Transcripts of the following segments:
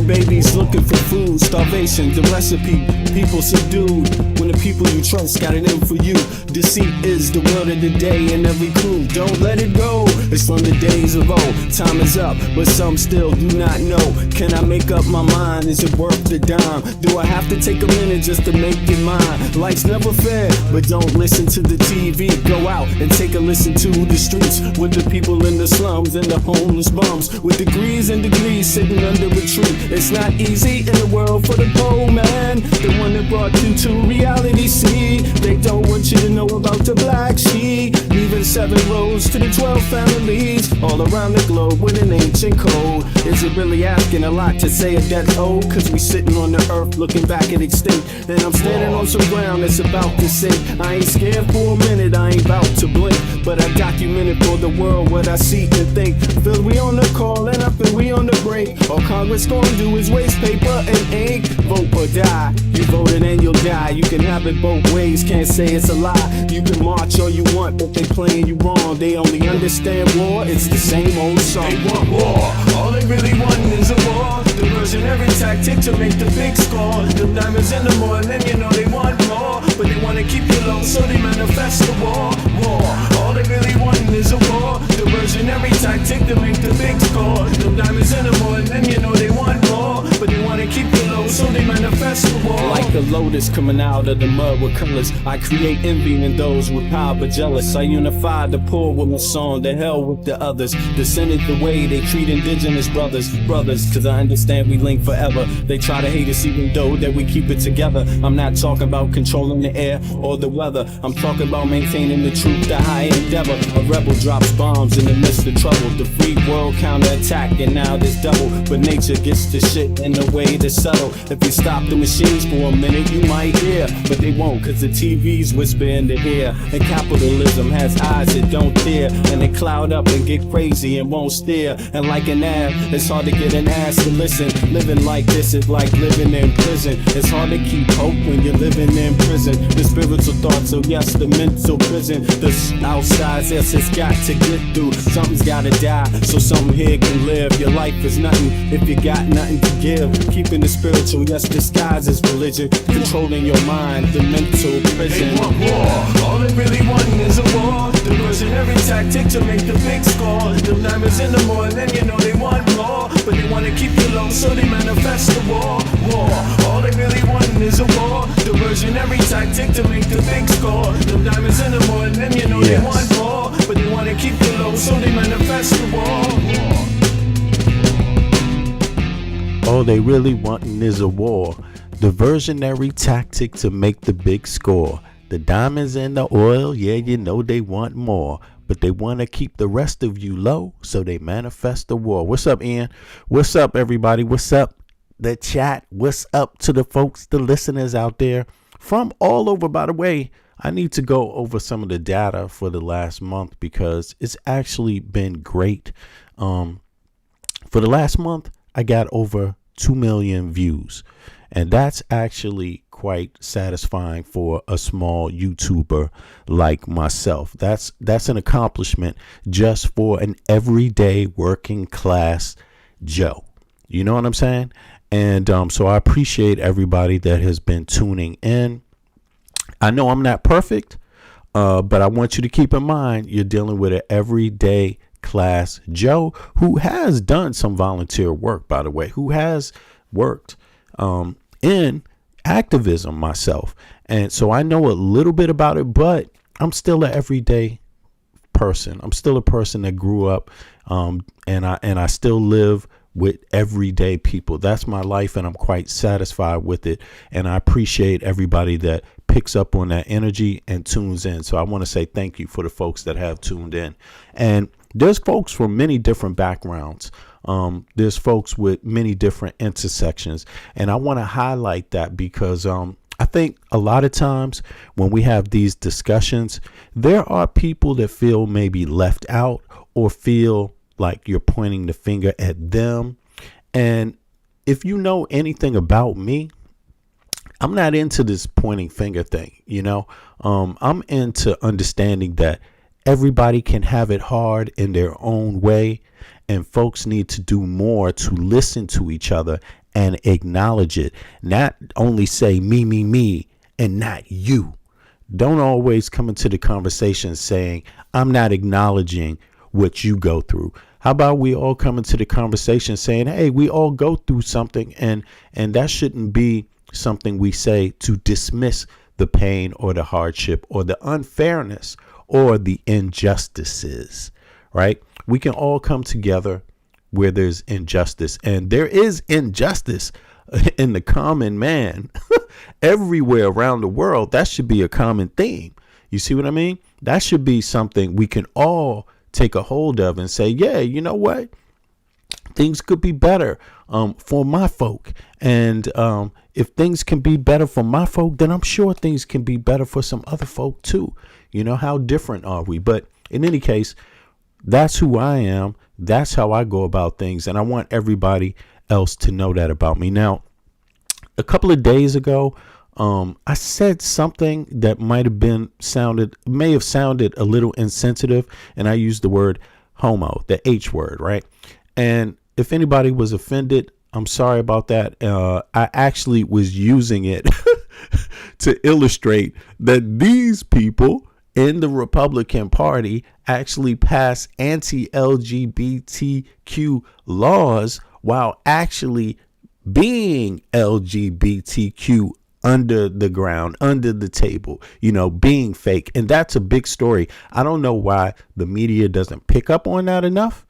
Young babies looking for food, starvation, the recipe, people subdued. When the people you trust got it in for you. Deceit is the word of the day in every crew. Don't let it go, it's from the days of old. Time is up, but some still do not know. Can I make up my mind? Is it worth the dime? Do I have to take a minute just to make it mine? Life's never fair, but don't listen to the TV. Go out and take a listen to the streets with the people in the slums and the homeless bums with degrees and degrees sitting under a tree. It's not easy in the world for the poor man, the one that brought you to reality. See, they don't want you to know about the black sheep, leaving 7 rows to the 12 families all around the globe with an ancient code. Is it really asking a lot to say a death old? Cause we sitting on the earth looking back at extinct, and I'm standing on some ground that's about to sink. I ain't scared for a minute, I ain't about to blink, but I documented for the world what I see and think. Feel we on the call and up and we on the break. All Congress gonna do is waste paper and ink. Vote or die, you voted and you'll die. You can have it both ways, can't say it's a lie. You can march all you want, but they playing you wrong. They only understand war, it's the same old song. They want war, all they really want is a war. Diversionary tactic to make the big score. The diamonds in the morning, and you know they want more, but they wanna keep you low, so they manifest the war. War, all they really want is a war. Diversionary tactic to make the big score. The diamonds in the morning, and you know they want more, but they wanna keep you low, so they manifest the war. Like a lotus coming out of the mud with colors, I create envy in those with power but jealous. I unify the poor with my song, the hell with the others. Descended the way they treat indigenous brothers, cause I understand we link forever. They try to hate us even though that we keep it together. I'm not talking about controlling the air or the weather, I'm talking about maintaining the truth, the high endeavor. A rebel drops bombs in the midst of trouble. The free world counterattack and now there's double, but nature gets the shit in the way to settle. If you stop the machines for a minute you might hear, but they won't cause the TV's whisper in the ear. And capitalism has eyes that don't tear, and they cloud up and get crazy and won't steer. And like an ab, it's hard to get an ass to listen. Living like this is like living in prison. It's hard to keep hope when you're living in prison. The spiritual thoughts, so yes, the mental prison. The outside, yes, it's got to get through. Something's gotta die, so something here can live. Your life is nothing if you got nothing to give. Keeping the spiritual, yes, disguised as religion. Controlling your mind, the mental prison. They want war, all they really want is a war. Diversionary tactic to make the big score. The diamonds in the morning, and you know they want more, but they wanna keep you low, so they manifest the war. War, all they really want is a war. Diversionary tactic to make the big score. The diamonds in the morning, and you know they want more, but they wanna keep you low, so they manifest the war. All they really wantin' is a war. Diversionary tactic to make the big score. The diamonds and the oil, yeah, you know they want more, but they want to keep the rest of you low, so they manifest the war. What's up, Ian? What's up, everybody? What's up, the chat? What's up to the folks, the listeners out there from all over? By the way, I need to go over some of the data for the last month because it's actually been great. For the last month, I got over 2 million views, and that's actually quite satisfying for a small YouTuber like myself. That's an accomplishment just for an everyday working class Joe. You know what I'm saying? And so I appreciate everybody that has been tuning in. I know I'm not perfect, but I want you to keep in mind you're dealing with an everyday class Joe who has done some volunteer work, by the way, who has worked in activism myself. And so I know a little bit about it, but I'm still an everyday person. I'm still a person that grew up and I still live with everyday people. That's my life, and I'm quite satisfied with it. And I appreciate everybody that picks up on that energy and tunes in. So I want to say thank you for the folks that have tuned in. And there's folks from many different backgrounds. There's folks with many different intersections. And I want to highlight that because I think a lot of times when we have these discussions, there are people that feel maybe left out or feel like you're pointing the finger at them. And if you know anything about me, I'm not into this pointing finger thing. You know, I'm into understanding that everybody can have it hard in their own way, and folks need to do more to listen to each other and acknowledge it. Not only say me, and not you. Don't always come into the conversation saying, I'm not acknowledging what you go through. How about we all come into the conversation saying, hey, we all go through something, and that shouldn't be something we say to dismiss the pain or the hardship or the unfairness or the injustices, right? We can all come together where there's injustice, and there is injustice in the common man everywhere around the world. That should be a common theme. You see what I mean? That should be something we can all take a hold of and say, yeah, you know what? Things could be better for my folk. And if things can be better for my folk, then I'm sure things can be better for some other folk too. You know, how different are we? But in any case, that's who I am. That's how I go about things. And I want everybody else to know that about me. Now, a couple of days ago, I said something that may have sounded a little insensitive. And I used the word homo, the H word, right? And if anybody was offended, I'm sorry about that. I actually was using it to illustrate that these people in the Republican Party actually pass anti-LGBTQ laws while actually being LGBTQ under the ground, under the table, you know, being fake. And that's a big story. I don't know why the media doesn't pick up on that enough,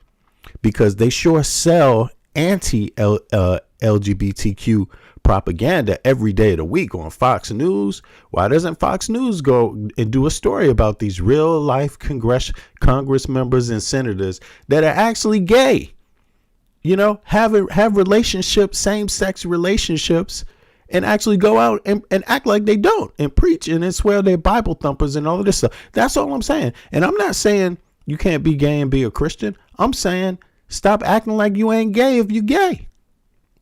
because they sure sell anti-LGBTQ propaganda every day of the week on Fox News. Why doesn't Fox News go and do a story about these real life Congress members and senators that are actually gay? You know, have relationships, same-sex relationships, and actually go out and act like they don't, and preach and swear they're Bible thumpers and all of this stuff. That's all I'm saying. And I'm not saying you can't be gay and be a Christian. I'm saying stop acting like you ain't gay if you're gay.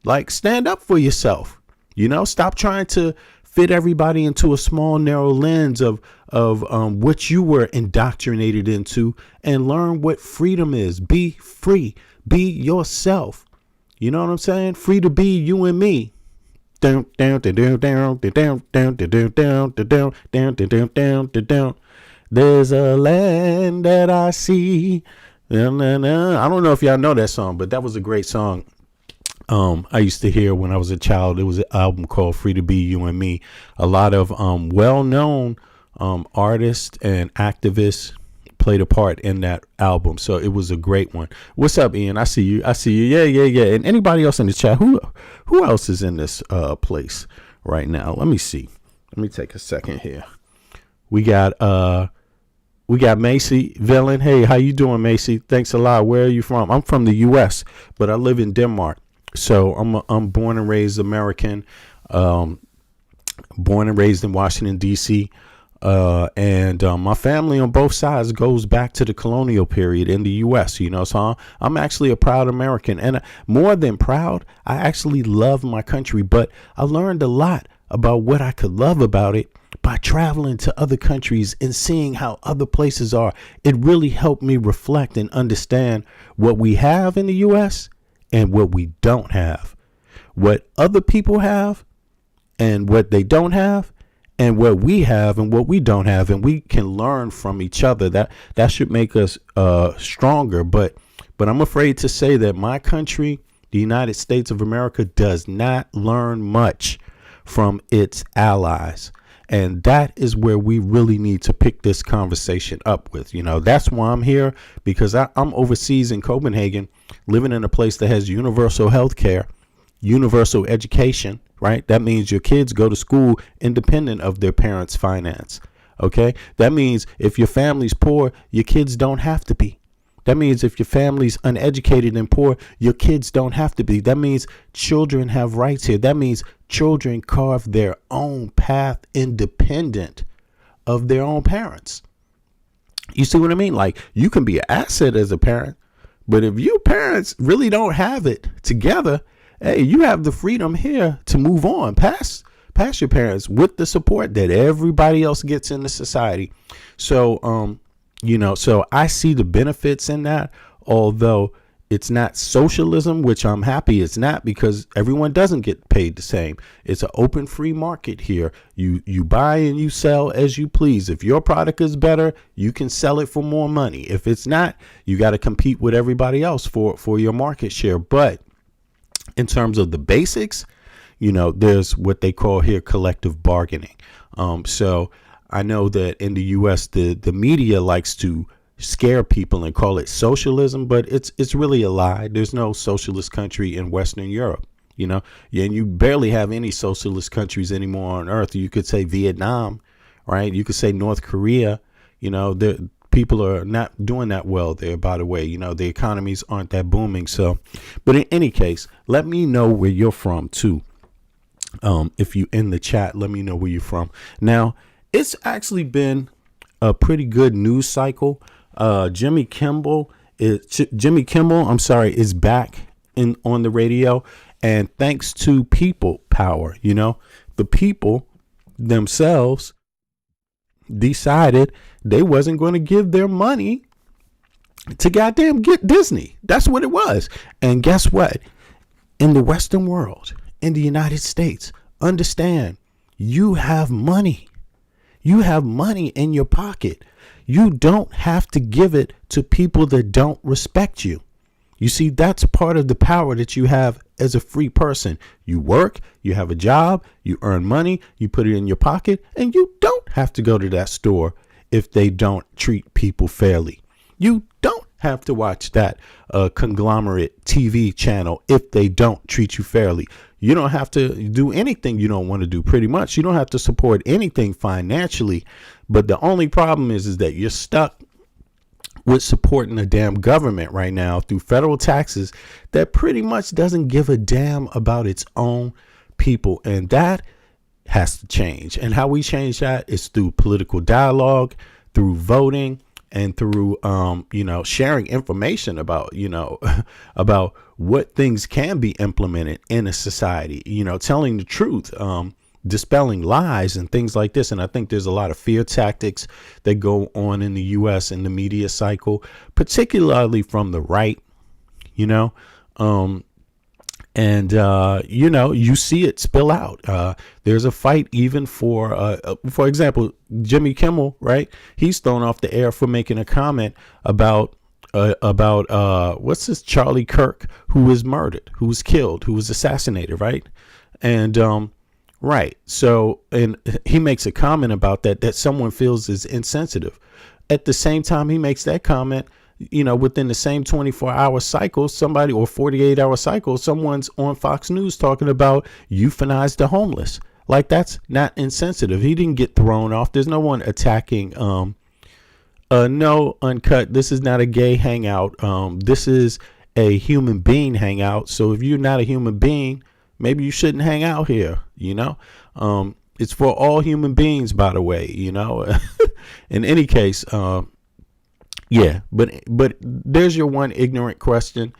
Like, stand up for yourself. You know, stop trying to fit everybody into a small, narrow lens of what you were indoctrinated into, and learn what freedom is. Be free. Be yourself. You know what I'm saying? Free to be you and me. Down, down, down, down, down, down, down, down, down, down, down, down, down. There's a land that I see. I don't know if y'all know that song, but that was a great song. I used to hear when I was a child. It was an album called Free to Be You and Me. A lot of well-known artists and activists played a part in that album. So it was a great one. What's up, Ian? I see you. Yeah. And anybody else in the chat? Who else is in this place right now? Let me see. Let me take a second here. We got Macy Villain. Hey, how you doing, Macy? Thanks a lot. Where are you from? I'm from the U.S., but I live in Denmark. So I'm born and raised American, born and raised in Washington, D.C. And my family on both sides goes back to the colonial period in the U.S., you know, so I'm actually a proud American, and more than proud, I actually love my country. But I learned a lot about what I could love about it by traveling to other countries and seeing how other places are. It really helped me reflect and understand what we have in the U.S. and what we don't have, what other people have and what they don't have, and what we have and what we don't have. And we can learn from each other. That should make us stronger. But I'm afraid to say that my country, the United States of America, does not learn much from its allies. And that is where we really need to pick this conversation up with. You know, that's why I'm here, because I'm overseas in Copenhagen, living in a place that has universal health care, universal education, right? That means your kids go to school independent of their parents' finance. OK, that means if your family's poor, your kids don't have to be. That means if your family's uneducated and poor, your kids don't have to be. That means children have rights here. That means children carve their own path independent of their own parents. You see what I mean? Like, you can be an asset as a parent, but if your parents really don't have it together, hey, you have the freedom here to move on past your parents with the support that everybody else gets in the society. So, you know, so I see the benefits in that, although It's not socialism, which I'm happy it's not, because everyone doesn't get paid the same. It's an open free market here. You buy and you sell as you please. If your product is better, you can sell it for more money. If it's not, you got to compete with everybody else for your market share. But in terms of the basics, there's what they call here collective bargaining. So I know that in the U.S., the media likes to scare people and call it socialism, but it's really a lie. There's no socialist country in Western Europe, and you barely have any socialist countries anymore on earth. You could say Vietnam, right? You could say North Korea. People are not doing that well there, by the way. The economies aren't that booming. So, but in any case, let me know where you're from too. If you in the chat, let me know where you're from. Now, it's actually been a pretty good news cycle. Jimmy Kimmel, is back on the radio, and thanks to people power, the people themselves decided they wasn't going to give their money to goddamn get Disney. That's what it was. And guess what? In the Western world, in the United States, understand, you have money. You have money in your pocket. You don't have to give it to people that don't respect you. You see, that's part of the power that you have as a free person. You work, you have a job, you earn money, you put it in your pocket, and you don't have to go to that store if they don't treat people fairly. You don't have to watch that conglomerate TV channel if they don't treat you fairly. You don't have to do anything you don't want to do, pretty much. You don't have to support anything financially. But the only problem is that you're stuck with supporting a damn government right now through federal taxes that pretty much doesn't give a damn about its own people. And that has to change. And how we change that is through political dialogue, through voting, and through, sharing information about, about what things can be implemented in a society, telling the truth, dispelling lies and things like this. And I think there's a lot of fear tactics that go on in the U.S. in the media cycle, particularly from the right, you see it spill out. There's a fight even for example, Jimmy Kimmel, right? He's thrown off the air for making a comment about what's this Charlie Kirk, who was murdered, who was killed, who was assassinated, right? And right. So, and he makes a comment about that someone feels is insensitive. At the same time he makes that comment, within the same 24-hour cycle, somebody, or 48-hour cycle, someone's on Fox News talking about euthanize the homeless. Like, that's not insensitive. He didn't get thrown off. There's no one attacking. No, Uncut. This is not a gay hangout. This is a human being hangout. So if you're not a human being, maybe you shouldn't hang out here. It's for all human beings, by the way. In any case, yeah, but there's your one ignorant question.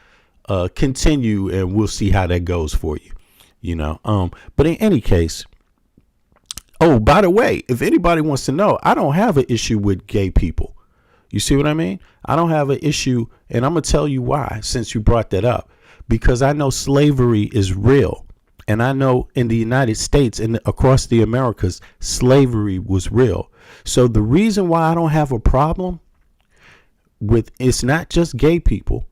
Continue and we'll see how that goes for you. But in any case, oh, by the way, if anybody wants to know, I don't have an issue with gay people. You see what I mean? I don't have an issue, and I'm going to tell you why, since you brought that up. Because I know slavery is real. And I know in the United States and across the Americas, slavery was real. So the reason why I don't have a problem with, it's not just gay people,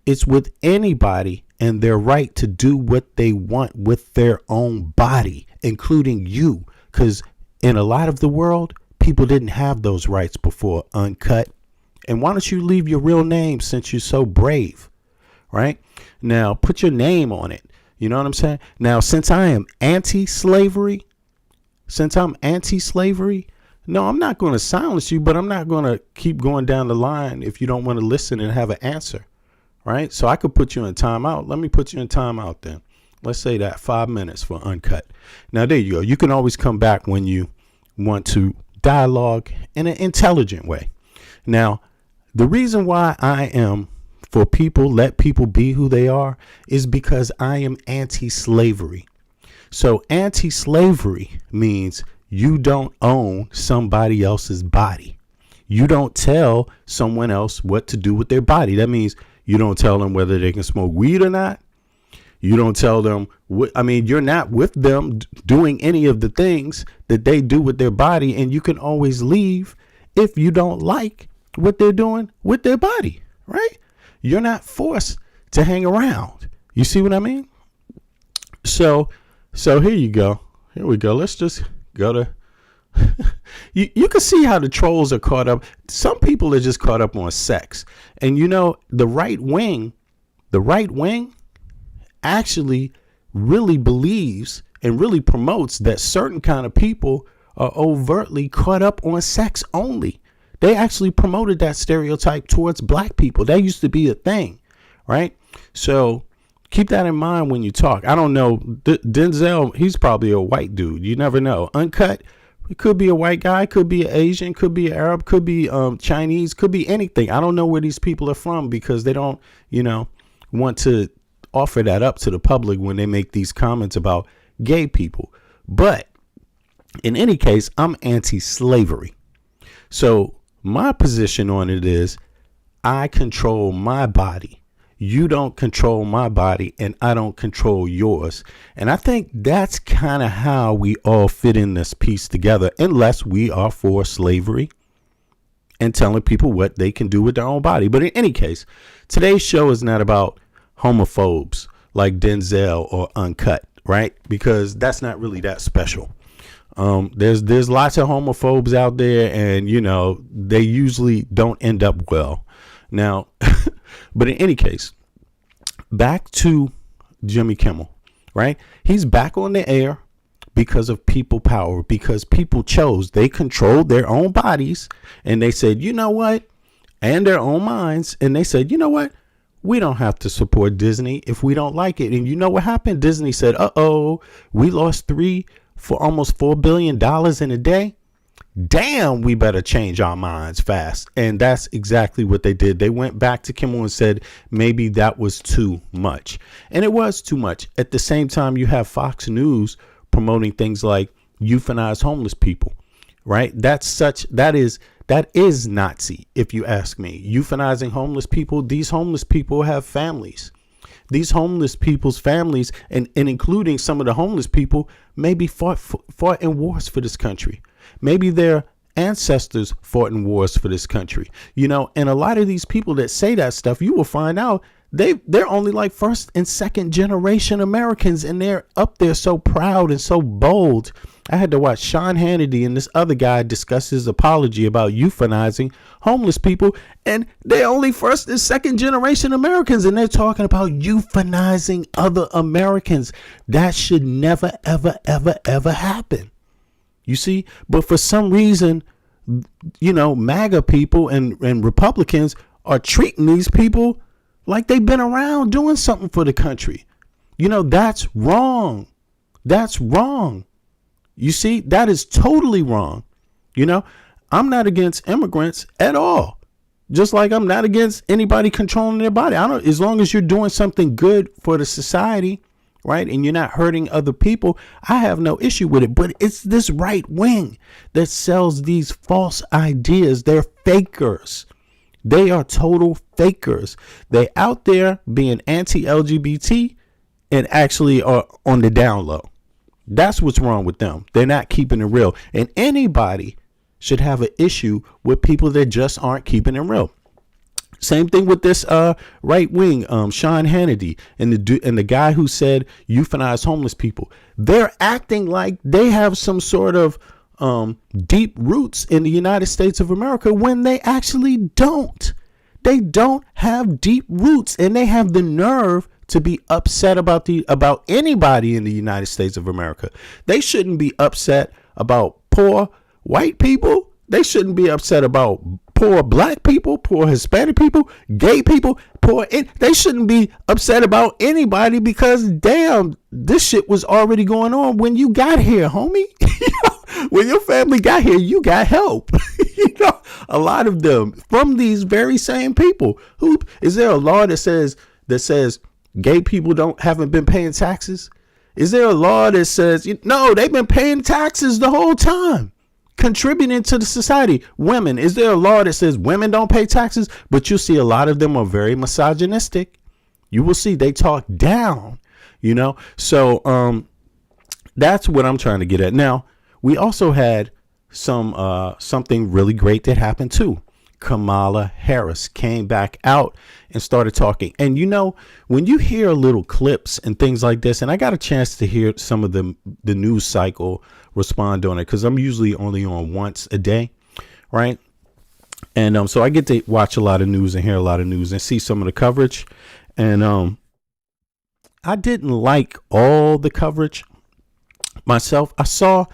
it's with anybody and their right to do what they want with their own body, including you. Because in a lot of the world, people didn't have those rights before, Uncut. And why don't you leave your real name since you're so brave, right? Now, put your name on it. You know what I'm saying? Now, since I am anti-slavery, no, I'm not going to silence you, but I'm not going to keep going down the line if you don't want to listen and have an answer, right? So I could put you in timeout. Let me put you in timeout then. Let's say that 5 minutes for Uncut. Now, there you go. You can always come back when you want to dialogue in an intelligent way. Now, the reason why I am for people, let people be who they are, is because I am anti-slavery. So anti-slavery means you don't own somebody else's body. You don't tell someone else what to do with their body. That means You don't tell them whether they can smoke weed or not. You don't tell them you're not with them doing any of the things that they do with their body. And you can always leave if you don't like what they're doing with their body, right? You're not forced to hang around. You see what I mean? So here you go. Here we go. Let's just go to you can see how the trolls are caught up. Some people are just caught up on sex. And the right wing actually really believes and really promotes that certain kind of people are overtly caught up on sex only. They actually promoted that stereotype towards black people. That used to be a thing, right? So keep that in mind when you talk. I don't know. Denzel, he's probably a white dude. You never know. Uncut, it could be a white guy, could be an Asian, could be an Arab, could be Chinese, could be anything. I don't know where these people are from because they don't, want to offer that up to the public when they make these comments about gay people. But in any case, I'm anti-slavery. So my position on it is I control my body. You don't control my body and I don't control yours. And I think that's kind of how we all fit in this piece together, unless we are for slavery and telling people what they can do with their own body. But in any case, today's show is not about homophobes like Denzel or Uncut, right? Because that's not really that special. There's lots of homophobes out there and, they usually don't end up well. Now, but in any case, back to Jimmy Kimmel, right? He's back on the air because of people power, because people they controlled their own bodies and they said, you know what? And their own minds. And they said, you know what? We don't have to support Disney if we don't like it. And you know what happened? Disney said, we lost almost $4 billion in a day. Damn, we better change our minds fast. And that's exactly what they did. They went back to Kimmel and said maybe that was too much. And it was too much. At the same time, you have Fox News promoting things like euthanize homeless people, right? That is Nazi, if you ask me. Euthanizing homeless people. These homeless people have families. These homeless people's families and including some of the homeless people maybe fought in wars for this country. Maybe their ancestors fought in wars for this country, and a lot of these people that say that stuff, you will find out they're only like first and second generation Americans, and they're up there so proud and so bold. I had to watch Sean Hannity and this other guy discuss his apology about euthanizing homeless people, and they're only first and second generation Americans, and they're talking about euthanizing other Americans. That should never, ever, ever, ever happen. You see, but for some reason, MAGA people and Republicans are treating these people like they've been around doing something for the country. That's wrong. That's wrong. You see, that is totally wrong. I'm not against immigrants at all. Just like I'm not against anybody controlling their body. As long as you're doing something good for the society, right, and you're not hurting other people, I have no issue with it. But it's this right wing that sells these false ideas. They're fakers. They are total fakers. They out there being anti-LGBT and actually are on the down low. That's what's wrong with them. They're not keeping it real. And anybody should have an issue with people that just aren't keeping it real. Same thing with this right wing, Sean Hannity and the guy who said euthanize homeless people. They're acting like they have some sort of deep roots in the United States of America when they actually don't. They don't have deep roots, and they have the nerve to be upset about anybody in the United States of America. They shouldn't be upset about poor white people. They shouldn't be upset about poor black people, poor Hispanic people, gay people, they shouldn't be upset about anybody because damn, this shit was already going on when you got here, homie. When your family got here, you got help. A lot of them from these very same people. Is there a law that says gay people haven't been paying taxes? Is there a law that says no, they've been paying taxes the whole time? contributing to the society. Women, is there a law that says women don't pay taxes? But you see a lot of them are very misogynistic. You will see they talk down, So that's what I'm trying to get at. Now, we also had something really great that happened too. Kamala Harris came back out and started talking. And when you hear little clips and things like this, and I got a chance to hear some of the news cycle respond on it, because I'm usually only on once a day, right? And so I get to watch a lot of news and hear a lot of news and see some of the coverage. And I didn't like all the coverage myself. I saw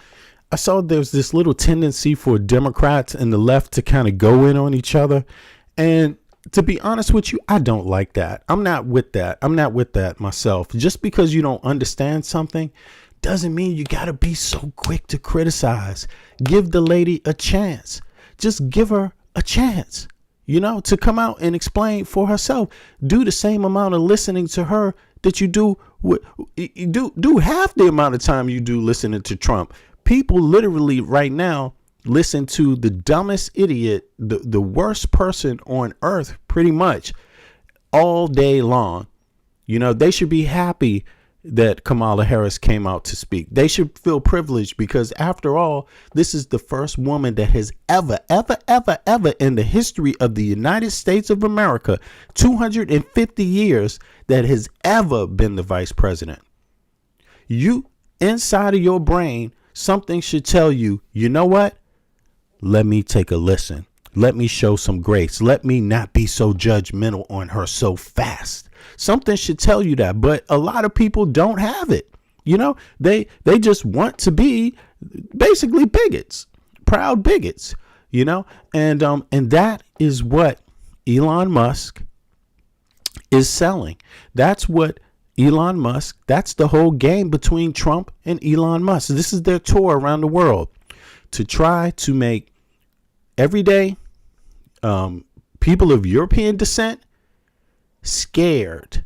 there's this little tendency for Democrats and the left to kind of go in on each other. And to be honest with you, I don't like that. I'm not with that myself. Just because you don't understand something doesn't mean you got to be so quick to criticize. Give the lady a chance. Just give her a chance, to come out and explain for herself. Do the same amount of listening to her that you do half the amount of time you do listening to Trump. People literally right now listen to the dumbest idiot, the worst person on earth, pretty much all day long. They should be happy that Kamala Harris came out to speak. They should feel privileged because, after all, this is the first woman that has ever in the history of the United States of America, 250 years, that has ever been the vice president. You, inside of your brain, something should tell you, you know what? Let me take a listen. Let me show some grace. Let me not be so judgmental on her so fast. Something should tell you that. But a lot of people don't have it. They just want to be basically bigots, proud bigots, and that is what Elon Musk is selling. That's what Elon Musk, that's the whole game between Trump and Elon Musk. This is their tour around the world to try to make everyday people of European descent scared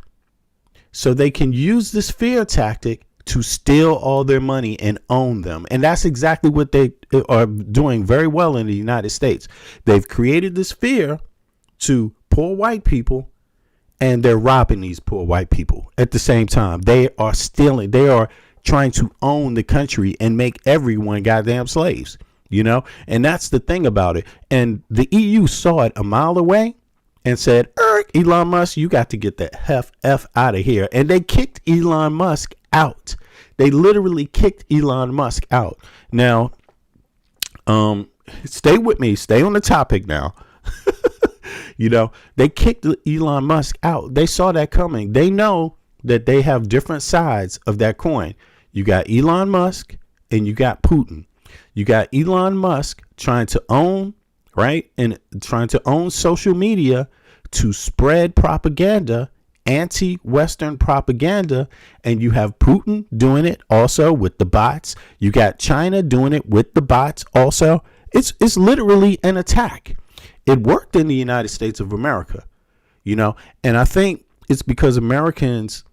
so they can use this fear tactic to steal all their money and own them. And that's exactly what they are doing very well in the United States. They've created this fear to poor white people, and they're robbing these poor white people at the same time. They are stealing. They are trying to own the country and make everyone goddamn slaves, and that's the thing about it. And the EU saw it a mile away and said, Elon Musk, you got to get the F out of here. And they kicked Elon Musk out. They literally kicked Elon Musk out. Now, stay with me. Stay on the topic now. They kicked Elon Musk out. They saw that coming. They know that they have different sides of that coin. You got Elon Musk and you got Putin. You got Elon Musk trying to own, right? And trying to own social media to spread propaganda, anti-Western propaganda. And you have Putin doing it also with the bots. You got China doing it with the bots also. It's literally an attack. It worked in the United States of America, and I think it's because Americans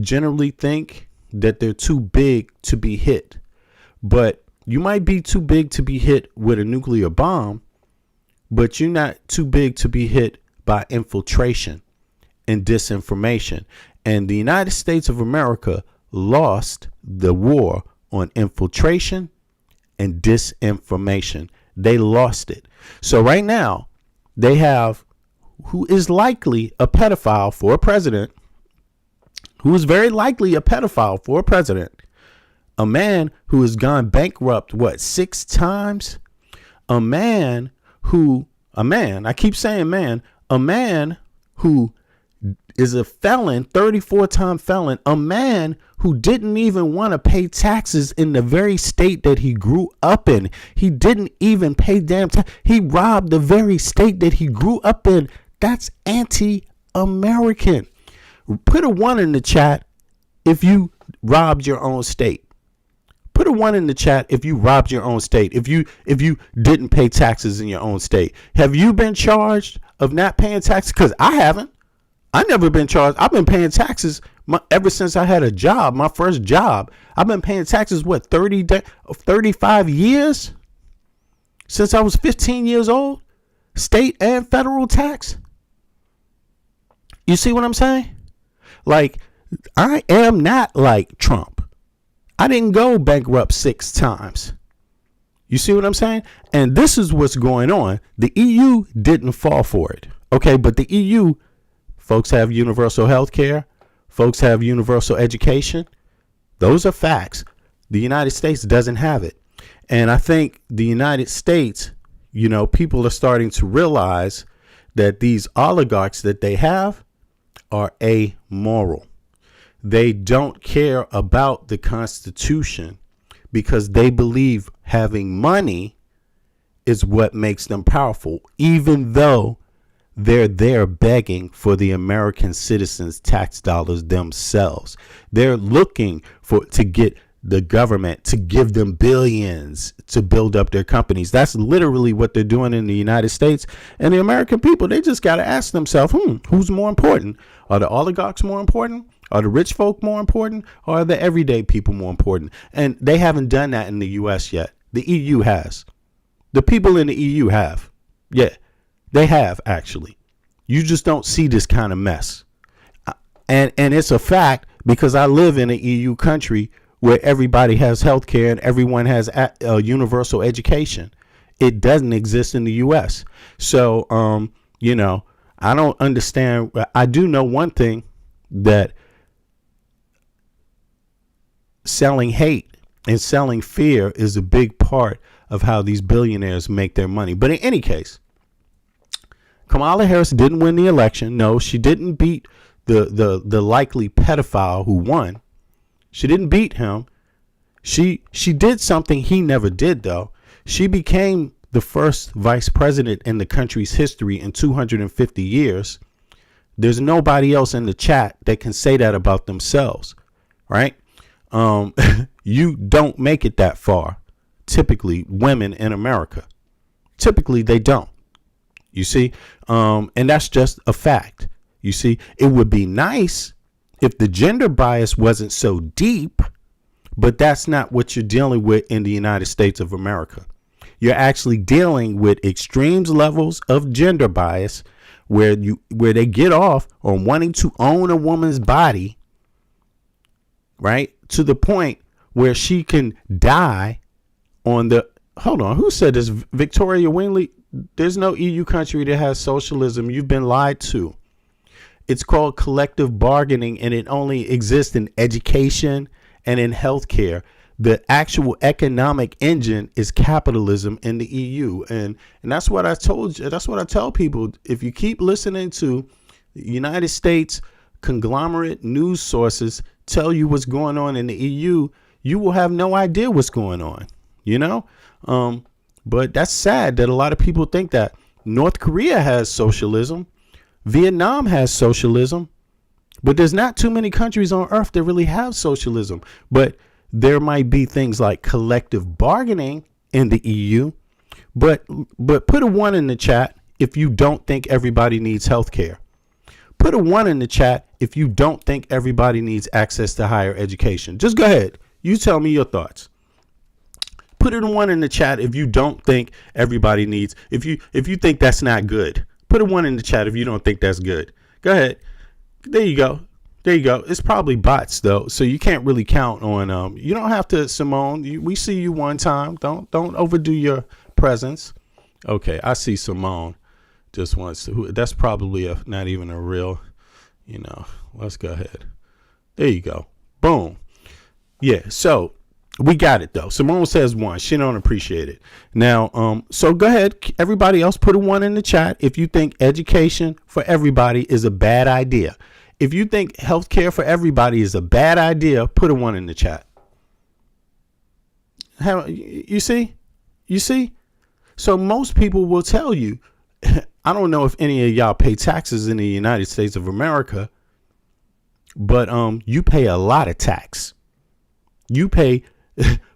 generally think that they're too big to be hit. But you might be too big to be hit with a nuclear bomb, but you're not too big to be hit by infiltration and disinformation. And the United States of America lost the war on infiltration and disinformation. They lost it. So right now, they have who is likely a pedophile for a president, who is very likely a pedophile for a president, a man who has gone bankrupt, 6 times? A man, I keep saying man, a man who is a felon, 34-time felon, a man who didn't even want to pay taxes in the very state that he grew up in. He didn't even pay damn tax. He robbed the very state that he grew up in. That's anti-American. Put a 1 in the chat if you robbed your own state. Put a 1 in the chat if you robbed your own state. If you didn't pay taxes in your own state. Have you been charged of not paying taxes? Because I haven't. I've never been charged. I've been paying taxes ever since I had a job, my first job. I've been paying taxes, 35 years? since I was 15 years old, state and federal tax. You see what I'm saying? Like, I am not like Trump. I didn't go bankrupt 6 times. You see what I'm saying? And this is what's going on. The EU didn't fall for it. Okay, but the EU, folks have universal health care. Folks have universal education. Those are facts. The United States doesn't have it. And I think the United States, you know, people are starting to realize that these oligarchs that they have are amoral. They don't care about the Constitution because they believe having money is what makes them powerful, even though they're there begging for the American citizens' tax dollars themselves. They're looking to get the government to give them billions to build up their companies. That's literally what they're doing in the United States. And the American people, they just got to ask themselves, who's more important? Are the oligarchs more important? Are the rich folk more important? Or are the everyday people more important? And they haven't done that in the U.S. yet. The EU has. The people in the EU have. Yeah, they have, actually. You just don't see this kind of mess. And it's a fact because I live in an EU country where everybody has health care and everyone has universal education. It doesn't exist in the U.S. So, you know, I don't understand. I do know one thing, that selling hate and selling fear is a big part of how these billionaires make their money. But in any case, Kamala Harris didn't win the election. No, she didn't beat the likely pedophile who won. She didn't beat him. She did something he never did, though. She became the first vice president in the country's history in 250 years. There's nobody else in the chat that can say that about themselves, right? You don't make it that far. Typically, women in America, typically they don't. You see, and that's just a fact. You see, it would be nice if the gender bias wasn't so deep, but that's not what you're dealing with in the United States of America. You're actually dealing with extreme levels of gender bias where they get off on wanting to own a woman's body, right? To the point where she can die on the, hold on, who said this? Victoria Winley? There's no EU country that has socialism. You've been lied to. It's called collective bargaining, and it only exists in education and in healthcare. The actual economic engine is capitalism in the EU. And that's what I told you. That's what I tell people. If you keep listening to the United States conglomerate news sources tell you what's going on in the EU, you will have no idea what's going on, you know? But that's sad that a lot of people think that. North Korea has socialism. Vietnam has socialism. But there's not too many countries on earth that really have socialism. But there might be things like collective bargaining in the EU. But put a 1 in the chat if you don't think everybody needs health care. Put a 1 in the chat if you don't think everybody needs access to higher education. Just go ahead. You tell me your thoughts. Put it a 1 in the chat if you don't think everybody needs. If you think that's not good. Put a 1 in the chat if you don't think that's good. Go ahead. There you go. There you go. It's probably bots though, so you can't really count on. You don't have to, Simone. We see you one time. Don't overdo your presence. Okay, I see Simone. Just wants to. That's probably not even a real. You know. Let's go ahead. There you go. Boom. Yeah. So we got it though. Simone says 1. She don't appreciate it. Now, so go ahead. Everybody else, put a 1 in the chat if you think education for everybody is a bad idea. If you think healthcare for everybody is a bad idea, put a 1 in the chat. You see? So most people will tell you, I don't know if any of y'all pay taxes in the United States of America, but you pay a lot of tax. You pay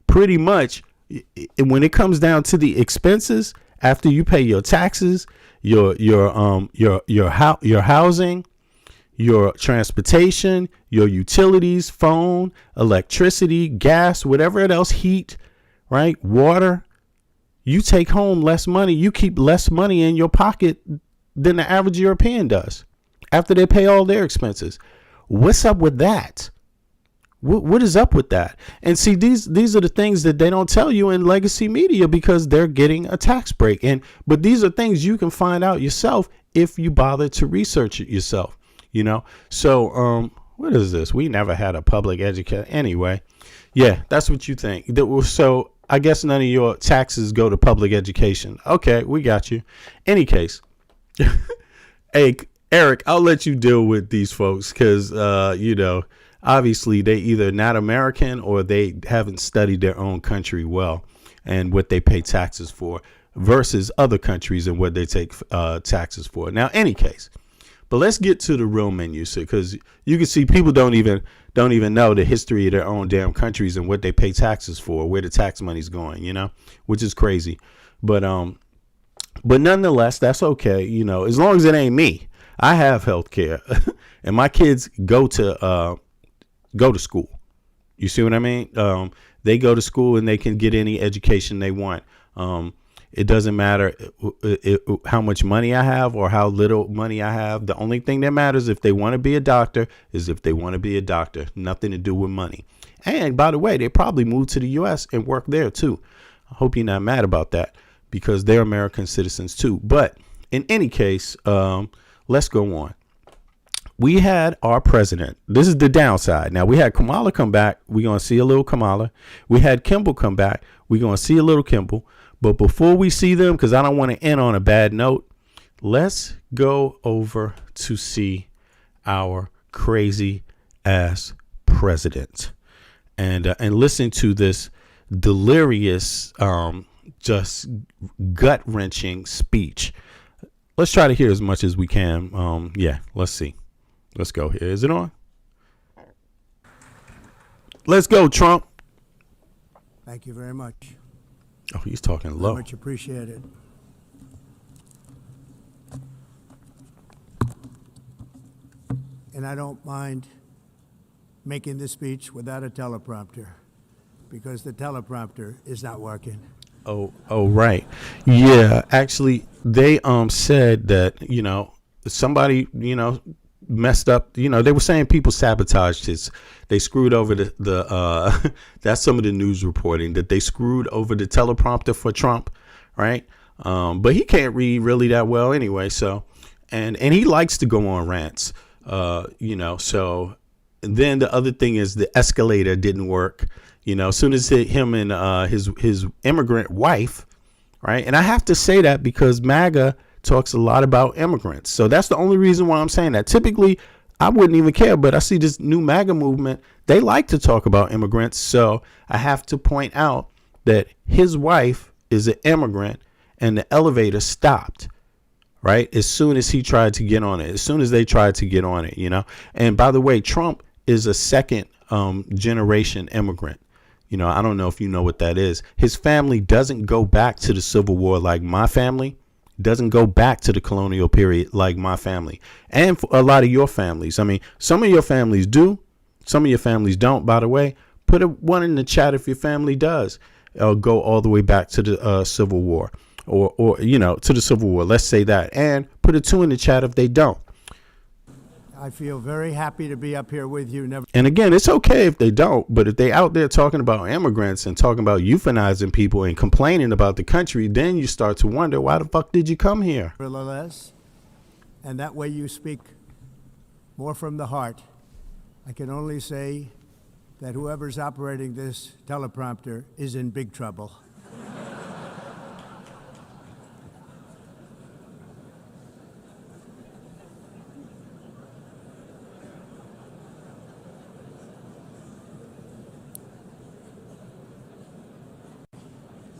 pretty much, when it comes down to the expenses, after you pay your taxes, your housing, your transportation, your utilities, phone, electricity, gas, whatever else, heat, right? Water. you take home less money. You keep less money in your pocket than the average European does after they pay all their expenses. What's up with that? What is up with that? And see, these are the things that they don't tell you in legacy media because they're getting a tax break. But these are things you can find out yourself if you bother to research it yourself, you know? So, what is this? We never had a public education. Anyway, yeah, that's what you think. So I guess none of your taxes go to public education. Okay, we got you. Any case, hey, Eric, I'll let you deal with these folks because, you know, obviously they either not American or they haven't studied their own country well and what they pay taxes for versus other countries and what they take taxes for. Now, any case, but let's get to the real menu, because you can see people don't even know the history of their own damn countries and what they pay taxes for, where the tax money's going, you know, which is crazy. But nonetheless, that's okay. You know, as long as it ain't me. I have health care and my kids go to school. You see what I mean? They go to school and they can get any education they want. It doesn't matter how much money I have or how little money I have. The only thing that matters if they want to be a doctor is if they want to be a doctor. Nothing to do with money. And by the way, they probably move to the U.S. and work there, too. I hope you're not mad about that because they're American citizens, too. But in any case, let's go on. We had our president. This is the downside. Now, we had Kamala come back. We're going to see a little Kamala. We had Kimball come back. We're going to see a little Kimball. But before we see them, because I don't want to end on a bad note, let's go over to see our crazy ass president and listen to this delirious, just gut wrenching speech. Let's try to hear as much as we can. Yeah, let's see. Let's go here. Is it on? Let's go, Trump. Thank you very much. Oh, he's talking low. Much appreciated. And I don't mind making this speech without a teleprompter because the teleprompter is not working. Oh, right. Yeah, actually, they said that, you know, somebody, you know, messed up. You know, they were saying people sabotaged his. They screwed over the that's some of the news reporting that they screwed over the teleprompter for Trump. Right. But he can't read really that well anyway. So and he likes to go on rants, you know. So then the other thing is the escalator didn't work. You know, as soon as him and his immigrant wife. Right. And I have to say that because MAGA talks a lot about immigrants. So that's the only reason why I'm saying that. Typically, I wouldn't even care. But I see this new MAGA movement. They like to talk about immigrants. So I have to point out that his wife is an immigrant and the elevator stopped. Right. As soon as he tried to get on it, as soon as they tried to get on it, you know. And by the way, Trump is a second generation immigrant. You know, I don't know if you know what that is. His family doesn't go back to the Civil War like my family. Doesn't go back to the colonial period like my family and for a lot of your families. I mean, some of your families do. Some of your families don't. By the way, put a one in the chat if your family does go all the way back to the Civil War or, you know, to the Civil War. Let's say that, and put a 2 in the chat if they don't. I feel very happy to be up here with you. And again, it's okay if they don't, but if they out there talking about immigrants and talking about euthanizing people and complaining about the country, then you start to wonder, why the fuck did you come here? Nevertheless, and that way you speak more from the heart. I can only say that whoever's operating this teleprompter is in big trouble.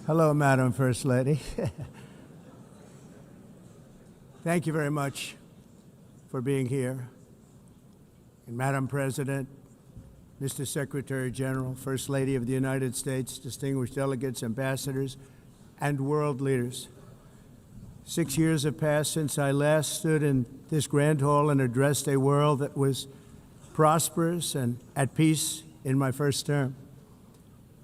Hello, Madam First Lady. Thank you very much for being here. And Madam President, Mr. Secretary General, First Lady of the United States, distinguished delegates, ambassadors, and world leaders. 6 years have passed since I last stood in this grand hall and addressed a world that was prosperous and at peace in my first term.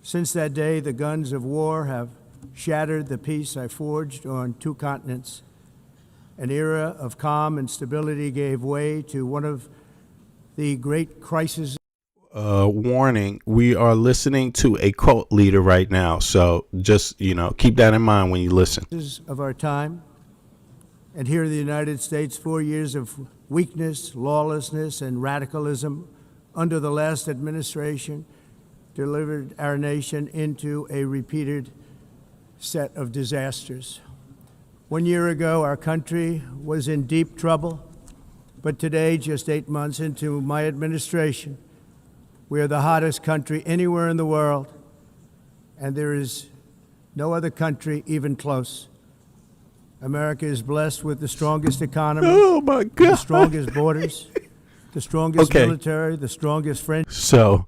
Since that day, the guns of war have shattered the peace I forged on 2 continents. An era of calm and stability gave way to one of the great crises. Warning, we are listening to a cult leader right now. So just, keep that in mind when you listen. Of our time. And here in the United States, 4 years of weakness, lawlessness, and radicalism under the last administration delivered our nation into a repeated set of disasters. 1 year ago, our country was in deep trouble, but today, just 8 months into my administration, we are the hottest country anywhere in the world, and there is no other country even close. America is blessed with the strongest economy, Oh my God, the strongest borders, the strongest military, the strongest friendship. So,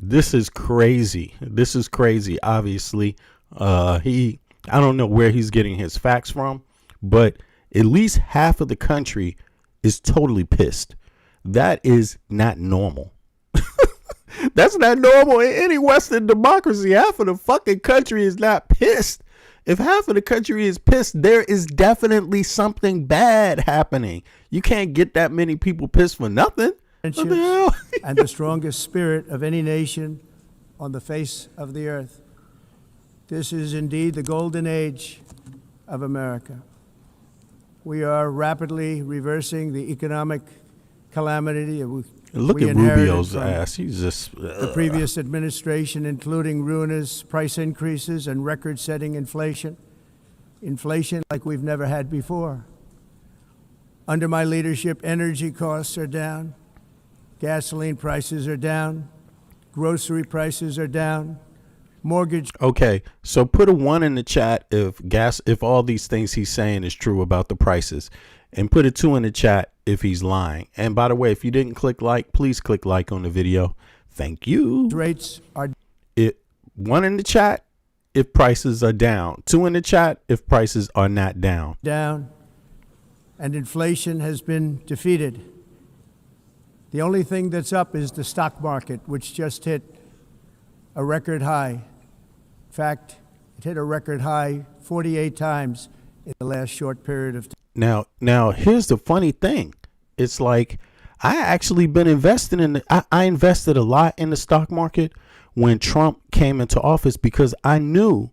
this is crazy. This is crazy. Obviously, I don't know where he's getting his facts from, but at least half of the country is totally pissed. That is not normal. That's not normal in any Western democracy. Half of the fucking country is not pissed. If half of the country is pissed, there is definitely something bad happening. You can't get that many people pissed for nothing. What the hell? And the strongest spirit of any nation on the face of the earth. This is indeed the golden age of America. We are rapidly reversing the economic calamity Look we at inherited Rubio's from ass. He's just the previous administration, including ruinous price increases and record-setting inflation. Inflation like we've never had before. Under my leadership, energy costs are down, gasoline prices are down, grocery prices are down, mortgage. Okay, so put a 1 in the chat if all these things he's saying is true about the prices, and put a 2 in the chat if he's lying. And by the way, if you didn't click like, please click like on the video. Thank you. Rates are 1 in the chat if prices are down. 2 in the chat if prices are not down. down, and inflation has been defeated. The only thing that's up is the stock market, which just hit a record high. In fact, it hit a record high 48 times in the last short period of time. Now, here's the funny thing. It's like I actually been investing in I invested a lot in the stock market when Trump came into office because I knew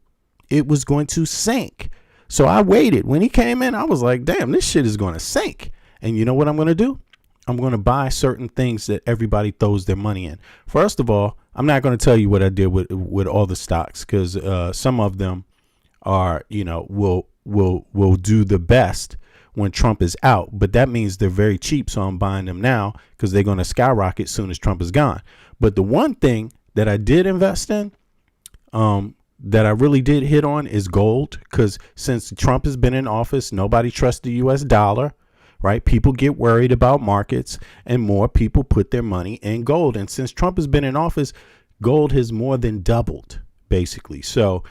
it was going to sink. So I waited. When he came in, I was like, damn, this shit is going to sink. And you know what I'm going to do? I'm going to buy certain things that everybody throws their money in. First of all, I'm not going to tell you what I did with all the stocks because some of them are, will do the best when Trump is out. But that means they're very cheap. So I'm buying them now because they're going to skyrocket soon as Trump is gone. But the one thing that I did invest in that I really did hit on is gold, because since Trump has been in office, nobody trusts the U.S. dollar. Right. People get worried about markets and more people put their money in gold. And since Trump has been in office, gold has more than doubled, basically. So,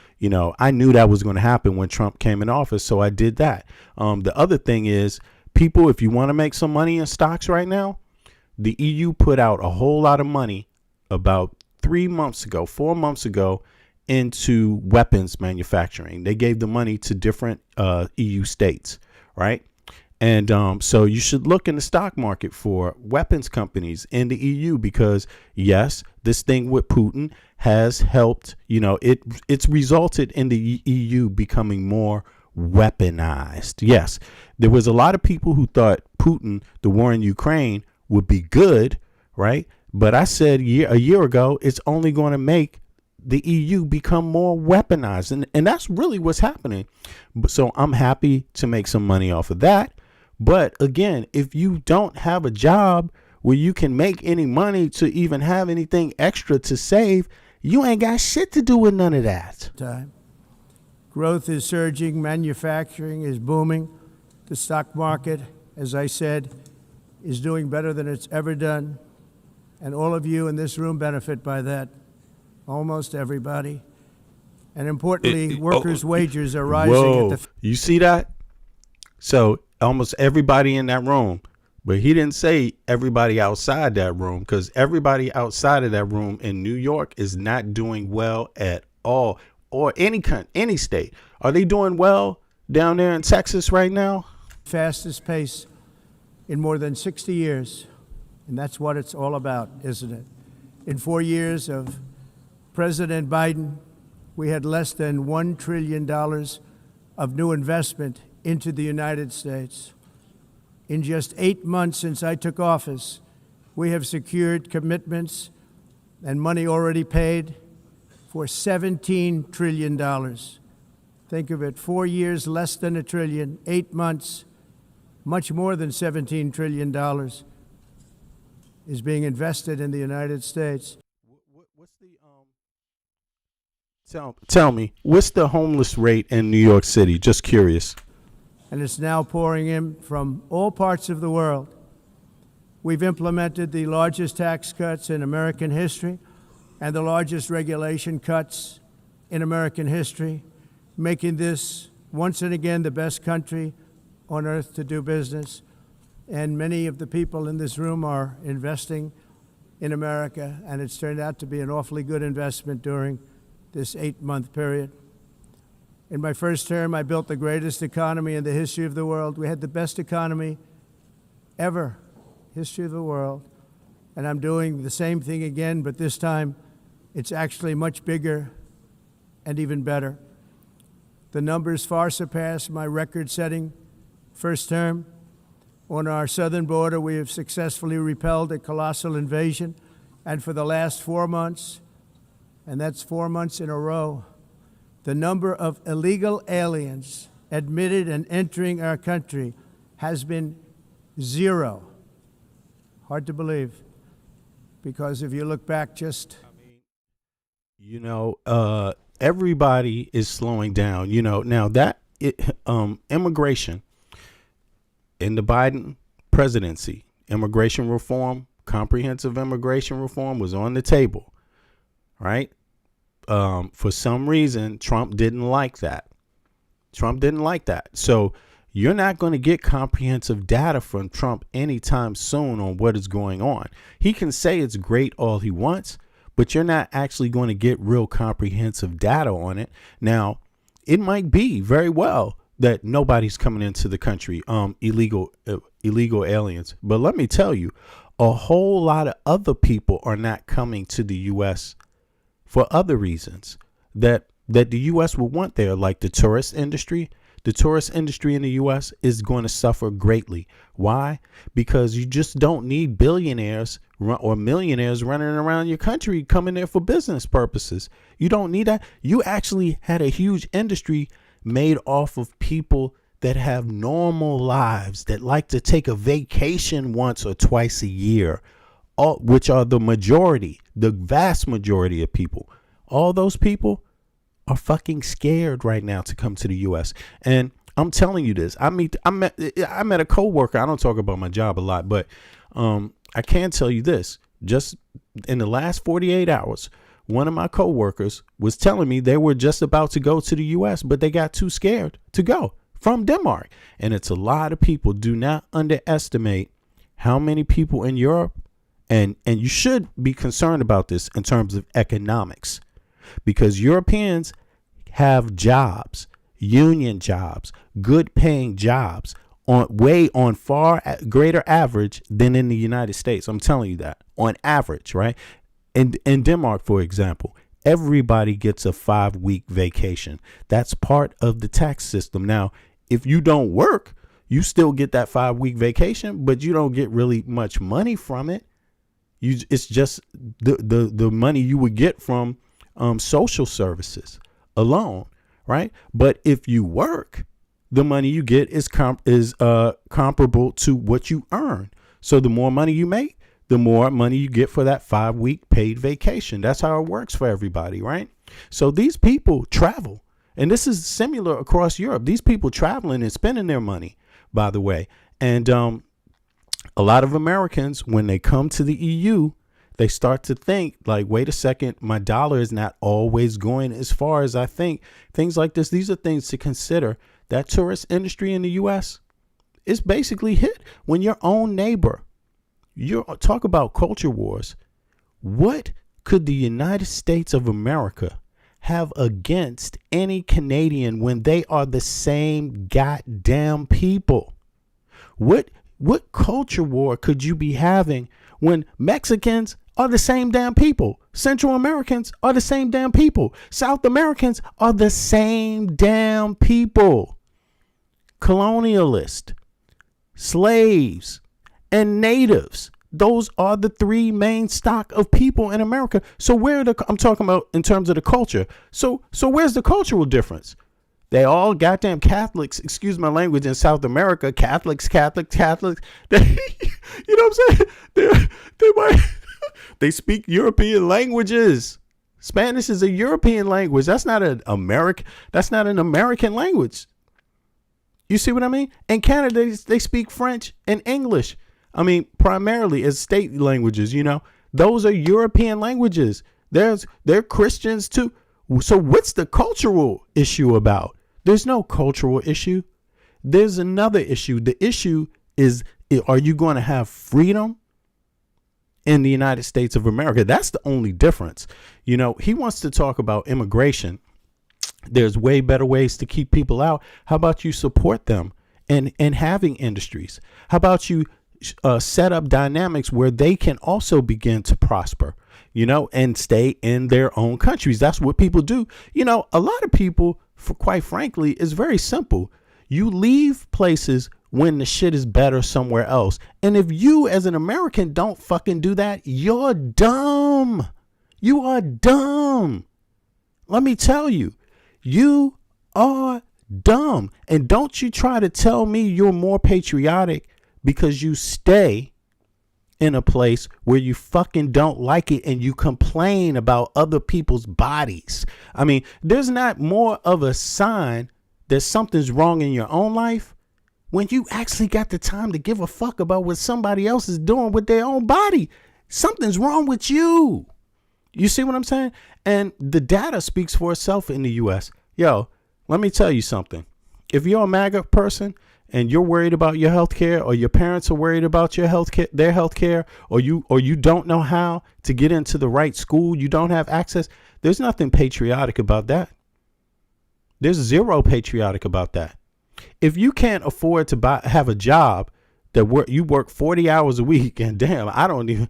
I knew that was going to happen when Trump came in office. So I did that. The other thing is, people, if you want to make some money in stocks right now, the EU put out a whole lot of money about 4 months ago into weapons manufacturing. They gave the money to different EU states. Right. And so you should look in the stock market for weapons companies in the EU because, yes, this thing with Putin has helped. It's resulted in the EU becoming more weaponized. Yes, there was a lot of people who thought Putin, the war in Ukraine, would be good. Right. But I said a year ago, it's only going to make the EU become more weaponized. And that's really what's happening. So I'm happy to make some money off of that. But again, if you don't have a job where you can make any money to even have anything extra to save, you ain't got shit to do with none of that. Time. Growth is surging. Manufacturing is booming. The stock market, as I said, is doing better than it's ever done. And all of you in this room benefit by that. Almost everybody. And importantly, workers' wages are rising. Whoa, you see that? So almost everybody in that room, but he didn't say everybody outside that room, because everybody outside of that room in New York is not doing well at all. or any state, are they doing well down there in Texas right now? Fastest pace in more than 60 years. And that's what it's all about, isn't it? In 4 years of President Biden, we had less than $1 trillion of new investment into the United States. In just 8 months since I took office, we have secured commitments and money already paid for $17 trillion. Think of it, 4 years, less than $1 trillion, 8 months, much more than $17 trillion is being invested in the United States. What's the tell me, what's the homeless rate in New York City? Just curious. And it's now pouring in from all parts of the world. We've implemented the largest tax cuts in American history and the largest regulation cuts in American history, making this once and again the best country on earth to do business. And many of the people in this room are investing in America, and it's turned out to be an awfully good investment during this 8-month period. In my first term, I built the greatest economy in the history of the world. We had the best economy ever, history of the world. And I'm doing the same thing again, but this time it's actually much bigger and even better. The numbers far surpass my record-setting first term. On our southern border, we have successfully repelled a colossal invasion. And for the last 4 months, and that's 4 months in a row, the number of illegal aliens admitted and entering our country has been 0. Hard to believe, because if you look back just... Everybody is slowing down. Now that immigration in the Biden presidency, immigration reform, comprehensive immigration reform was on the table, right? For some reason, Trump didn't like that. So you're not going to get comprehensive data from Trump anytime soon on what is going on. He can say it's great all he wants, but you're not actually going to get real comprehensive data on it. Now, it might be very well that nobody's coming into the country, illegal aliens. But let me tell you, a whole lot of other people are not coming to the U.S. for other reasons that the U.S. will want there, like the tourist industry. The tourist industry in the U.S. is going to suffer greatly. Why? Because you just don't need billionaires or millionaires running around your country coming there for business purposes. You don't need that. You actually had a huge industry made off of people that have normal lives, that like to take a vacation once or twice a year, which are the vast majority of people. All those people are fucking scared right now to come to the U.S. And I'm telling you this. I met a coworker. I don't talk about my job a lot, but I can tell you this. Just in the last 48 hours, one of my coworkers was telling me they were just about to go to the U.S., but they got too scared to go from Denmark. And it's a lot of people. Do not underestimate how many people in Europe, and you should be concerned about this in terms of economics, because Europeans have jobs, union jobs, good paying jobs on far greater average than in the United States. I'm telling you that on average, right? In Denmark, for example, everybody gets a 5-week vacation. That's part of the tax system. Now, if you don't work, you still get that 5-week vacation, but you don't get really much money from it. It's just the money you would get from social services alone, right? But if you work, the money you get is comparable to what you earn. So the more money you make, the more money you get for that 5-week paid vacation. That's how it works for everybody, right? So these people travel, and this is similar across Europe. These people traveling and spending their money, by the way. And a lot of Americans, when they come to the EU, they start to think like, wait a second, my dollar is not always going as far as I think. Things like this. These are things to consider. That tourist industry in the U.S. is basically hit when your own neighbor. You talk about culture wars. What could the United States of America have against any Canadian when they are the same goddamn people? What culture war could you be having when Mexicans are the same damn people? Central Americans are the same damn people. South Americans are the same damn people. Colonialists, slaves, and natives. Those are the three main stock of people in America. So I'm talking about in terms of the culture. So where's the cultural difference? They all goddamn Catholics, excuse my language, in South America. Catholics. You know what I'm saying? They speak European languages. Spanish is a European language. That's not an American language. You see what I mean? In Canada, they speak French and English. I mean, primarily as state languages, you know. Those are European languages. They're Christians too. So what's the cultural issue about? There's no cultural issue. There's another issue. The issue is, are you going to have freedom in the United States of America? That's the only difference. You know, he wants to talk about immigration. There's way better ways to keep people out. How about you support them and having industries? How about you set up dynamics where they can also begin to prosper, you know, and stay in their own countries? That's what people do. You know, a lot of people, quite frankly, is very simple. You leave places when the shit is better somewhere else. And if you as an American don't fucking do that, you're dumb. You are dumb. Let me tell you, you are dumb. And don't you try to tell me you're more patriotic because you stay in a place where you fucking don't like it and you complain about other people's bodies. I mean, there's not more of a sign that something's wrong in your own life when you actually got the time to give a fuck about what somebody else is doing with their own body. Something's wrong with you. You see what I'm saying? And the data speaks for itself in the U.S. Yo, let me tell you something. If you're a MAGA person and you're worried about your health care, or your parents are worried about your health care, their health care, or you don't know how to get into the right school, you don't have access, there's nothing patriotic about that. There's zero patriotic about that. If you can't afford to have a job that you work 40 hours a week, and damn, I don't even,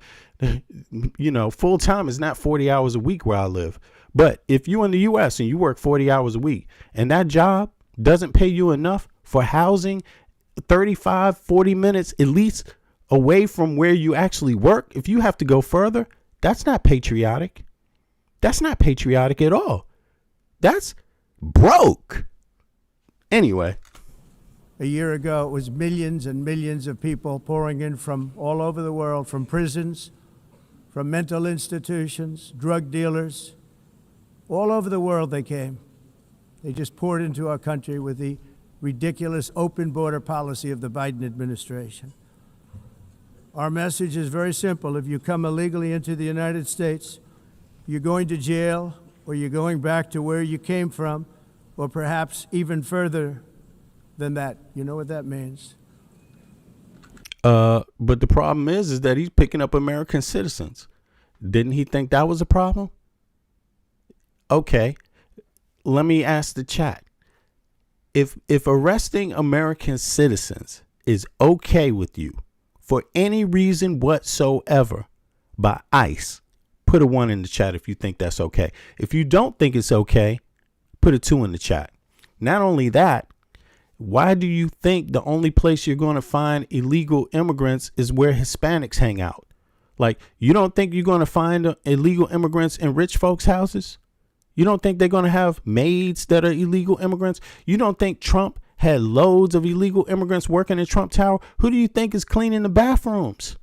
you know, full time is not 40 hours a week where I live. But if you're in the U.S. and you work 40 hours a week and that job doesn't pay you enough for housing 35, 40 minutes at least away from where you actually work, if you have to go further, that's not patriotic. That's not patriotic at all. That's broke. Anyway. A year ago, it was millions and millions of people pouring in from all over the world, from prisons, from mental institutions, drug dealers. All over the world they came. They just poured into our country with the ridiculous open border policy of the Biden administration. Our message is very simple. If you come illegally into the United States, you're going to jail, or you're going back to where you came from, or perhaps even further than that. You know what that means? But the problem is that he's picking up American citizens. Didn't he think that was a problem? Okay, let me ask the chat. If arresting American citizens is okay with you for any reason whatsoever by ICE, put a 1 in the chat if you think that's okay. If you don't think it's okay, put a 2 in the chat. Not only that, why do you think the only place you're going to find illegal immigrants is where Hispanics hang out? Like, you don't think you're going to find illegal immigrants in rich folks' houses? You don't think they're going to have maids that are illegal immigrants? You don't think Trump had loads of illegal immigrants working in Trump Tower? Who do you think is cleaning the bathrooms?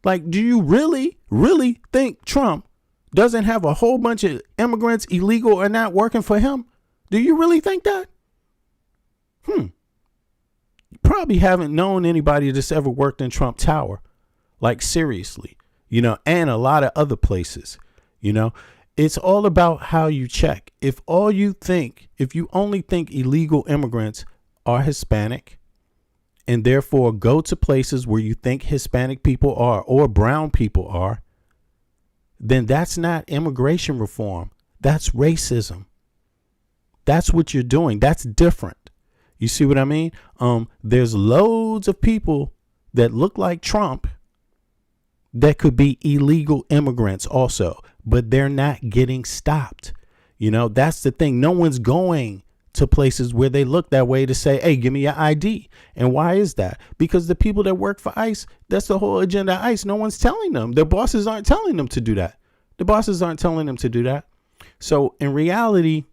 Like, do you really think Trump doesn't have a whole bunch of immigrants, illegal or not, working for him? Do you really think that? You probably haven't known anybody that's ever worked in Trump Tower. Like, seriously, you know, and a lot of other places, you know. It's all about how you check. If you only think illegal immigrants are Hispanic and therefore go to places where you think Hispanic people are or brown people are, then that's not immigration reform. That's racism. That's what you're doing. That's different. You see what I mean? There's loads of people that look like Trump that could be illegal immigrants also, but they're not getting stopped. You know, that's the thing. No one's going to places where they look that way to say, hey, give me your ID. And why is that? Because the people that work for ICE, that's the whole agenda of ICE. No one's telling them. Their bosses aren't telling them to do that. The bosses aren't telling them to do that. So in reality,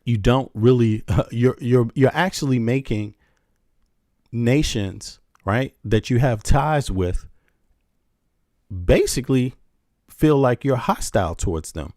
you don't really, you're actually making nations, right, that you have ties with basically feel like you're hostile towards them,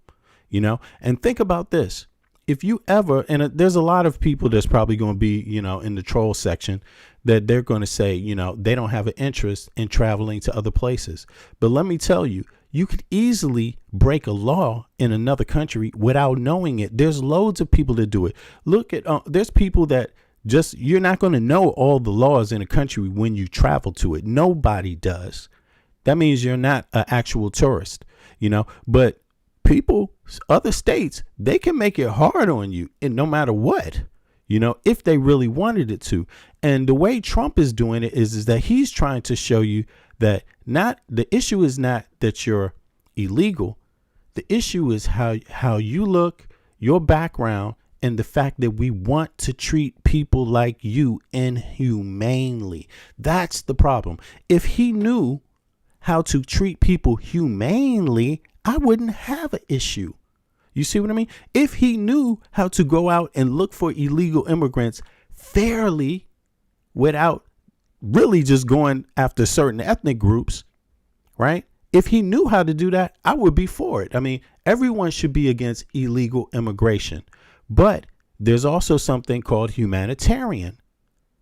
you know. And think about this. If you ever, and there's a lot of people that's probably going to be, you know, in the troll section, that they're going to say, you know, they don't have an interest in traveling to other places. But let me tell you, you could easily break a law in another country without knowing it. There's loads of people that do it. Look at, there's people that just, you're not going to know all the laws in a country when you travel to it. Nobody does. That means you're not an actual tourist, you know, but people, other states, they can make it hard on you, and no matter what, you know, if they really wanted it to. And the way Trump is doing it is that he's trying to show you that not the issue is not that you're illegal. The issue is how you look, your background, and the fact that we want to treat people like you inhumanely. That's the problem. If he knew how to treat people humanely, I wouldn't have an issue. You see what I mean? If he knew how to go out and look for illegal immigrants fairly without really just going after certain ethnic groups, right? If he knew how to do that, I would be for it. I mean, everyone should be against illegal immigration, but there's also something called humanitarian.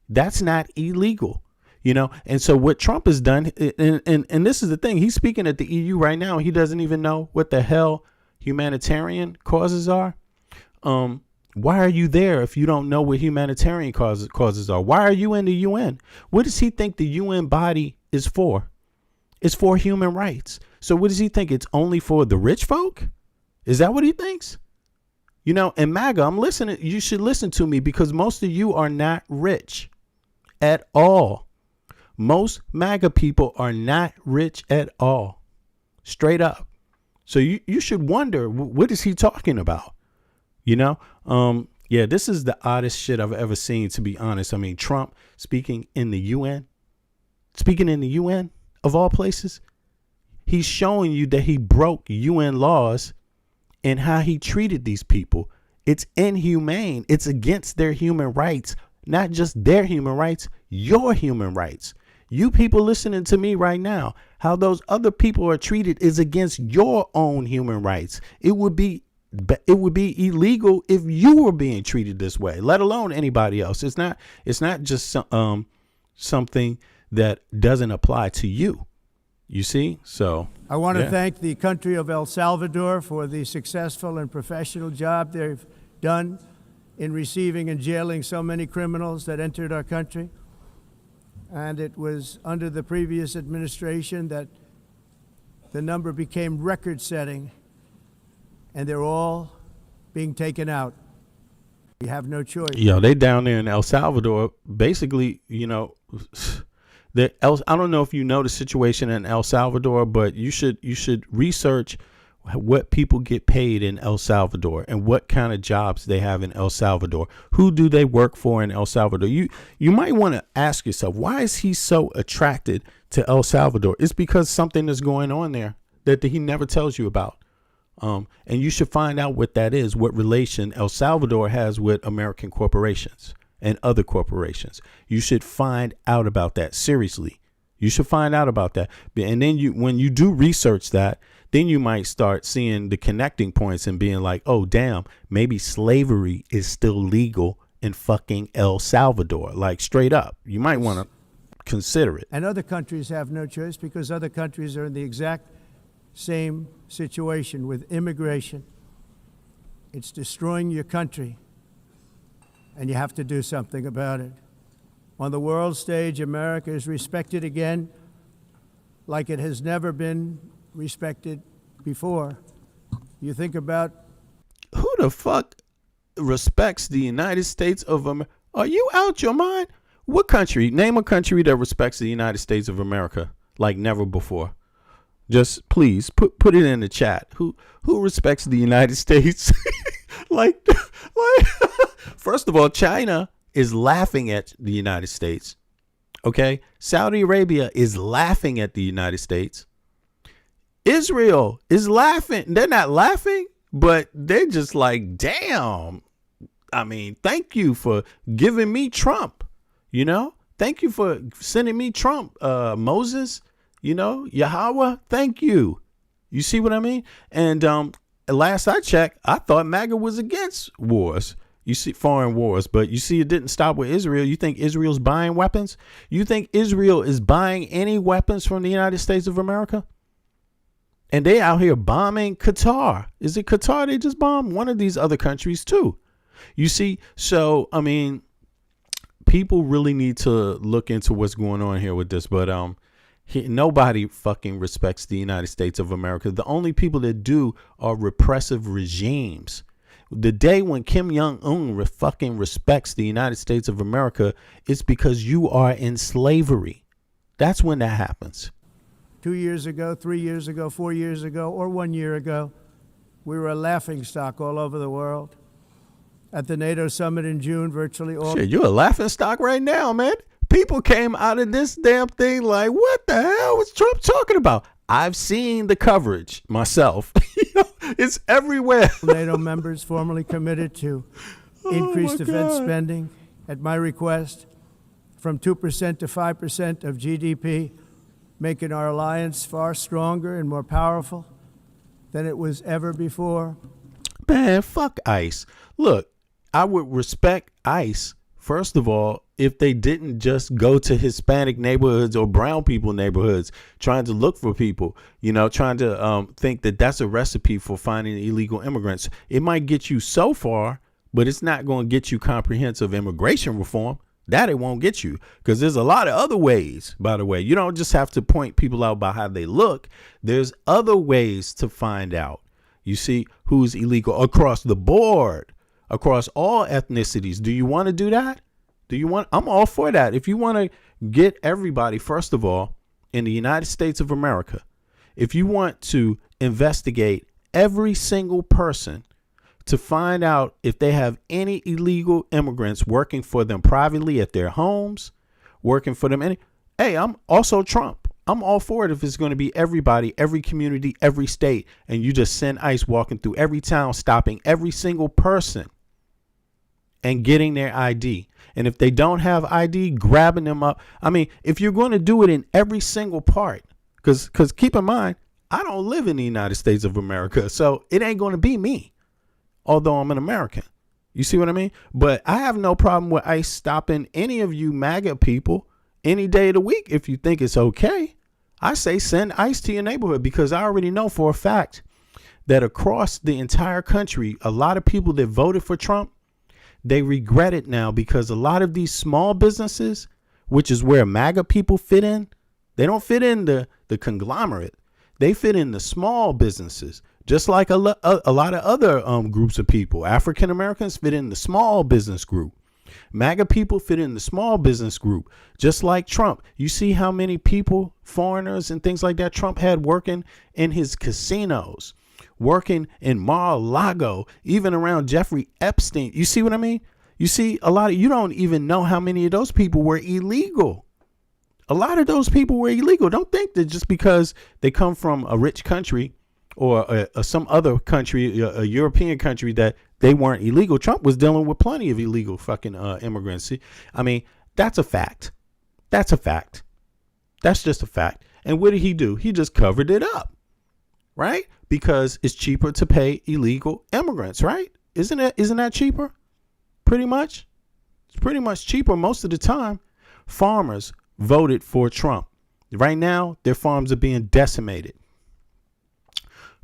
That's not illegal. You know, and so what Trump has done, and this is the thing, he's speaking at the EU right now. He doesn't even know what the hell humanitarian causes are. Why are you there if you don't know what humanitarian causes are? Why are you in the UN? What does he think the UN body is for? It's for human rights. So what does he think? It's only for the rich folk? Is that what he thinks? You know, and MAGA, I'm listening. You should listen to me because most of you are not rich at all. Most MAGA people are not rich at all. Straight up. So you should wonder, what is he talking about? You know, yeah, this is the oddest shit I've ever seen, to be honest. I mean, Trump speaking in the UN of all places. He's showing you that he broke UN laws and how he treated these people. It's inhumane. It's against their human rights, not just their human rights, your human rights. You people listening to me right now, how those other people are treated is against your own human rights. It would be illegal if you were being treated this way, let alone anybody else. It's not just something that doesn't apply to you. You see? So I want to thank the country of El Salvador for the successful and professional job they've done in receiving and jailing so many criminals that entered our country. And it was under the previous administration that the number became record-setting, and they're all being taken out. We have no choice. Yo, they down there in El Salvador, basically, you know, I don't know if you know the situation in El Salvador, but you should research what people get paid in El Salvador and what kind of jobs they have in El Salvador. Who do they work for in El Salvador? You might want to ask yourself, why is he so attracted to El Salvador? It's because something is going on there that he never tells you about. And you should find out what that is, what relation El Salvador has with American corporations and other corporations. You should find out about that. Seriously. You should find out about that. And then when you do research that, then you might start seeing the connecting points and being like, oh, damn, maybe slavery is still legal in fucking El Salvador. Like, straight up. You might want to consider it. And other countries have no choice because other countries are in the exact same situation with immigration. It's destroying your country, and you have to do something about it. On the world stage, America is respected again like it has never been respected before. You think about the fuck respects the United States of America? Are you out your mind? What country? Name a country that respects the United States of America like never before. Just please put it in the chat. Who respects the United States? like first of all, China is laughing at the United States. Okay? Saudi Arabia is laughing at the United States. Israel is laughing. They're not laughing, but they're just like, damn. I mean, thank you for giving me Trump. You know, thank you for sending me Trump, Moses, you know, Yahweh. Thank you. You see what I mean? And last I checked, I thought MAGA was against wars. You see, foreign wars. But you see, it didn't stop with Israel. You think Israel's buying weapons? You think Israel is buying any weapons from the United States of America? And they out here bombing Qatar. Is it Qatar they just bombed? One of these other countries too. You see, so, I mean, people really need to look into what's going on here with this. But nobody fucking respects the United States of America. The only people that do are repressive regimes. The day when Kim Jong-un fucking respects the United States of America, it's because you are in slavery. That's when that happens. 2 years ago, 3 years ago, 4 years ago, or 1 year ago, we were a laughingstock all over the world. At the NATO summit in June, virtually all... Shit, you're a laughingstock right now, man. People came out of this damn thing like, what the hell was Trump talking about? I've seen the coverage myself. It's everywhere. NATO members formally committed to increase defense spending at my request from 2% to 5% of GDP, making our alliance far stronger and more powerful than it was ever before. Man, fuck ICE. Look, I would respect ICE, first of all, if they didn't just go to Hispanic neighborhoods or brown people neighborhoods trying to look for people, you know, trying to think that that's a recipe for finding illegal immigrants. It might get you so far, but it's not going to get you comprehensive immigration reform. That it won't get you, because there's a lot of other ways, by the way. You don't just have to point people out by how they look. There's other ways to find out. You see who's illegal across the board, across all ethnicities. Do you want to do that? I'm all for that. If you want to get everybody, first of all, in the United States of America, if you want to investigate every single person to find out if they have any illegal immigrants working for them privately at their homes, working for them. Hey, I'm also Trump. I'm all for it if it's going to be everybody, every community, every state, and you just send ICE walking through every town, stopping every single person and getting their ID. And if they don't have ID, grabbing them up. I mean, if you're going to do it in every single part, because keep in mind, I don't live in the United States of America, so it ain't going to be me, although I'm an American. You see what I mean? But I have no problem with ICE stopping any of you MAGA people any day of the week if you think it's okay. I say send ICE to your neighborhood, because I already know for a fact that across the entire country, a lot of people that voted for Trump, they regret it now, because a lot of these small businesses, which is where MAGA people fit in, they don't fit in the conglomerate. They fit in the small businesses, just like a lot of other groups of people. African Americans fit in the small business group. MAGA people fit in the small business group, just like Trump. You see how many people, foreigners and things like that, Trump had working in his casinos, working in Mar-a-Lago, even around Jeffrey Epstein. You see what I mean? You see a lot of, you don't even know how many of those people were illegal. A lot of those people were illegal. Don't think that just because they come from a rich country or some other country, a European country, that they weren't illegal. Trump was dealing with plenty of illegal fucking immigrants. See? I mean, that's a fact. That's a fact. That's just a fact. And what did he do? He just covered it up, right? Because it's cheaper to pay illegal immigrants, right? Isn't that cheaper? Pretty much. It's pretty much cheaper most of the time. Farmers voted for Trump. Right now, their farms are being decimated.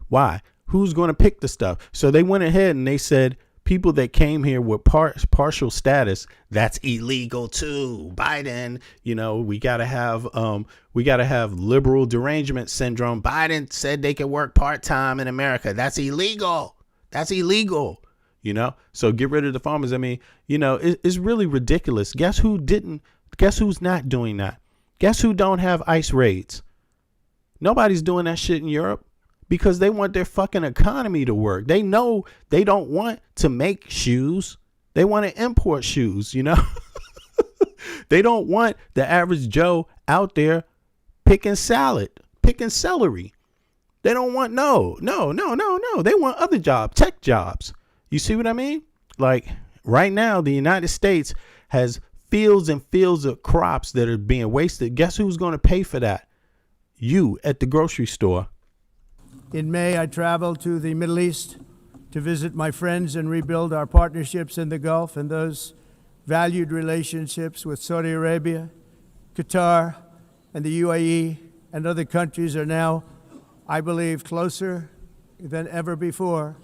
Why? Who's going to pick the stuff? So they went ahead and they said people that came here with partial status, that's illegal too. Biden, you know, we got to have liberal derangement syndrome. Biden said they can work part-time in America. That's illegal. That's illegal. you know? So get rid of the farmers. I mean, you know, it's really ridiculous. Guess who's not doing that? Guess who don't have ICE raids? Nobody's doing that shit in Europe because they want their fucking economy to work. They know they don't want to make shoes. They want to import shoes, you know? They don't want the average Joe out there picking salad, picking celery. They don't want, no. They want other jobs, tech jobs. You see what I mean? Like right now, the United States has fields and fields of crops that are being wasted. Guess who's going to pay for that? You at the grocery store. In May, I traveled to the Middle East to visit my friends and rebuild our partnerships in the Gulf, and those valued relationships with Saudi Arabia, Qatar, and the UAE and other countries are now, I believe, closer than ever before.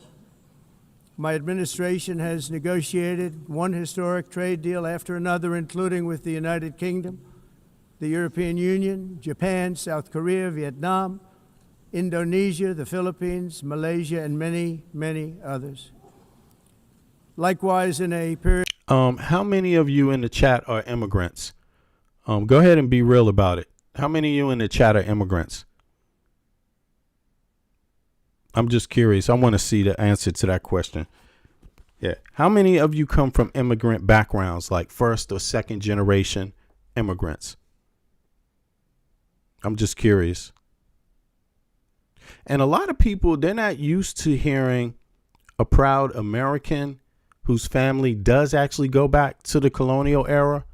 My administration has negotiated one historic trade deal after another, including with the United Kingdom, the European Union, Japan, South Korea, Vietnam, Indonesia, the Philippines, Malaysia, and many, many others. Likewise, in a period... How many of you in the chat are immigrants? Go ahead and be real about it. How many of you in the chat are immigrants? I'm just curious. I want to see the answer to that question. Yeah. How many of you come from immigrant backgrounds, like first or second generation immigrants? I'm just curious. And a lot of people, they're not used to hearing a proud American whose family does actually go back to the colonial era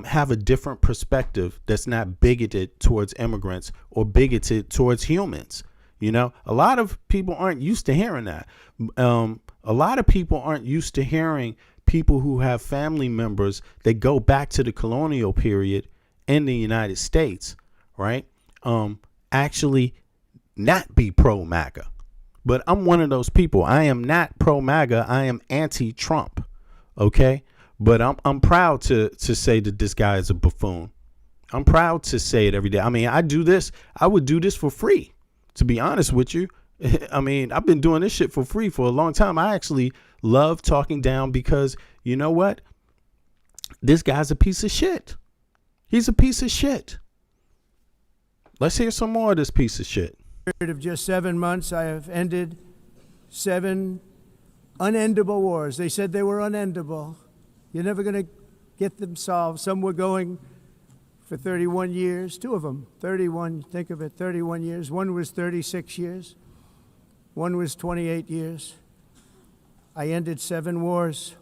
have a different perspective that's not bigoted towards immigrants or bigoted towards humans. You know, a lot of people aren't used to hearing that. A lot of people aren't used to hearing people who have family members that go back to the colonial period in the United States, right? Actually not be pro-MAGA. But I'm one of those people. I am not pro-MAGA. I am anti-Trump. Okay. But I'm proud to say that this guy is a buffoon. I'm proud to say it every day. I mean, I do this. I would do this for free, to be honest with you. I mean, I've been doing this shit for free for a long time. I actually love talking down because you know what? This guy's a piece of shit. He's a piece of shit. Let's hear some more of this piece of shit. Of just 7 months, I have ended 7 unendable wars. They said they were unendable. You're never going to get them solved. Some were going for 31 years, 2 of them, 31, think of it, 31 years. One was 36 years. One was 28 years. I ended 7 wars.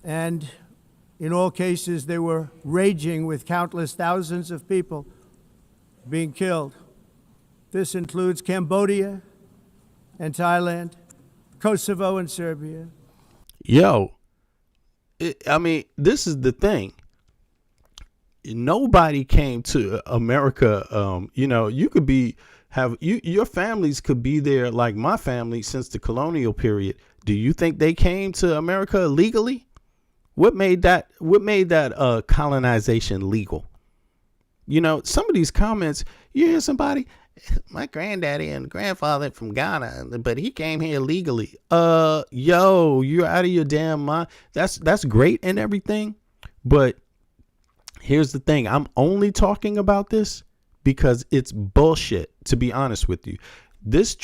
And in all cases, they were raging with countless thousands of people being killed. This includes Cambodia and Thailand, Kosovo and Serbia. Yo, I mean, this is the thing. Nobody came to America. You know, you could your families could be there like my family since the colonial period. Do you think they came to America illegally? What made that colonization legal? You know, some of these comments, you hear somebody, my granddaddy and grandfather from Ghana, but he came here legally. Yo, you're out of your damn mind. That's great and everything. But here's the thing. I'm only talking about this because it's bullshit, to be honest with you. This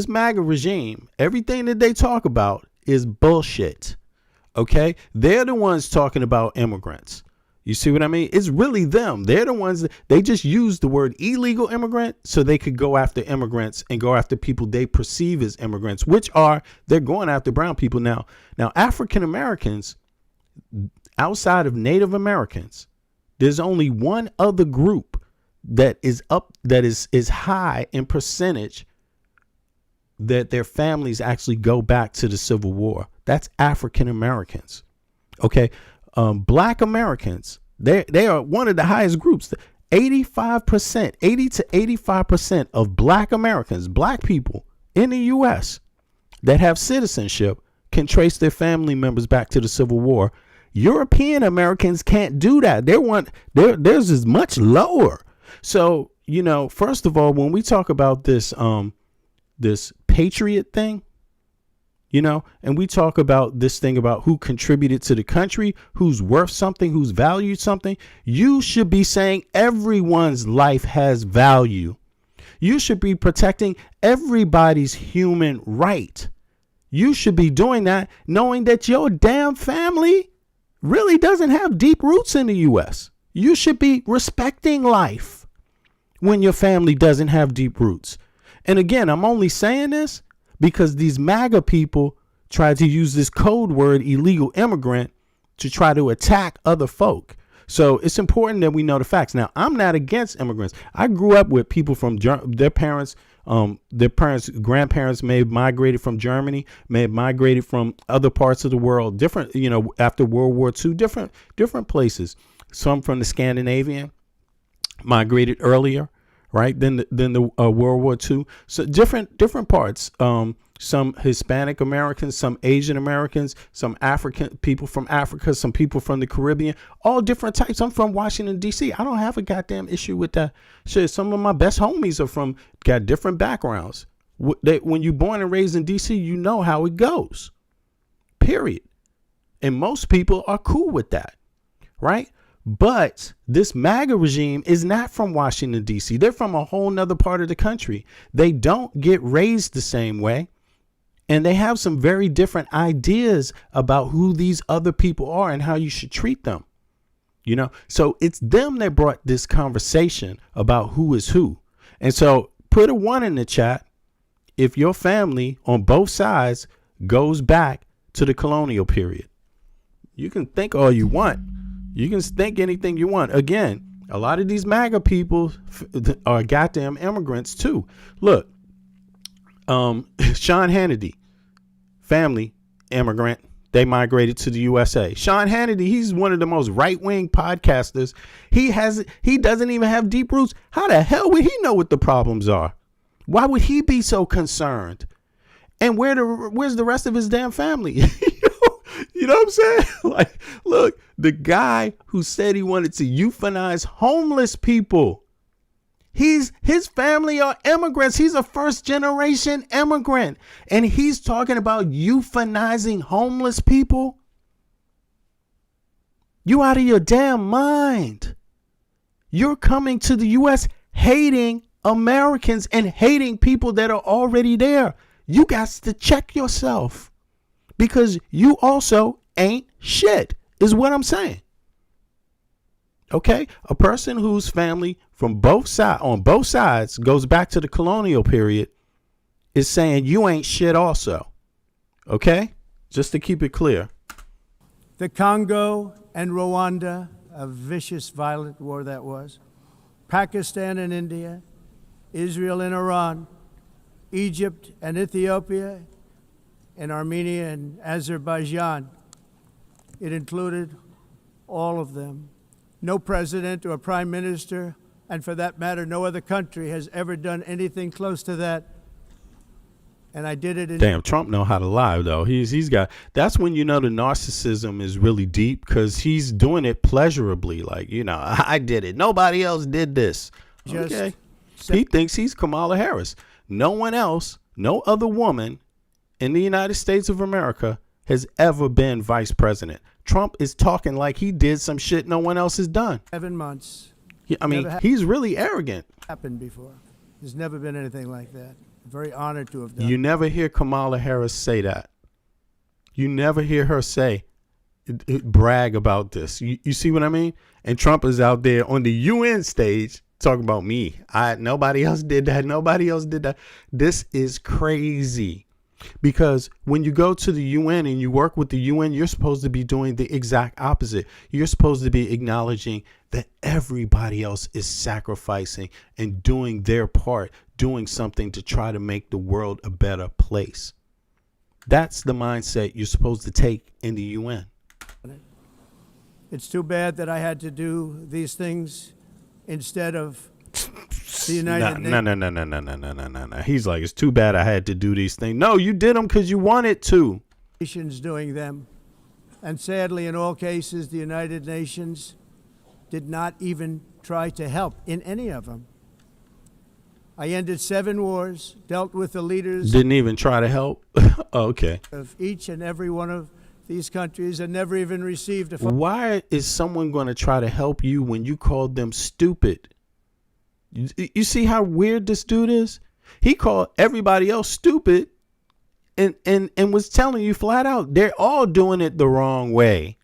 MAGA regime, everything that they talk about is bullshit. Okay? They're the ones talking about immigrants. You see what I mean? It's really them. They're the ones they just use the word illegal immigrant so they could go after immigrants and go after people they perceive as immigrants, they're going after brown people now. Now, African Americans, outside of Native Americans, there's only one other group that is high in percentage that their families actually go back to the Civil War. That's African Americans. Okay. Black Americans, they are one of the highest groups. 80 to 85% of black Americans, black people in the U.S. that have citizenship can trace their family members back to the Civil War. European Americans can't do that. Theirs is much lower. So, you know, first of all, when we talk about this patriot thing, You know, and we talk about this thing about who contributed to the country, who's worth something, who's valued something. You should be saying everyone's life has value. You should be protecting everybody's human right. You should be doing that knowing that your damn family really doesn't have deep roots in the U.S. You should be respecting life when your family doesn't have deep roots. And again, I'm only saying this because these MAGA people try to use this code word illegal immigrant to try to attack other folk. So it's important that we know the facts. Now, I'm not against immigrants. I grew up with people from their parents, grandparents may have migrated from Germany, may have migrated from other parts of the world, different, you know, after World War II, different places. Some from the Scandinavian migrated earlier, right? Than the World War II. So different parts. Some Hispanic Americans, some Asian Americans, some African people from Africa, some people from the Caribbean, all different types. I'm from Washington, D.C. I don't have a goddamn issue with that shit. Some of my best homies are got different backgrounds. When you're born and raised in D.C., you know how it goes, period. And most people are cool with that, right? But this MAGA regime is not from Washington, D.C. They're from a whole nother part of the country. They don't get raised the same way. And they have some very different ideas about who these other people are and how you should treat them. You know, so it's them that brought this conversation about who is who. And so put a 1 in the chat if your family on both sides goes back to the colonial period. You can think all you want. You can think anything you want. Again, a lot of these MAGA people are goddamn immigrants too. Look, Sean Hannity, family immigrant. They migrated to the USA. Sean Hannity, he's one of the most right-wing podcasters. He doesn't even have deep roots. How the hell would he know what the problems are? Why would he be so concerned? And where's the rest of his damn family? You know what I'm saying? Like, look, the guy who said he wanted to euthanize homeless people, his family are immigrants. He's a first generation immigrant. And he's talking about euthanizing homeless people. You out of your damn mind. You're coming to the U.S. hating Americans and hating people that are already there. You got to check yourself because you also ain't shit is what I'm saying. Okay, a person whose family on both sides goes back to the colonial period is saying you ain't shit also. Okay, just to keep it clear. The Congo and Rwanda, a vicious, violent war that was. Pakistan and India, Israel and Iran, Egypt and Ethiopia, and Armenia and Azerbaijan. It included all of them. No president or prime minister, and for that matter, no other country has ever done anything close to that. And I did it in... Damn, Trump know how to lie, though. He's got... That's when you know the narcissism is really deep, because he's doing it pleasurably. Like, you know, I did it. Nobody else did this. Okay. He thinks he's Kamala Harris. No one else, no other woman in the United States of America has ever been vice president. Trump is talking like he did some shit no one else has done. 7 months. I mean, he's really arrogant. Happened before. There's never been anything like that. I'm very honored to have done. You never hear Kamala Harris say that. You never hear her brag about this. You see what I mean? And Trump is out there on the UN stage talking about me. Nobody else did that. Nobody else did that. This is crazy. Because when you go to the UN and you work with the UN, you're supposed to be doing the exact opposite. You're supposed to be acknowledging that everybody else is sacrificing and doing their part, doing something to try to make the world a better place. That's the mindset you're supposed to take in the UN. It's too bad that I had to do these things instead of the United Nations. No. He's like, it's too bad I had to do these things. No, you did them because you wanted to. Nations doing them. And sadly, in all cases, the United Nations did not even try to help in any of them. I ended 7 wars, dealt with the leaders Didn't even try to help. Okay. of each and every one of these countries and never even received a phone. Why is someone going to try to help you when you called them stupid? You see how weird this dude is? He called everybody else stupid and was telling you flat out they're all doing it the wrong way.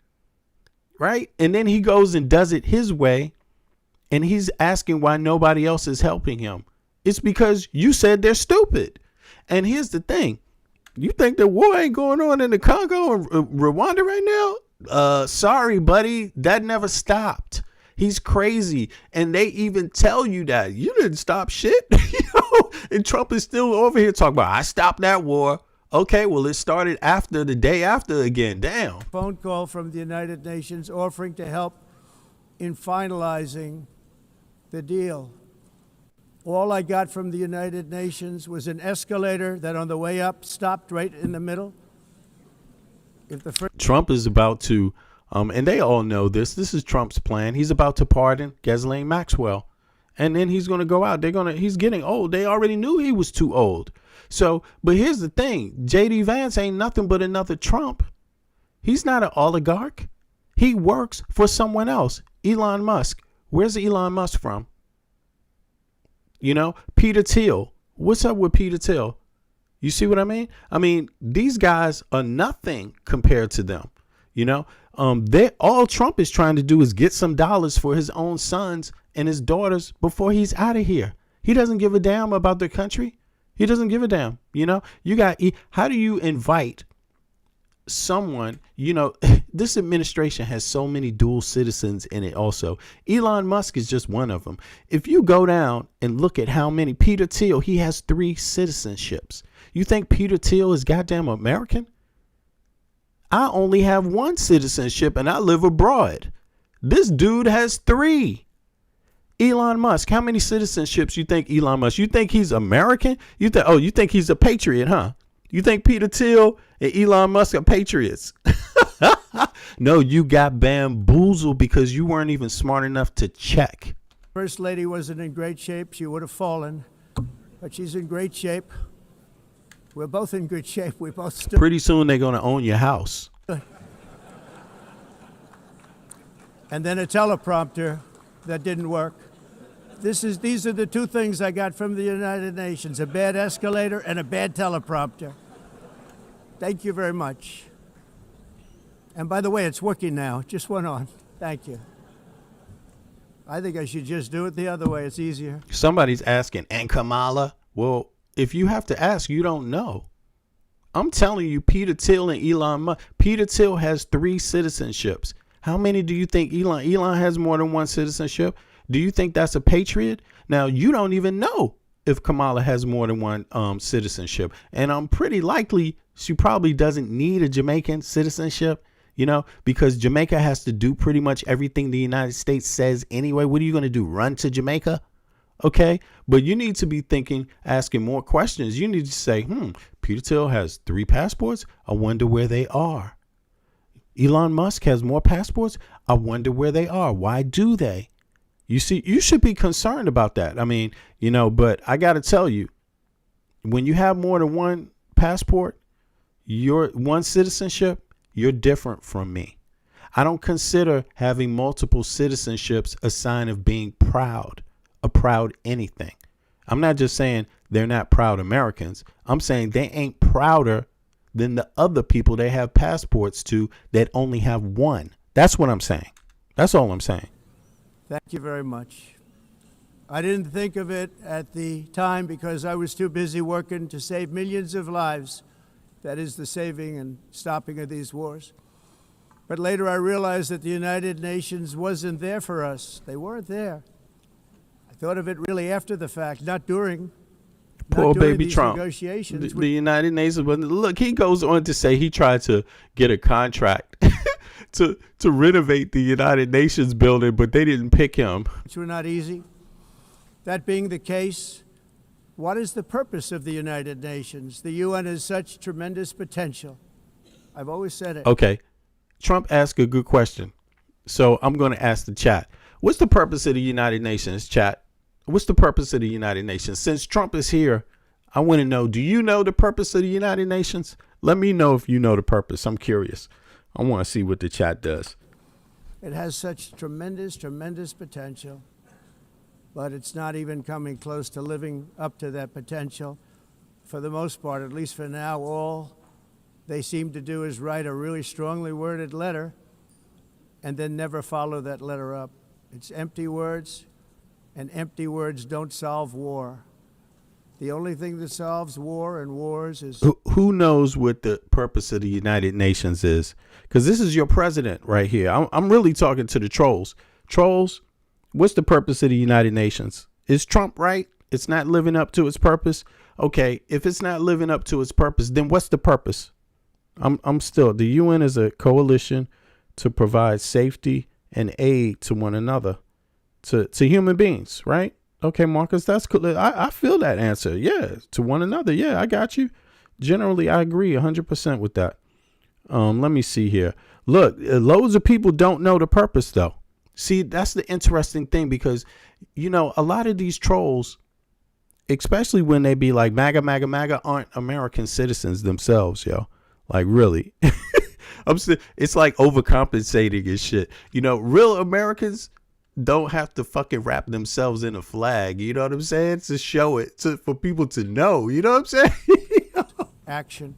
Right? And then he goes and does it his way, and he's asking why nobody else is helping him. It's because you said they're stupid. And here's the thing. You think the war ain't going on in the Congo and Rwanda right now? Sorry, buddy. That never stopped. He's crazy. And they even tell you that. You didn't stop shit. And Trump is still over here talking about, I stopped that war. Okay, well, it started after the day after again. Damn. Phone call from the United Nations offering to help in finalizing the deal. All I got from the United Nations was an escalator that on the way up stopped right in the middle. If the Trump is about to, and they all know this is Trump's plan. He's about to pardon Ghislaine Maxwell. And then he's going to go out. He's getting old. They already knew he was too old. So, but here's the thing. J.D. Vance ain't nothing but another Trump. He's not an oligarch. He works for someone else. Elon Musk. Where's Elon Musk from? You know, Peter Thiel. What's up with Peter Thiel? You see what I mean? I mean, these guys are nothing compared to them. You know, all Trump is trying to do is get some dollars for his own sons and his daughters before he's out of here. He doesn't give a damn about their country. He doesn't give a damn. You know, how do you invite someone, you know, this administration has so many dual citizens in it also. Elon Musk is just one of them. If you go down and look at how many, Peter Thiel, he has 3 citizenships. You think Peter Thiel is goddamn American? I only have 1 citizenship and I live abroad. This dude has 3. Elon Musk, how many citizenships you think Elon Musk? You think he's American? You think he's a patriot, huh? You think Peter Thiel and Elon Musk are patriots? No, you got bamboozled because you weren't even smart enough to check. First Lady wasn't in great shape, she would have fallen. But she's in great shape. We're both in good shape. We both stood. Pretty soon they're going to own your house. And then a teleprompter that didn't work. These are the 2 things I got from the United Nations, a bad escalator and a bad teleprompter. Thank you very much. And by the way, it's working now. Just went on. Thank you. I think I should just do it the other way. It's easier. Somebody's asking, and Kamala? Well, if you have to ask, you don't know. I'm telling you, Peter Thiel and Elon Musk. Peter Thiel has 3 citizenships. How many do you think Elon? Elon has more than 1 citizenship. Do you think that's a patriot? Now, you don't even know if Kamala has more than 1 citizenship. And I'm pretty likely she probably doesn't need a Jamaican citizenship, you know, because Jamaica has to do pretty much everything the United States says anyway. What are you going to do? Run to Jamaica? Okay. But you need to be asking more questions. You need to say, Peter Thiel has 3 passports. I wonder where they are. Elon Musk has more passports. I wonder where they are. Why do they? You see, you should be concerned about that. I mean, you know, but I got to tell you, when you have more than 1 passport, your 1 citizenship, you're different from me. I don't consider having multiple citizenships a sign of being proud, a proud anything. I'm not just saying they're not proud Americans. I'm saying they ain't prouder than the other people they have passports to that only have 1. That's what I'm saying. That's all I'm saying. Thank you very much. I didn't think of it at the time because I was too busy working to save millions of lives. That is the saving and stopping of these wars. But later I realized that the United Nations wasn't there for us. They weren't there. I thought of it really after the fact, not during. Poor baby these Trump. Negotiations. The United Nations. Look, he goes on to say he tried to get a contract to renovate the United Nations building, but they didn't pick him. Which were not easy. That being the case, what is the purpose of the United Nations? The UN has such tremendous potential. I've always said it. Okay. Trump asked a good question. So I'm going to ask the chat. What's the purpose of the United Nations, chat? What's the purpose of the United Nations? Since Trump is here, I want to know, do you know the purpose of the United Nations? Let me know if you know the purpose. I'm curious. I want to see what the chat does. It has such tremendous, tremendous potential, but it's not even coming close to living up to that potential. For the most part, at least for now, all they seem to do is write a really strongly worded letter and then never follow that letter up. It's empty words, and empty words don't solve war. The only thing that solves war and wars is... Who knows what the purpose of the United Nations is? Because this is your president right here. I'm really talking to the trolls. Trolls, what's the purpose of the United Nations? Is Trump right? It's not living up to its purpose? Okay, if it's not living up to its purpose, then what's the purpose? I'm still... The UN is a coalition to provide safety and aid to one another, to human beings, right? Okay, Marcus, that's cool. I feel that answer. Yeah, to one another. Yeah, I got you. Generally, I agree 100% with that. Let me see here. Look, loads of people don't know the purpose, though. See, that's the interesting thing because, you know, a lot of these trolls, especially when they be like MAGA, MAGA, MAGA, aren't American citizens themselves, yo. Like, really. It's like overcompensating and shit. You know, real Americans don't have to fucking wrap themselves in a flag, you know what I'm saying, to show it, for people to know, you know what I'm saying? Action.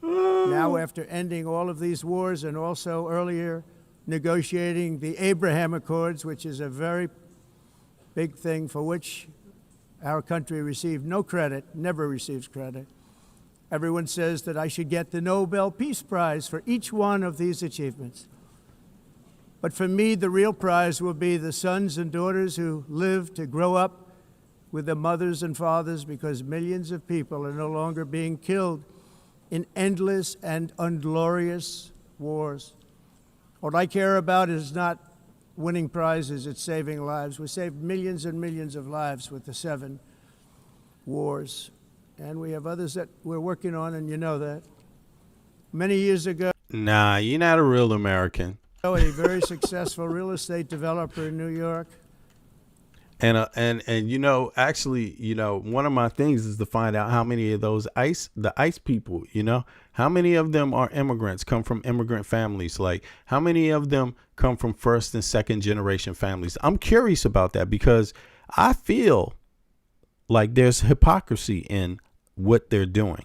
Now, after ending all of these wars and also earlier negotiating the Abraham Accords, which is a very big thing for which our country received no credit, never receives credit. Everyone says that I should get the Nobel Peace Prize for each one of these achievements. But for me, the real prize will be the sons and daughters who live to grow up with the mothers and fathers, because millions of people are no longer being killed in endless and unglorious wars. What I care about is not winning prizes, it's saving lives. We saved millions and millions of lives with the 7 wars. And we have others that we're working on, and you know that. Many years ago... Nah, you're not a real American. A very successful real estate developer in New York. And you know, actually, you know, one of my things is to find out how many of those the ICE people, you know, how many of them are immigrants, come from immigrant families, like how many of them come from first and second generation families. I'm curious about that because I feel like there's hypocrisy in what they're doing.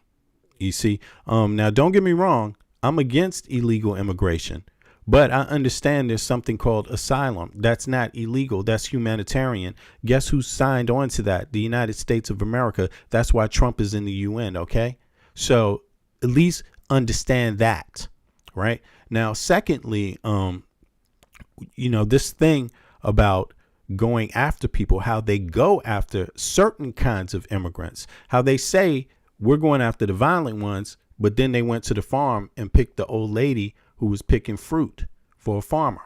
You see, now, don't get me wrong. I'm against illegal immigration. But I understand there's something called asylum. That's not illegal. That's humanitarian. Guess who signed on to that? The United States of America. That's why Trump is in the UN. OK, so at least understand that. Right now. Secondly, you know, this thing about going after people, how they go after certain kinds of immigrants, how they say we're going after the violent ones. But then they went to the farm and picked the old lady who was picking fruit for a farmer.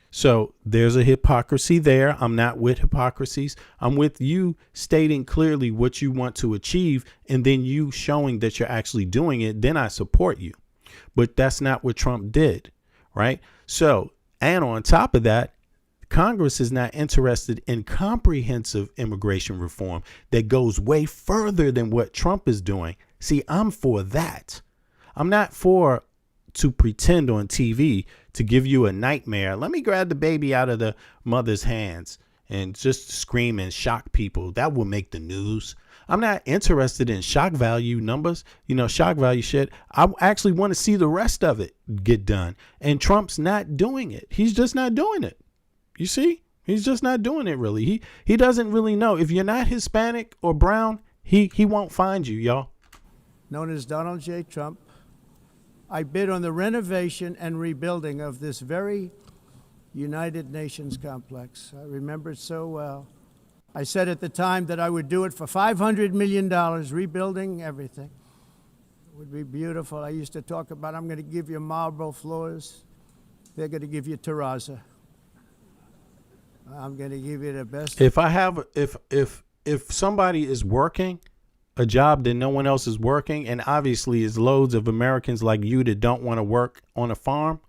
So there's a hypocrisy there. I'm not with hypocrisies. I'm with you stating clearly what you want to achieve and then you showing that you're actually doing it. Then I support you. But that's not what Trump did. Right. So, and on top of that, Congress is not interested in comprehensive immigration reform that goes way further than what Trump is doing. See, I'm for that. I'm not for to pretend on TV to give you a nightmare. Let me grab the baby out of the mother's hands and just scream and shock people. That will make the news. I'm not interested in shock value numbers, you know, shock value shit. I actually want to see the rest of it get done. And Trump's not doing it. He's just not doing it. You see, he's just not doing it, really. He doesn't really know. If you're not Hispanic or brown, he won't find you, y'all. Known as Donald J. Trump, I bid on the renovation and rebuilding of this very United Nations complex. I remember it so well. I said at the time that I would do it for $500 million, rebuilding everything. It would be beautiful. I used to talk about, I'm going to give you marble floors. They're going to give you terrazzo. I'm going to give you the best. If somebody is working a job that no one else is working, and obviously it's loads of Americans like you that don't want to work on a farm,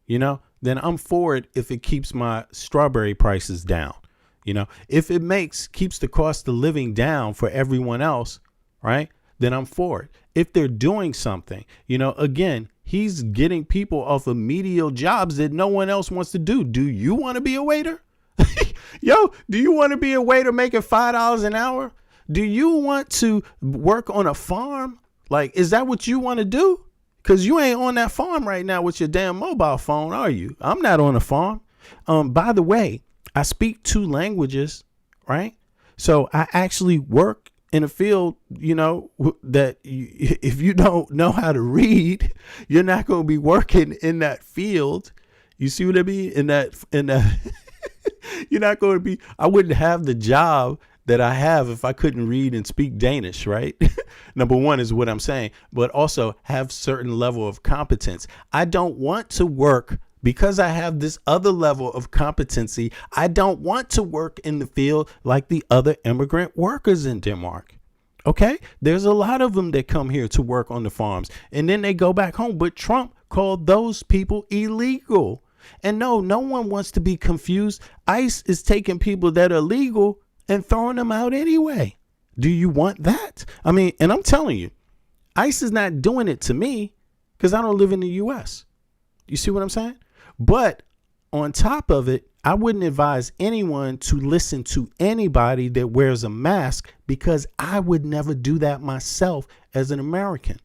you know, then I'm for it if it keeps my strawberry prices down. You know, if it keeps the cost of living down for everyone else, right, then I'm for it. If they're doing something, you know, again, he's getting people off of menial jobs that no one else wants to do. Do you want to be a waiter? Yo, do you want to be a waiter making $5 an hour? Do you want to work on a farm? Like, is that what you want to do? Because you ain't on that farm right now with your damn mobile phone, are you? I'm not on a farm. By the way, I speak 2 languages, right? So I actually work in a field, you know, that if you don't know how to read, you're not going to be working in that field. You see what I mean? In that, you're not going to be, I wouldn't have the job that I have if I couldn't read and speak Danish, right? Number one is what I'm saying, but also have certain level of competence. I don't want to work because I have this other level of competency. I don't want to work in the field like the other immigrant workers in Denmark. Okay, there's a lot of them that come here to work on the farms and then they go back home. But Trump called those people illegal. And no one wants to be confused. ICE is taking people that are legal and throwing them out anyway. Do you want that? I mean, and I'm telling you, ICE is not doing it to me because I don't live in the U.S. You see what I'm saying? But on top of it, I wouldn't advise anyone to listen to anybody that wears a mask because I would never do that myself as an American.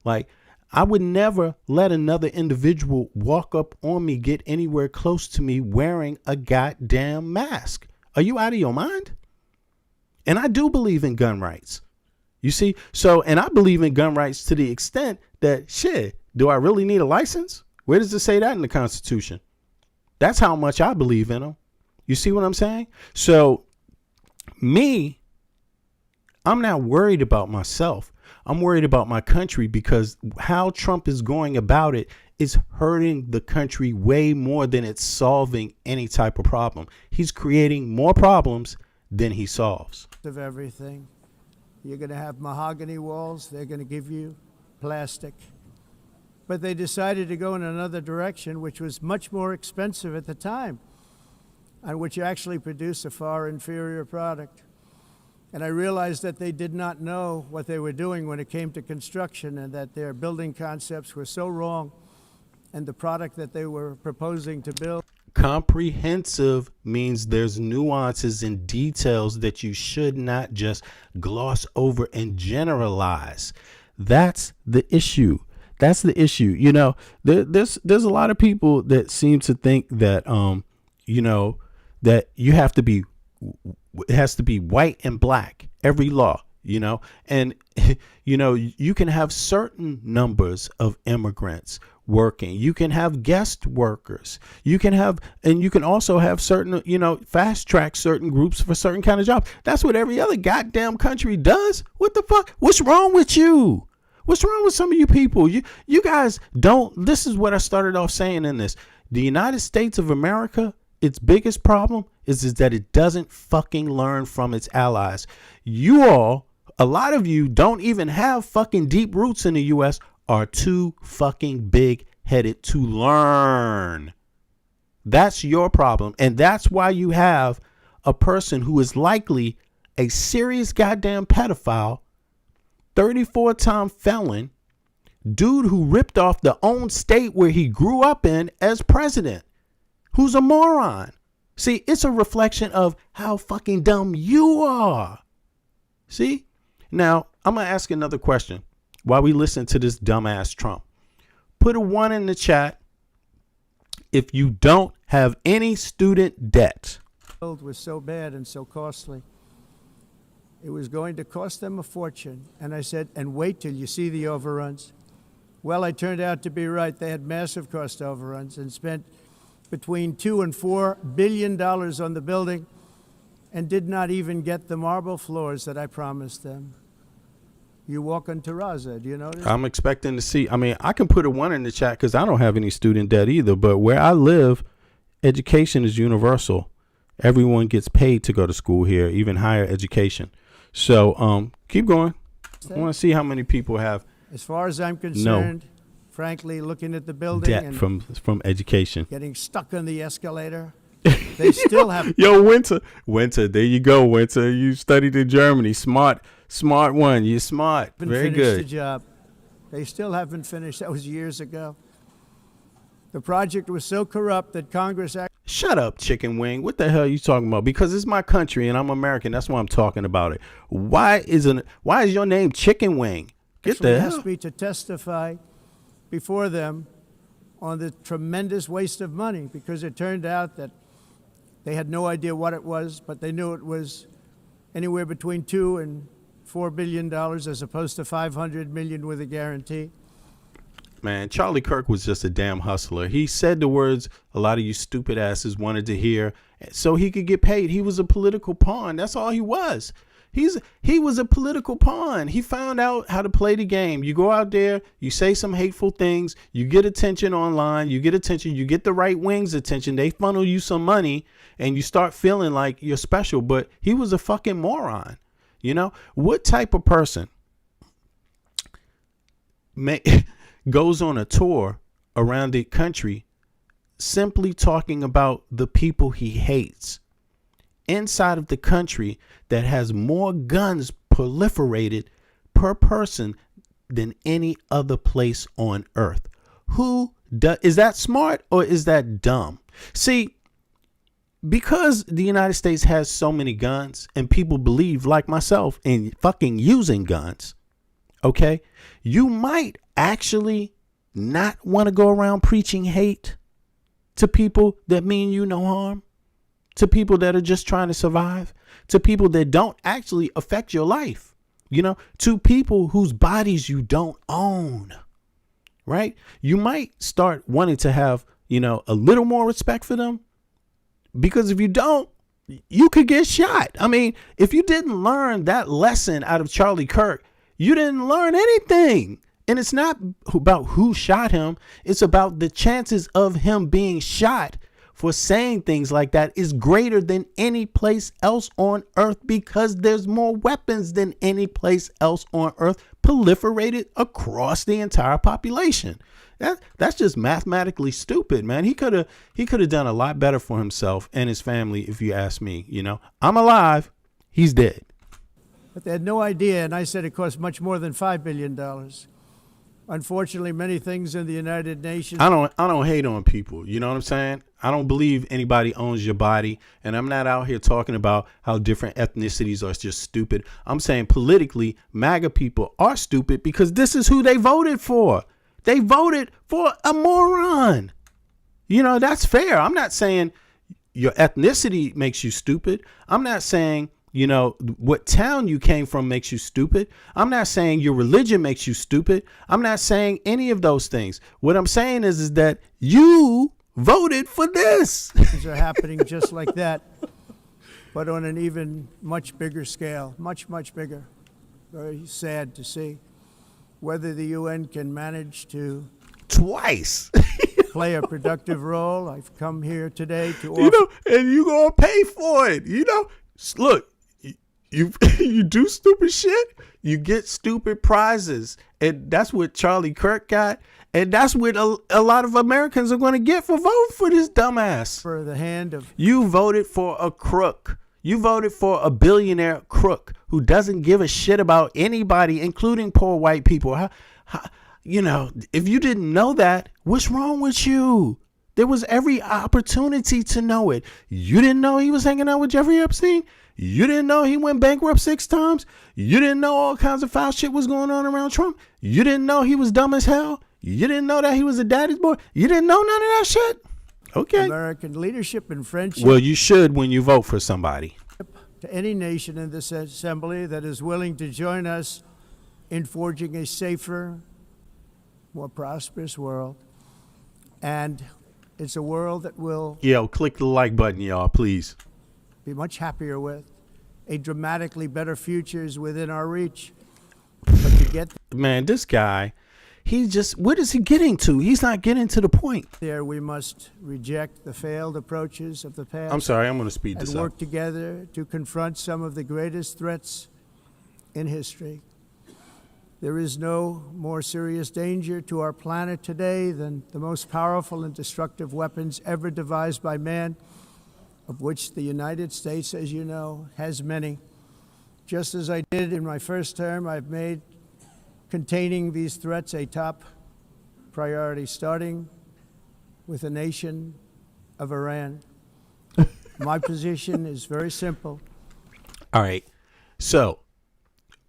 Like, I would never let another individual walk up on me, get anywhere close to me wearing a goddamn mask. Are you out of your mind? And I do believe in gun rights. You see? So, and I believe in gun rights to the extent that, shit, do I really need a license? Where does it say that in the Constitution? That's how much I believe in them. You see what I'm saying? So, me, I'm not worried about myself. I'm worried about my country because how Trump is going about it is hurting the country way more than it's solving any type of problem. He's creating more problems than he solves. Of everything. You're going to have mahogany walls. They're going to give you plastic. But they decided to go in another direction, which was much more expensive at the time, and which actually produced a far inferior product. And I realized that they did not know what they were doing when it came to construction, and that their building concepts were so wrong, and the product that they were proposing to build. Comprehensive means there's nuances and details that you should not just gloss over and generalize. That's the issue. That's the issue. You know, there's a lot of people that seem to think that, you know, that you have to be, it has to be white and black, every law, you know, and, you know, you can have certain numbers of immigrants working. You can have guest workers. You can have, and you can also have certain, you know, fast track certain groups for certain kind of jobs. That's what every other goddamn country does. What the fuck? What's wrong with you? What's wrong with some of you people? You guys don't, this is what I started off saying in this. The United States of America, its biggest problem is that it doesn't fucking learn from its allies. You all, a lot of you don't even have fucking deep roots in the U.S., are too fucking big headed to learn. That's your problem. And that's why you have a person who is likely a serious goddamn pedophile, 34-time felon, dude who ripped off the own state where he grew up in as president, who's a moron. See, it's a reflection of how fucking dumb you are. See? Now, I'm going to ask another question while we listen to this dumbass Trump. Put a 1 in the chat if you don't have any student debt. It was so bad and so costly. It was going to cost them a fortune. And I said, and wait till you see the overruns. Well, I turned out to be right. They had massive cost overruns and spent between $2 and $4 billion on the building and did not even get the marble floors that I promised them. You walk on terrazzo, do you notice? I'm expecting to see, I mean, I can put a 1 in the chat because I don't have any student debt either, but where I live, education is universal. Everyone gets paid to go to school here, even higher education. So keep going. I want to see how many people have. As far as I'm concerned, frankly, looking at the building debt and from education. Getting stuck on the escalator, They still have Yo, Winter, there you go, Winter. You studied in Germany. Smart one. You're smart. Very finished the good. job. They still haven't finished. That was years ago. The project was so corrupt that Congress Shut up, chicken wing. What the hell are you talking about? Because it's my country and I'm American. That's why I'm talking about it. Why is your name Chicken Wing? Get actually the hell. asked me to testify before them on the tremendous waste of money, because it turned out that they had no idea what it was, but they knew it was anywhere between $2 and $4 billion as opposed to $500 million with a guarantee. Man, Charlie Kirk was just a damn hustler. He said the words a lot of you stupid asses wanted to hear so he could get paid. He was a political pawn. That's all he was. He was a political pawn. He found out how to play the game. You go out there, you say some hateful things, you get attention online, you get the right wing's attention. They funnel you some money and you start feeling like you're special. But he was a fucking moron. You know, what type of person goes on a tour around the country simply talking about the people he hates inside of the country that has more guns proliferated per person than any other place on earth? Is that smart or is that dumb? See, because the United States has so many guns and people believe, like myself, in fucking using guns, okay, you might actually not want to go around preaching hate to people that mean you no harm, to people that are just trying to survive, to people that don't actually affect your life, you know, to people whose bodies you don't own, right? You might start wanting to have, you know, a little more respect for them, because if you don't, you could get shot. I mean, if you didn't learn that lesson out of Charlie Kirk, you didn't learn anything. And it's not about who shot him. It's about the chances of him being shot for saying things like that is greater than any place else on earth, because there's more weapons than any place else on earth proliferated across the entire population. That's just mathematically stupid, man. He could have done a lot better for himself and his family, if you ask me. You know, I'm alive. He's dead. But they had no idea, and I said it cost much more than $5 billion. Unfortunately, many things in the United Nations. I don't hate on people. You know what I'm saying? I don't believe anybody owns your body. And I'm not out here talking about how different ethnicities are just stupid. I'm saying politically, MAGA people are stupid because this is who they voted for. They voted for a moron. You know, that's fair. I'm not saying your ethnicity makes you stupid. I'm not saying, you know, what town you came from makes you stupid. I'm not saying your religion makes you stupid. I'm not saying any of those things. What I'm saying is that you voted for this. Things are happening just like that, but on an even much bigger scale, much, much bigger. Very sad to see whether the UN can manage to twice play a productive role. I've come here today to offer. You know, and you gonna pay for it. You know, look, you do stupid shit, you get stupid prizes, and that's what Charlie Kirk got, and that's what a lot of Americans are going to get for voting for this dumbass. For the hand of you voted for a crook. You voted for a billionaire crook who doesn't give a shit about anybody, including poor white people. You know, if you didn't know that, what's wrong with you? There was every opportunity to know it. You didn't know he was hanging out with Jeffrey Epstein? You didn't know he went bankrupt 6 times? You didn't know all kinds of foul shit was going on around Trump? You didn't know he was dumb as hell? You didn't know that he was a daddy's boy? You didn't know none of that shit? Okay. American leadership and friendship. Well, you should when you vote for somebody. To any nation in this assembly that is willing to join us in forging a safer, more prosperous world. And it's a world that will click the like button, y'all, please. Be much happier with. A dramatically better future is within our reach. But to get man, this guy, what is he getting to? He's not getting to the point. There, we must reject the failed approaches of the past. I'm sorry, I'm going to speed this and up. work together to confront some of the greatest threats in history. There is no more serious danger to our planet today than the most powerful and destructive weapons ever devised by man, of which the United States, as you know, has many. Just as I did in my first term, I've made containing these threats a top priority, starting with the nation of Iran. My position is very simple. All right. So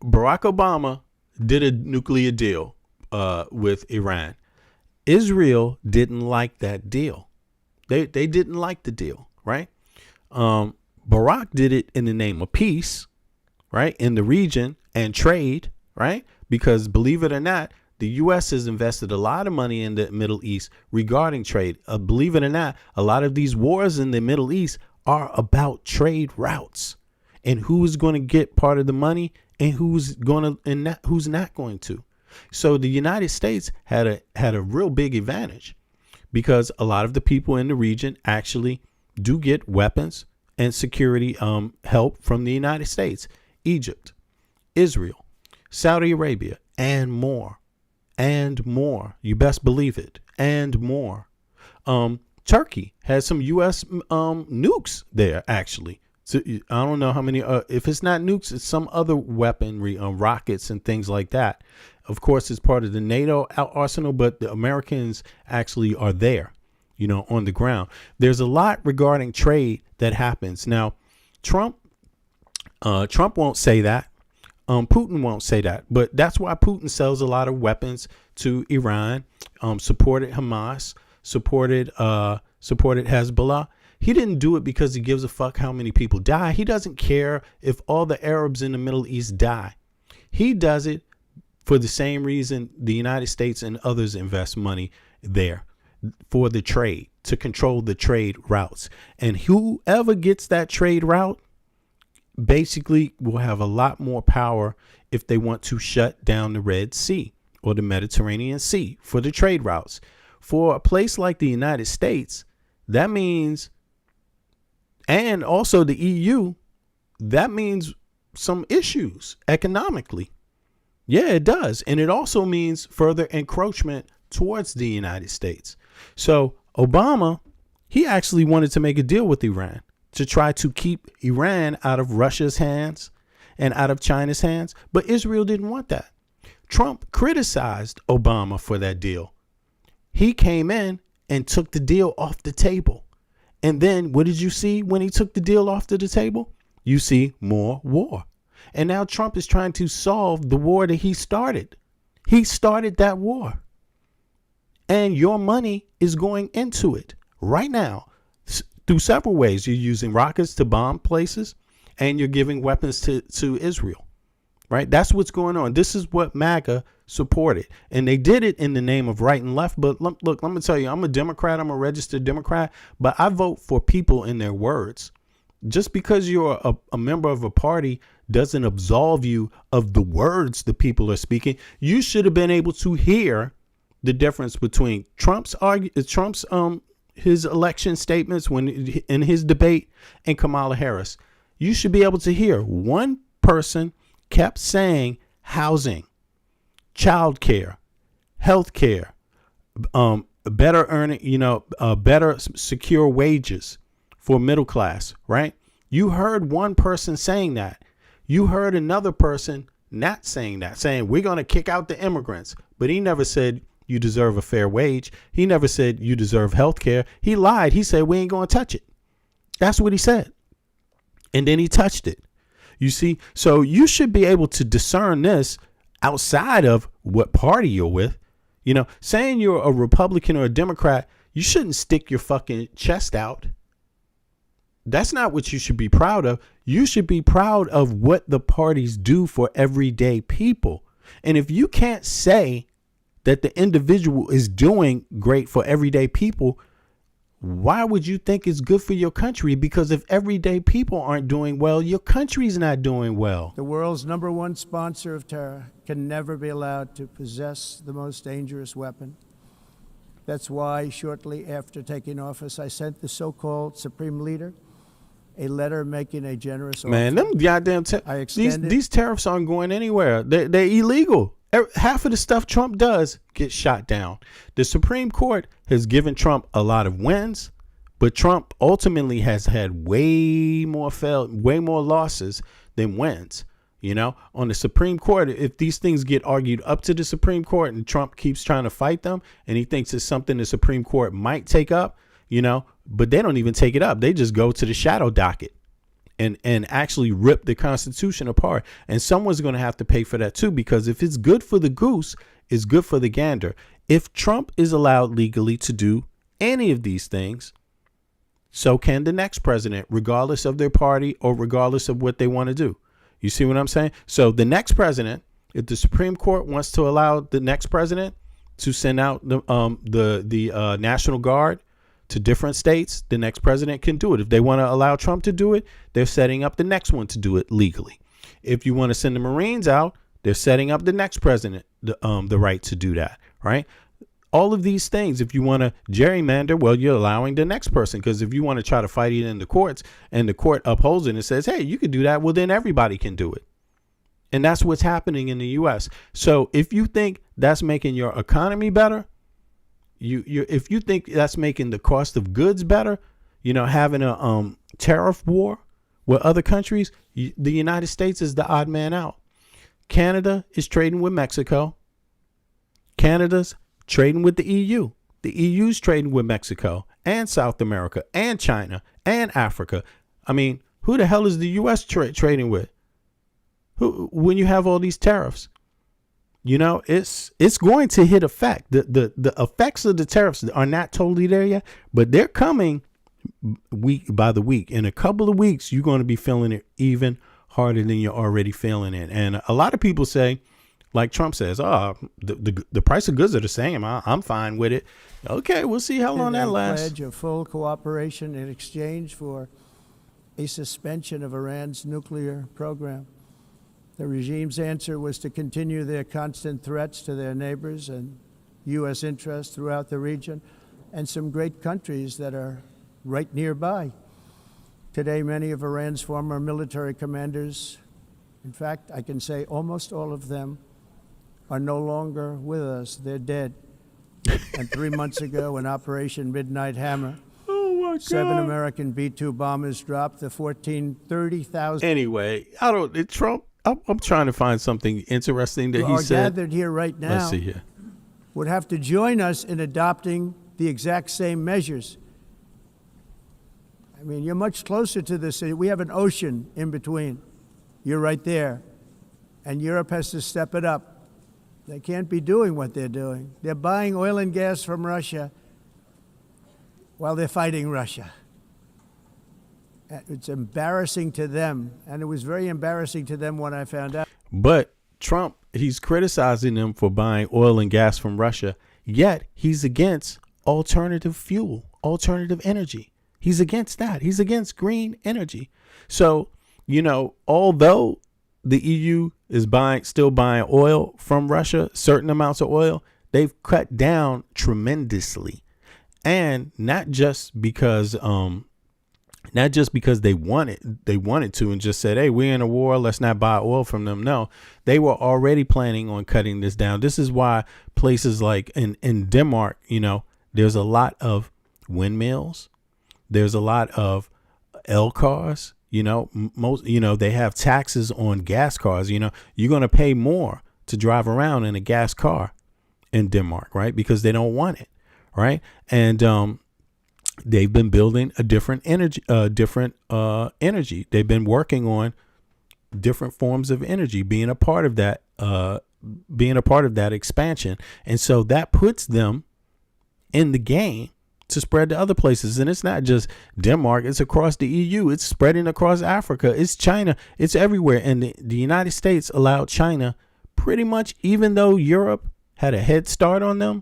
Barack Obama did a nuclear deal with Iran. Israel didn't like that deal. They didn't like the deal, right? Barack did it in the name of peace, right, in the region and trade, right? Because believe it or not, the U.S. has invested a lot of money in the Middle East regarding trade. Believe it or not, a lot of these wars in the Middle East are about trade routes and who's going to get part of the money and who's not going to. So the United States had a real big advantage because a lot of the people in the region actually do get weapons and security help from the United States, Egypt, Israel, Saudi Arabia, and more. And more. You best believe it. And more. Turkey has some U.S. Nukes there, actually. So I don't know how many. If it's not nukes, it's some other weaponry, rockets and things like that. Of course, it's part of the NATO arsenal, but the Americans actually are there, on the ground. There's a lot regarding trade that happens. Now, Trump won't say that. Putin won't say that, but that's why Putin sells a lot of weapons to Iran, supported Hamas, supported Hezbollah. He didn't do it because he gives a fuck how many people die. He doesn't care if all the Arabs in the Middle East die. He does it for the same reason the United States and others invest money there, for the trade, to control the trade routes. And whoever gets that trade route basically will have a lot more power if they want to shut down the Red Sea or the Mediterranean Sea for the trade routes. For a place like the United States, that means, and also the EU, that means some issues economically. Yeah, it does. And it also means further encroachment towards the United States. So Obama, he actually wanted to make a deal with Iran to try to keep Iran out of Russia's hands and out of China's hands. But Israel didn't want that. Trump criticized Obama for that deal. He came in and took the deal off the table. And then what did you see when he took the deal off the table? You see more war. And now Trump is trying to solve the war that he started. He started that war. And your money is going into it right now through several ways. You're using rockets to bomb places and you're giving weapons to Israel. Right? That's what's going on. This is what MAGA supported. And they did it in the name of right and left. But look, let me tell you, I'm a Democrat. I'm a registered Democrat. But I vote for people in their words. Just because you're a member of a party doesn't absolve you of the words the people are speaking. You should have been able to hear the difference between his election statements when in his debate and Kamala Harris. You should be able to hear one person kept saying housing, childcare, healthcare, better earning, better secure wages for middle class, right? You heard one person saying that. You heard another person not saying that, saying we're going to kick out the immigrants. But he never said you deserve a fair wage. He never said you deserve health care. He lied. He said we ain't going to touch it. That's what he said. And then he touched it. You see, so you should be able to discern this outside of what party you're with. Saying you're a Republican or a Democrat, you shouldn't stick your fucking chest out. That's not what you should be proud of. You should be proud of what the parties do for everyday people. And if you can't say that the individual is doing great for everyday people, why would you think it's good for your country? Because if everyday people aren't doing well, your country's not doing well. The world's #1 sponsor of terror can never be allowed to possess the most dangerous weapon. That's why shortly after taking office, I sent the so-called Supreme Leader a letter making a generous offer. Man, them goddamn these tariffs aren't going anywhere. They're illegal. Half of the stuff Trump does gets shot down. The Supreme Court has given Trump a lot of wins, But Trump ultimately has had way more losses than wins. You know, on the Supreme Court, if these things get argued up to the Supreme Court and Trump keeps trying to fight them and he thinks it's something the Supreme Court might take up, you know, but they don't even take it up. They just go to the shadow docket and actually rip the Constitution apart. And someone's going to have to pay for that, too, because if it's good for the goose, it's good for the gander. If Trump is allowed legally to do any of these things, so can the next president, regardless of their party or regardless of what they want to do. You see what I'm saying? So the next president, if the Supreme Court wants to allow the next president to send out the National Guard to different states, the next president can do it. If they want to allow Trump to do it, they're setting up the next one to do it legally. If you want to send the Marines out, they're setting up the next president the right to do that, right? All of these things, if you want to gerrymander, well, you're allowing the next person, because if you want to try to fight it in the courts and the court upholds it and says, hey, you could do that, well, then everybody can do it. And that's what's happening in the U.S. So if you think that's making your economy better, if you think that's making the cost of goods better, you know, having a tariff war with other countries, the United States is the odd man out. Canada is trading with Mexico. Canada's trading with the EU. The EU's trading with Mexico and South America and China and Africa. I mean, who the hell is the U.S. trading with? When you have all these tariffs, you know, it's going to hit effect. The effects of the tariffs are not totally there yet, but they're coming week by the week. In a couple of weeks, you're going to be feeling it even harder than you're already feeling it. And a lot of people say, like Trump says, the price of goods are the same. I'm fine with it. Okay, we'll see how long that lasts. Pledge of full cooperation in exchange for a suspension of Iran's nuclear program. The regime's answer was to continue their constant threats to their neighbors and U.S. interests throughout the region and some great countries that are right nearby. Today, many of Iran's former military commanders, in fact, I can say almost all of them, are no longer with us. They're dead. And 3 months ago, in Operation Midnight Hammer, 7 American B-2 bombers dropped the 30,000. Anyway, Trump, I'm trying to find something interesting that he said. Gathered here right now. Let's see here. Would have to join us in adopting the exact same measures. I mean, you're much closer to this. We have an ocean in between. You're right there. And Europe has to step it up. They can't be doing what they're doing. They're buying oil and gas from Russia while they're fighting Russia. It's embarrassing to them, and it was very embarrassing to them when I found out. But Trump, he's criticizing them for buying oil and gas from Russia, yet he's against alternative fuel, alternative energy. He's against that. He's against green energy. So, you know, although the EU is still buying oil from Russia, certain amounts of oil, they've cut down tremendously. And not just because they wanted to and just said, hey, we're in a war, let's not buy oil from them. No, they were already planning on cutting this down. This is why places like in Denmark, you know, there's a lot of windmills. There's a lot of L cars. You know, they have taxes on gas cars. You know, you're going to pay more to drive around in a gas car in Denmark, right? Because they don't want it, right? And they've been building a different energy, They've been working on different forms of energy, being a part of that expansion. And so that puts them in the game to spread to other places. And it's not just Denmark, it's across the EU, it's spreading across Africa, it's China, it's everywhere. And the United States allowed China pretty much, even though Europe had a head start on them,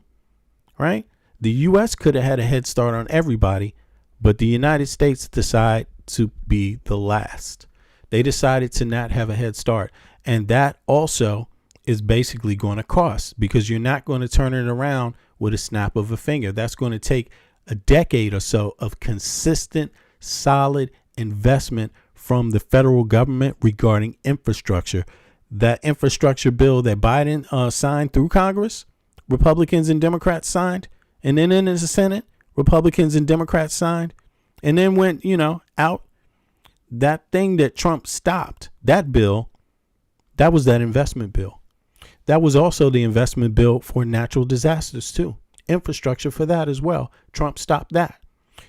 right? The US could have had a head start on everybody, but the United States decided to be the last. They decided to not have a head start. And that also is basically going to cost, because you're not going to turn it around with a snap of a finger. That's going to take a decade or so of consistent, solid investment from the federal government regarding infrastructure. That infrastructure bill that Biden signed through Congress, Republicans and Democrats signed, and then in the Senate, Republicans and Democrats signed, And then when, out that thing that Trump stopped, that bill, that was that investment bill. That was also the investment bill for natural disasters too. Infrastructure for that as well. Trump stopped that.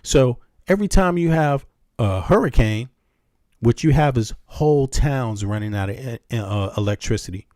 So every time you have a hurricane, what you have is whole towns running out of electricity.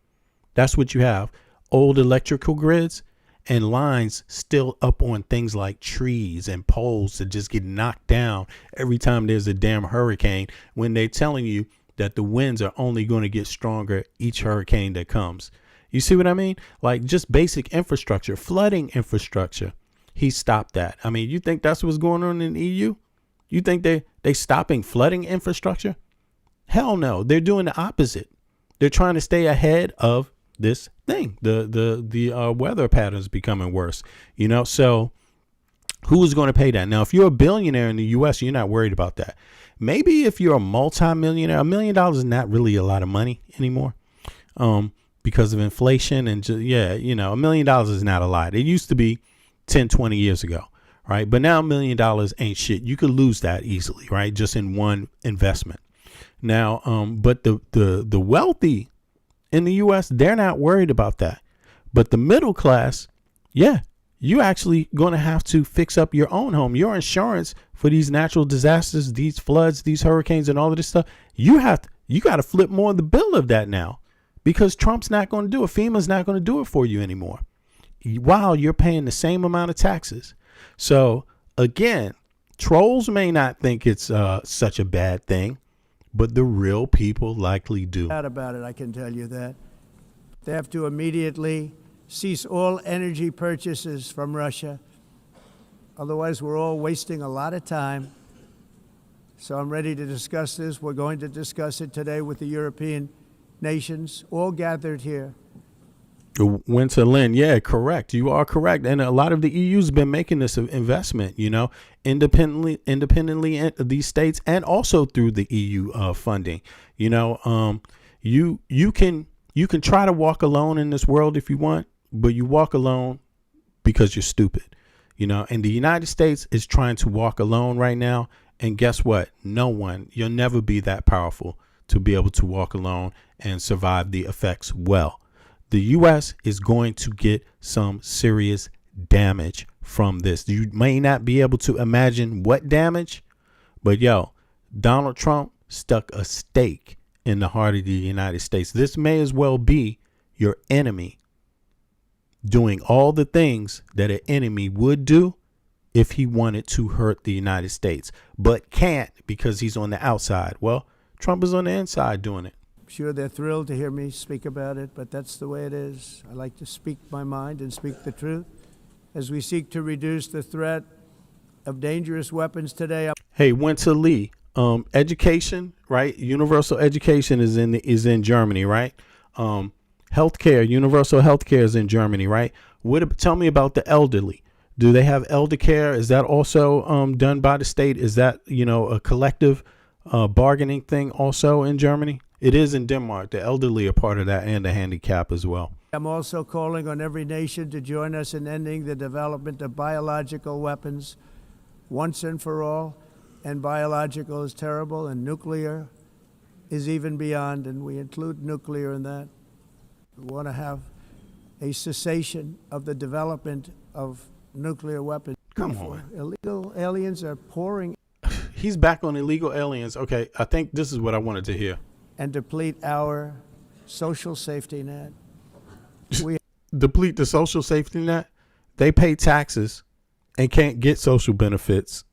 That's what you have. Old electrical grids and lines still up on things like trees and poles that just get knocked down every time there's a damn hurricane, when they're telling you that the winds are only going to get stronger each hurricane that comes. You see what I mean? Like just basic infrastructure, flooding infrastructure. He stopped that. I mean, you think that's what's going on in the EU? You think they stopping flooding infrastructure? Hell no. They're doing the opposite. They're trying to stay ahead of this thing. The weather patterns becoming worse. So who is going to pay that? Now, if you're a billionaire in the U.S., you're not worried about that. Maybe if you're a multimillionaire, $1 million is not really a lot of money anymore. Because of inflation and $1 million is not a lot. It used to be 10, 20 years ago. Right. But now $1 million ain't shit. You could lose that easily. Right. Just in one investment. Now, but the wealthy in the U.S., they're not worried about that. But the middle class, you actually going to have to fix up your own home. Your insurance for these natural disasters, these floods, these hurricanes and all of this stuff. You got to flip more of the bill of that now, because Trump's not going to do it. FEMA's not going to do it for you anymore while you're paying the same amount of taxes. So, again, trolls may not think it's such a bad thing, but the real people likely do. Not about it, I can tell you that. They have to immediately cease all energy purchases from Russia. Otherwise, we're all wasting a lot of time. So I'm ready to discuss this. We're going to discuss it today with the European nations, all gathered here. Winter Lynn, yeah, correct. You are correct. And a lot of the EU's been making this investment, independently in these states and also through the EU funding. You can try to walk alone in this world if you want, but you walk alone because you're stupid, and the United States is trying to walk alone right now. And guess what? You'll never be that powerful to be able to walk alone and survive the effects well. The U.S. is going to get some serious damage from this. You may not be able to imagine what damage, but Donald Trump stuck a stake in the heart of the United States. This may as well be your enemy doing all the things that an enemy would do if he wanted to hurt the United States, but can't because he's on the outside. Well, Trump is on the inside doing it. Sure, they're thrilled to hear me speak about it, but that's the way it is. I like to speak my mind and speak the truth. As we seek to reduce the threat of dangerous weapons today. Hey, Winter Lee, education, right? Universal education is in Germany, right? Healthcare, universal healthcare is in Germany, right? Tell me about the elderly. Do they have elder care? Is that also done by the state? Is that a collective bargaining thing also in Germany? It is in Denmark. The elderly are part of that, and the handicap as well. I'm also calling on every nation to join us in ending the development of biological weapons once and for all. And biological is terrible, and nuclear is even beyond, and we include nuclear in that. We want to have a cessation of the development of nuclear weapons. Come on. Illegal aliens are pouring. He's back on illegal aliens. Okay, I think this is what I wanted to hear. And deplete our social safety net. Deplete the social safety net? They pay taxes and can't get social benefits.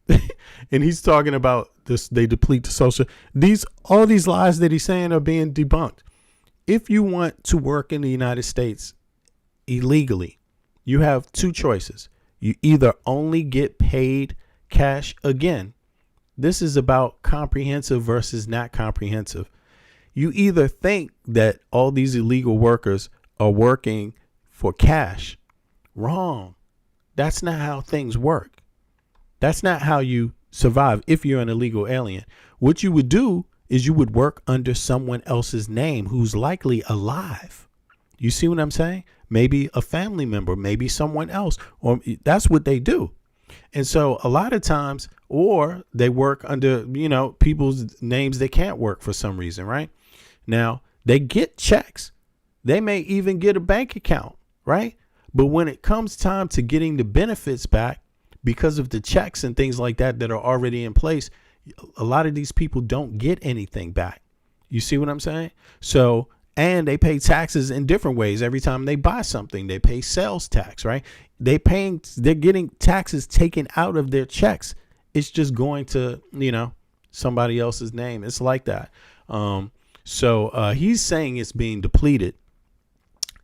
And he's talking about this. They deplete the social. All these lies that he's saying are being debunked. If you want to work in the United States illegally, you have two choices. You either only get paid cash. Again, this is about comprehensive versus not comprehensive. You either think that all these illegal workers are working for cash. Wrong. That's not how things work. That's not how you survive if you're an illegal alien. What you would do is you would work under someone else's name who's likely alive. You see what I'm saying? Maybe a family member, maybe someone else, or that's what they do. And so a lot of times, or they work under, people's names they can't work for some reason, right? Now, they get checks. They may even get a bank account, right? But when it comes time to getting the benefits back because of the checks and things like that that are already in place, a lot of these people don't get anything back. You see what I'm saying? So, and they pay taxes in different ways. Every time they buy something, they pay sales tax, right? They're getting taxes taken out of their checks. It's just going to, somebody else's name. It's like that. So he's saying it's being depleted.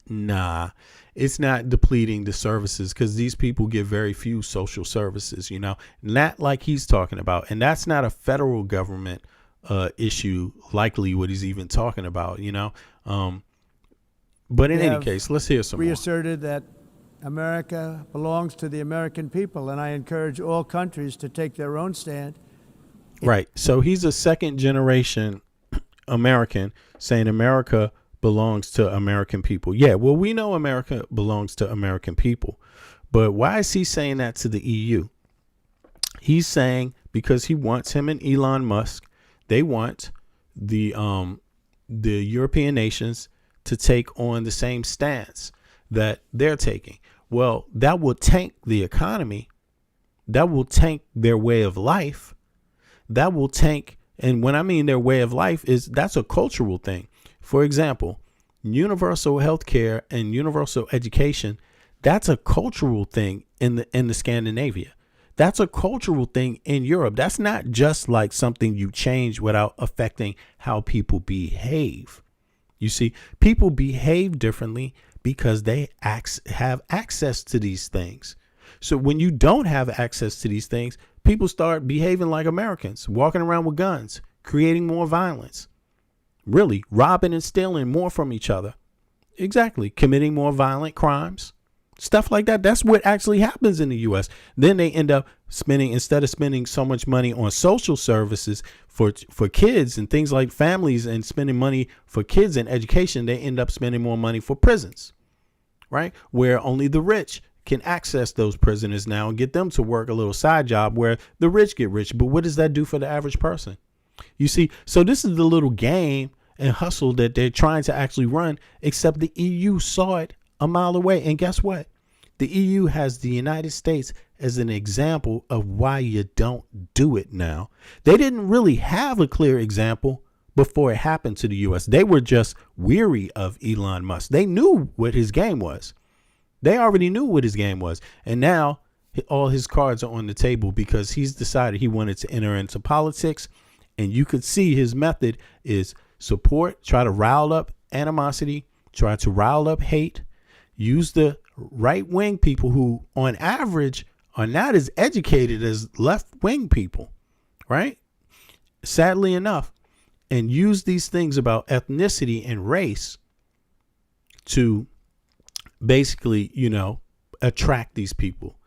Nah, it's not depleting the services because these people get very few social services, not like he's talking about. And that's not a federal government issue, likely what he's even talking about, But in any case, let's hear some more. Reasserted that America belongs to the American people, and I encourage all countries to take their own stand. Right. So he's a second generation American saying America belongs to American people. Yeah, well, we know America belongs to American people. But why is he saying that to the EU? He's saying because he wants him and Elon Musk, they want the European nations to take on the same stance that they're taking. Well, that will tank the economy. That will tank their way of life. That will tank. And when I mean their way of life that's a cultural thing. For example, universal health care and universal education, that's a cultural thing in the Scandinavia. That's a cultural thing in Europe. That's not just like something you change without affecting how people behave. You see, people behave differently because they have access to these things. So when you don't have access to these things, people start behaving like Americans, walking around with guns, creating more violence, really robbing and stealing more from each other. Exactly. Committing more violent crimes, stuff like that. That's what actually happens in the U.S. Then they end up instead of spending so much money on social services for kids and things like families and spending money for kids and education, they end up spending more money for prisons, right? Where only the rich can access those prisoners now and get them to work a little side job where the rich get rich. But what does that do for the average person? You see, so this is the little game and hustle that they're trying to actually run, except the EU saw it a mile away. And guess what? The EU has the United States as an example of why you don't do it now. They didn't really have a clear example before it happened to the U.S. They were just weary of Elon Musk. They knew what his game was. They already knew what his game was. And now all his cards are on the table because he's decided he wanted to enter into politics. And you could see his method is support, try to rile up animosity, try to rile up hate, use the right wing people who on average are not as educated as left wing people, right? Sadly enough, and use these things about ethnicity and race to basically, attract these people,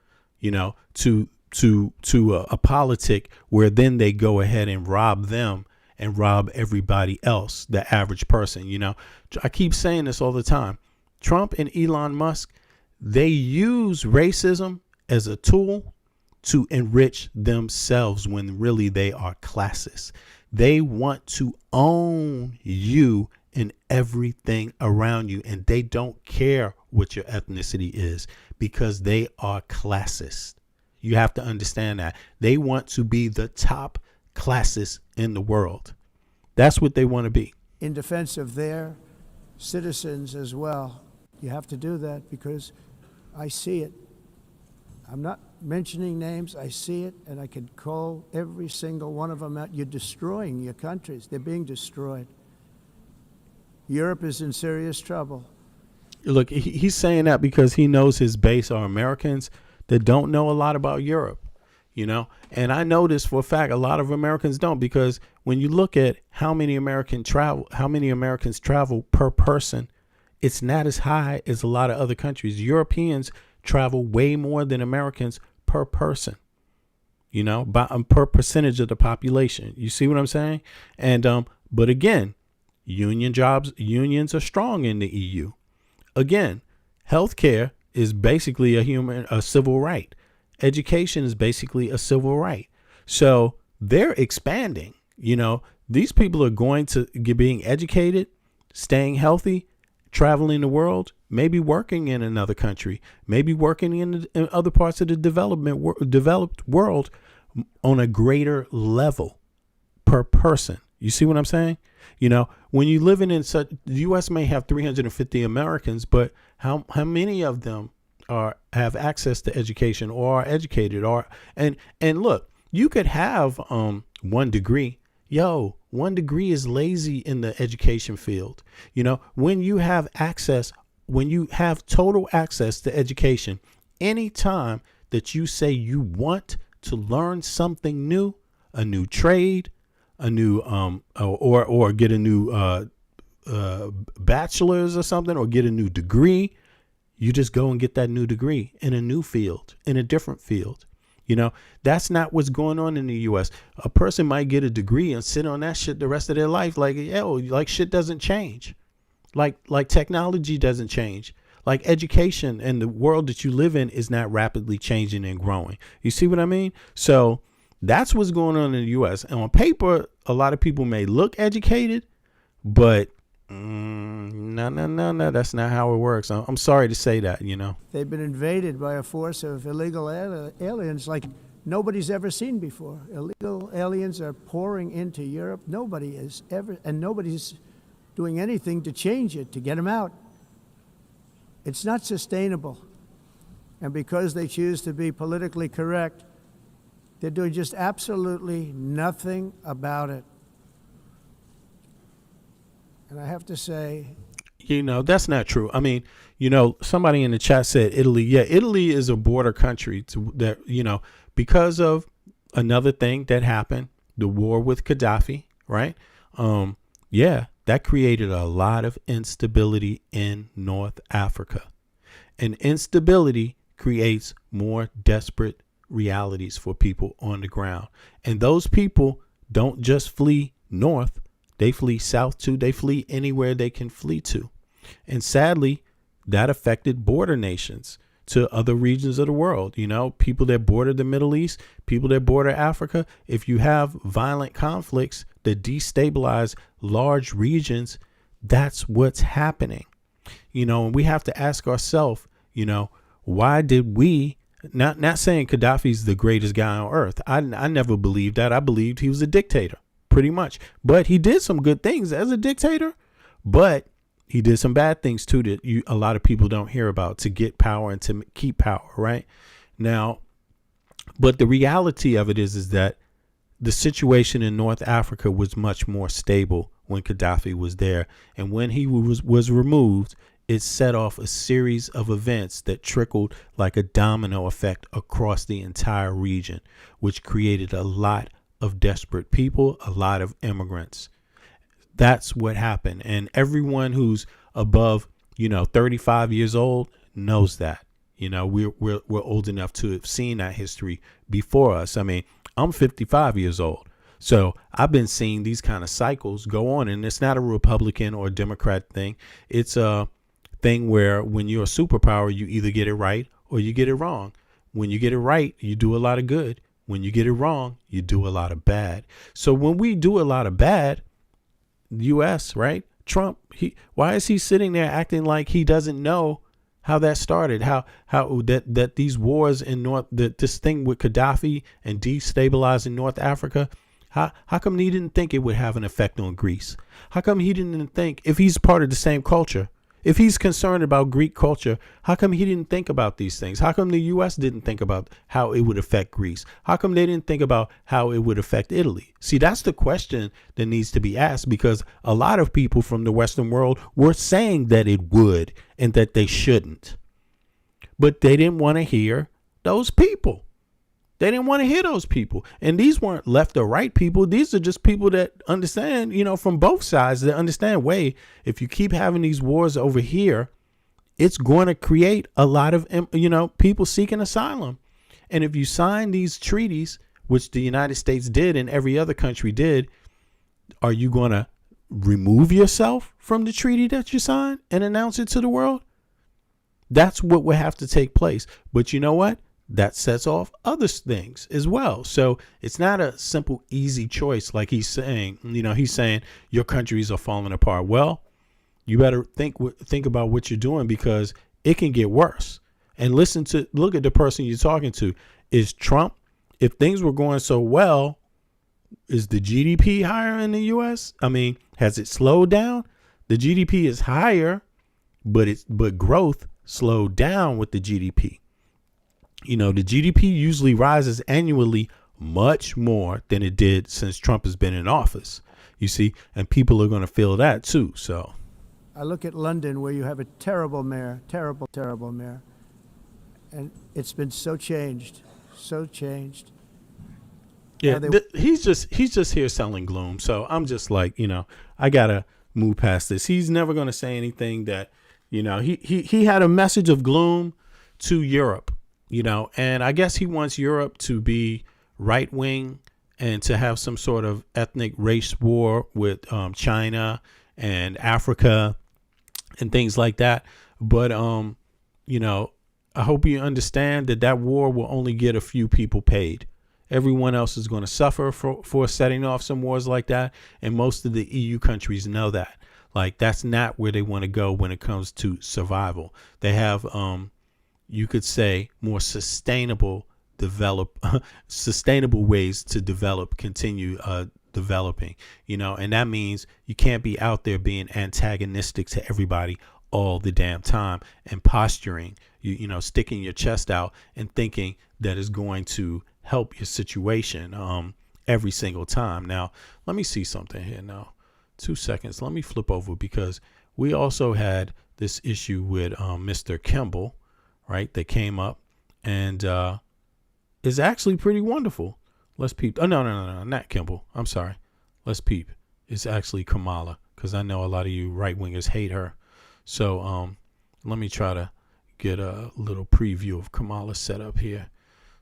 to a politic where then they go ahead and rob them and rob everybody else, the average person. I keep saying this all the time. Trump and Elon Musk, they use racism as a tool to enrich themselves when really they are classists. They want to own you and everything around you, and they don't care what your ethnicity is because they are classist. You have to understand that. They want to be the top classist in the world. That's what they want to be. In defense of their citizens as well. You have to do that because I see it. I'm not mentioning names. I see it, and I can call every single one of them out. You're destroying your countries. They're being destroyed. Europe is in serious trouble. Look, he's saying that because he knows his base are Americans that don't know a lot about Europe, and I know this for a fact. A lot of Americans don't, because when you look at how many Americans travel per person, it's not as high as a lot of other countries. Europeans travel way more than Americans per person, per percentage of the population. You see what I'm saying? And but again, unions are strong in the EU. Again, healthcare is basically a civil right. education is basically a civil right. So they're expanding. These people are going to being educated, staying healthy, traveling the world, maybe working in another country, maybe working in other parts of the developed world on a greater level per person. You see what I'm saying? When you living in the U.S. may have 350 Americans, but how many of them have access to education or are educated and look, you could have 1 degree. One degree is lazy in the education field. When you have total access to education, anytime that you say you want to learn something new, a new trade, a new or get a new bachelor's or something, or get a new degree, you just go and get that new degree in a new field, in a different field. That's not what's going on in the U.S. A person might get a degree and sit on that shit the rest of their life. Like shit doesn't change. Like technology doesn't change. Like education and the world that you live in is not rapidly changing and growing. You see what I mean? So that's what's going on in the U.S. And on paper, a lot of people may look educated, but no, that's not how it works. I'm sorry to say that, They've been invaded by a force of illegal aliens like nobody's ever seen before. Illegal aliens are pouring into Europe. Nobody's doing anything to change it, to get them out. It's not sustainable. And because they choose to be politically correct, they're doing just absolutely nothing about it. And I have to say, that's not true. I mean, somebody in the chat said Italy. Yeah, Italy is a border country because of another thing that happened, the war with Gaddafi, right? That created a lot of instability in North Africa. And instability creates more desperate realities for people on the ground. And those people don't just flee north. They flee south too. They flee anywhere they can flee to. And sadly, that affected border nations to other regions of the world. People that border the Middle East, people that border Africa. If you have violent conflicts that destabilize large regions, that's what's happening. And we have to ask ourselves, why did we, not saying Gaddafi's the greatest guy on earth. I never believed that. I believed he was a dictator. Pretty much. But he did some good things as a dictator, but he did some bad things too that a lot of people don't hear about to get power and to keep power right now. But the reality of it is that the situation in North Africa was much more stable when Gaddafi was there. And when he was removed, it set off a series of events that trickled like a domino effect across the entire region, which created a lot of desperate people, a lot of immigrants. That's what happened. And everyone who's above, 35 years old knows that. We're old enough to have seen that history before us. I mean, I'm 55 years old. So I've been seeing these kind of cycles go on, and it's not a Republican or Democrat thing. It's a thing where when you're a superpower, you either get it right or you get it wrong. When you get it right, you do a lot of good. When you get it wrong, you do a lot of bad. So when we do a lot of bad, the U.S., right? Trump, why is he sitting there acting like he doesn't know how that started? How that these wars in this thing with Gaddafi and destabilizing North Africa, how come he didn't think it would have an effect on Greece? How come he didn't think, if he's part of the same culture, if he's concerned about Greek culture, how come he didn't think about these things? How come the U.S. didn't think about how it would affect Greece? How come they didn't think about how it would affect Italy? See, that's the question that needs to be asked, because a lot of people from the Western world were saying that it would and that they shouldn't. But they didn't want to hear those people. They didn't want to hear those people. And these weren't left or right people. These are just people that understand, from both sides, that understand, wait, if you keep having these wars over here, it's going to create a lot of, people seeking asylum. And if you sign these treaties, which the United States did and every other country did, are you going to remove yourself from the treaty that you signed and announce it to the world? That's what will have to take place. But you know what? that sets off other things as well. So it's not a simple, easy choice. Like he's saying, he's saying your countries are falling apart. Well, you better think about what you're doing, because it can get worse. And look at the person you're talking to. Is Trump, if things were going so well, is the GDP higher in the U.S.? I mean, has it slowed down? The GDP is higher, but growth slowed down with the GDP. The GDP usually rises annually much more than it did since Trump has been in office, you see, and people are going to feel that too. So I look at London, where you have a terrible mayor, terrible mayor, and it's been so changed. Yeah, he's just here selling gloom. So I'm just like, I gotta move past this. He's never going to say anything that, he had a message of gloom to Europe, and I guess he wants Europe to be right wing and to have some sort of ethnic race war with China and Africa and things like that. But, I hope you understand that war will only get a few people paid. Everyone else is going to suffer for setting off some wars like that. And most of the EU countries know that. Like, that's not where they want to go when it comes to survival. They have, you could say, more sustainable ways to continue developing, and that means you can't be out there being antagonistic to everybody all the damn time and posturing, sticking your chest out and thinking that is going to help your situation every single time. Now, let me see something here now. 2 seconds. Let me flip over, because we also had this issue with Mr. KIMMEL, right, that came up and is actually pretty wonderful. Let's peep. Oh, no, not KIMMEL. I'm sorry. Let's peep. It's actually Kamala, because I know a lot of you right-wingers hate her. So let me try to get a little preview of Kamala set up here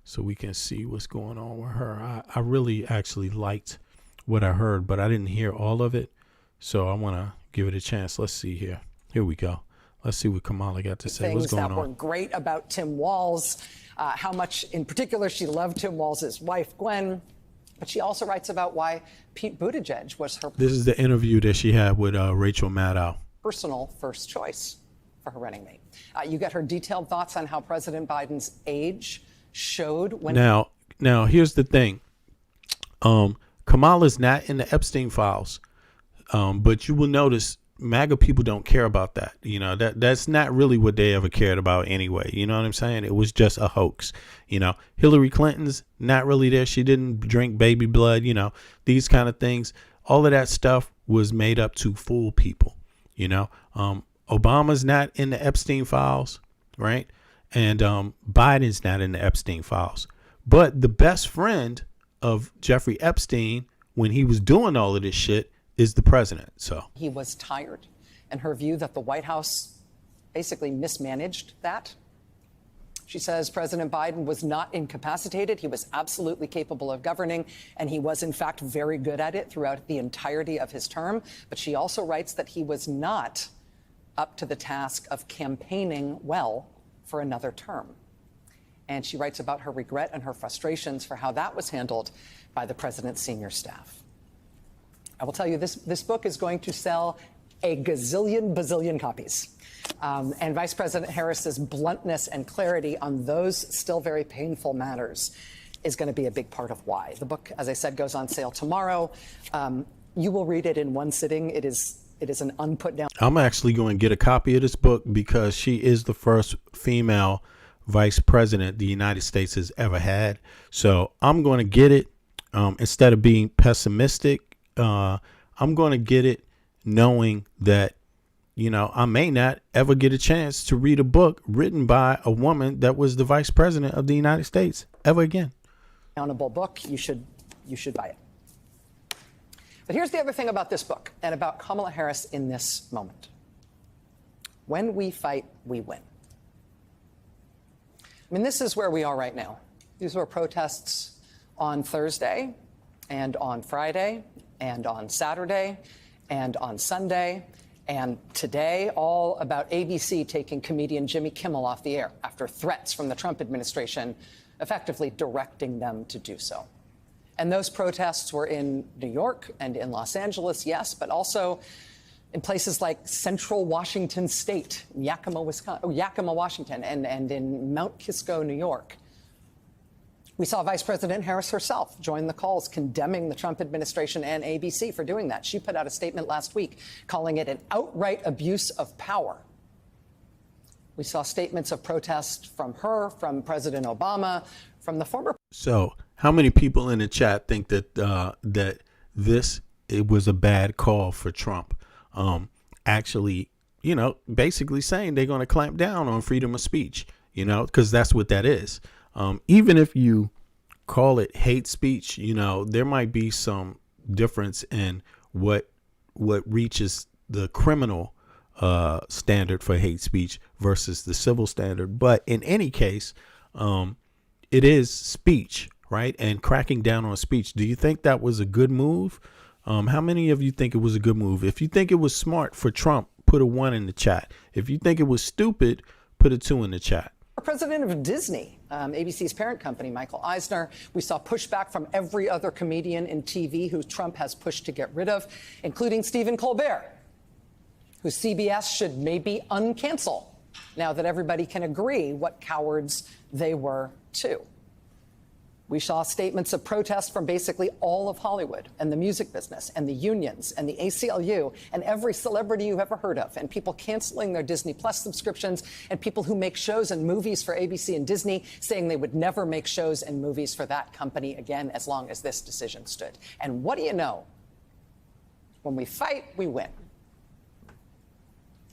so we can see what's going on with her. I really actually liked what I heard, but I didn't hear all of it. So I want to give it a chance. Let's see here. Here we go. Let's see what Kamala got to say. What's going on? Things that were great about Tim Walz, how much in particular she loved Tim Walz's wife, Gwen. But she also writes about why Pete Buttigieg was her This is the interview that she had with Rachel Maddow. Personal first choice for her running mate. You get her detailed thoughts on how President Biden's age showed when... Now, here's the thing. Kamala's not in the Epstein files, but you will notice MAGA people don't care about that. That's not really what they ever cared about anyway. You know what I'm saying? It was just a hoax. Hillary Clinton's not really there. She didn't drink baby blood, these kind of things. All of that stuff was made up to fool people. Obama's not in the Epstein files, right? And Biden's not in the Epstein files. But the best friend of Jeffrey Epstein, when he was doing all of this shit, is the president. So he was tired, and her view that the White House basically mismanaged that. She says President Biden was not incapacitated. He was absolutely capable of governing, and he was, in fact, very good at it throughout the entirety of his term. But she also writes that he was not up to the task of campaigning well for another term. And she writes about her regret and her frustrations for how that was handled by the president's senior staff. I will tell you, this book is going to sell a bazillion copies. And Vice President Harris's bluntness and clarity on those still very painful matters is going to be a big part of why. The book, as I said, goes on sale tomorrow. You will read it in one sitting. It is an unput down. I'm actually going to get a copy of this book because she is the first female vice president the United States has ever had. So I'm going to get it instead of being pessimistic. I'm going to get it knowing that, I may not ever get a chance to read a book written by a woman that was the vice president of the United States ever again. Accountable book. You should buy it. But here's the other thing about this book and about Kamala Harris in this moment. When we fight, we win. I mean, this is where we are right now. These were protests on Thursday and on Friday and on Saturday and on Sunday. And today, all about ABC taking comedian Jimmy Kimmel off the air after threats from the Trump administration effectively directing them to do so. And those protests were in New York and in Los Angeles, yes, but also in places like central Washington State, Yakima, Washington, and in Mount Kisco, New York. We saw Vice President Harris herself join the calls condemning the Trump administration and ABC for doing that. She put out a statement last week calling it an outright abuse of power. We saw statements of protest from her, from President Obama, from the former. So how many people in the chat think that it was a bad call for Trump? Actually, basically saying they're going to clamp down on freedom of speech, because that's what that is. Even if you call it hate speech, there might be some difference in what reaches the criminal standard for hate speech versus the civil standard. But in any case, it is speech, right? And cracking down on speech. Do you think that was a good move? How many of you think it was a good move? If you think it was smart for Trump, put a 1 in the chat. If you think it was stupid, put a 2 in the chat. President of Disney, ABC's parent company, Michael Eisner. We saw pushback from every other comedian in TV who Trump has pushed to get rid of, including Stephen Colbert, who CBS should maybe uncancel now that everybody can agree what cowards they were too. We saw statements of protest from basically all of Hollywood and the music business and the unions and the ACLU and every celebrity you've ever heard of, and people canceling their Disney Plus subscriptions, and people who make shows and movies for ABC and Disney saying they would never make shows and movies for that company again as long as this decision stood. And what do you know? When we fight, we win.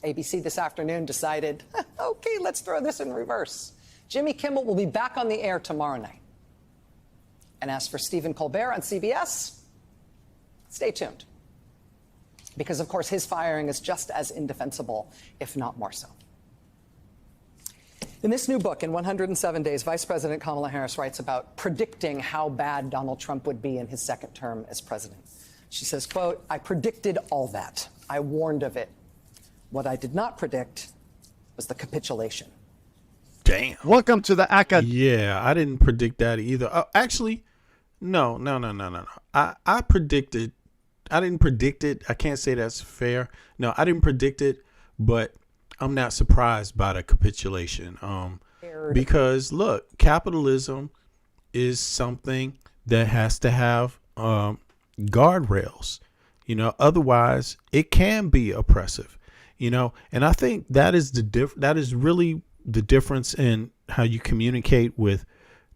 ABC this afternoon decided, okay, let's throw this in reverse. Jimmy Kimmel will be back on the air tomorrow night. And as for Stephen Colbert on CBS, stay tuned. Because, of course, his firing is just as indefensible, if not more so. In this new book, in 107 Days, Vice President Kamala Harris writes about predicting how bad Donald Trump would be in his second term as president. She says, quote, "I predicted all that. I warned of it. What I did not predict was the capitulation." Damn. Welcome to the ACA. Yeah, I didn't predict that either. Actually, no. I predicted. I didn't predict it. I can't say that's fair. No, I didn't predict it, but I'm not surprised by the capitulation. Because look, capitalism is something that has to have guardrails. Otherwise it can be oppressive. And I think that is that is really the difference in how you communicate with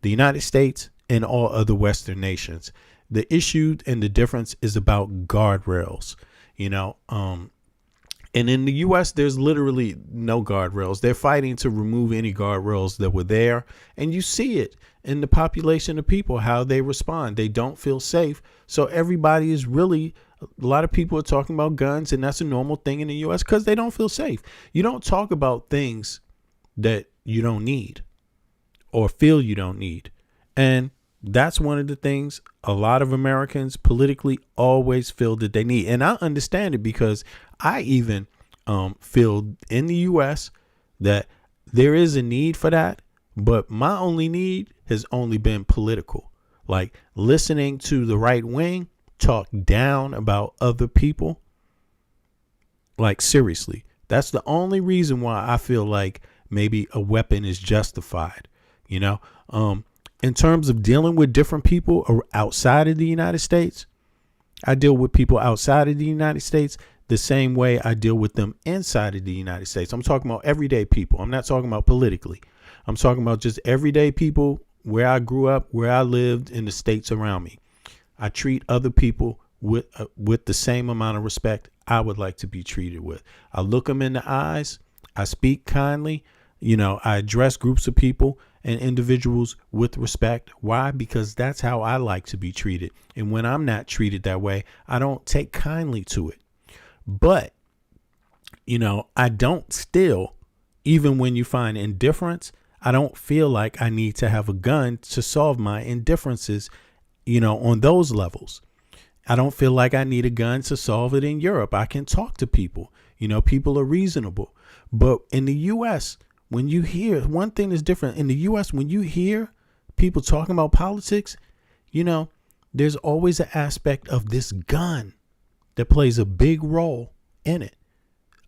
the United States and all other Western nations. The issue and the difference is about guardrails, and in the U.S., there's literally no guardrails. They're fighting to remove any guardrails that were there. And you see it in the population of people, how they respond. They don't feel safe. So everybody is really, a lot of people are talking about guns, and that's a normal thing in the U.S. because they don't feel safe. You don't talk about things that you don't need or feel you don't need. And that's one of the things a lot of Americans politically always feel that they need. And I understand it because I even feel in the U.S. that there is a need for that. But my only need has only been political, like listening to the right wing talk down about other people. Like, seriously, that's the only reason why I feel like maybe a weapon is justified, in terms of dealing with different people outside of the United States. I deal with people outside of the United States the same way I deal with them inside of the United States. I'm talking about everyday people. I'm not talking about politically. I'm talking about just everyday people where I grew up, where I lived, in the states around me. I treat other people with the same amount of respect I would like to be treated with. I look them in the eyes. I speak kindly. I address groups of people and individuals with respect. Why? Because that's how I like to be treated. And when I'm not treated that way, I don't take kindly to it. But, I don't still, even when you find indifference, I don't feel like I need to have a gun to solve my indifferences, on those levels. I don't feel like I need a gun to solve it in Europe. I can talk to people. You know, people are reasonable. But in the U.S., when you hear one thing is different in the U.S., when you hear people talking about politics, you know, there's always an aspect of this gun that plays a big role in it.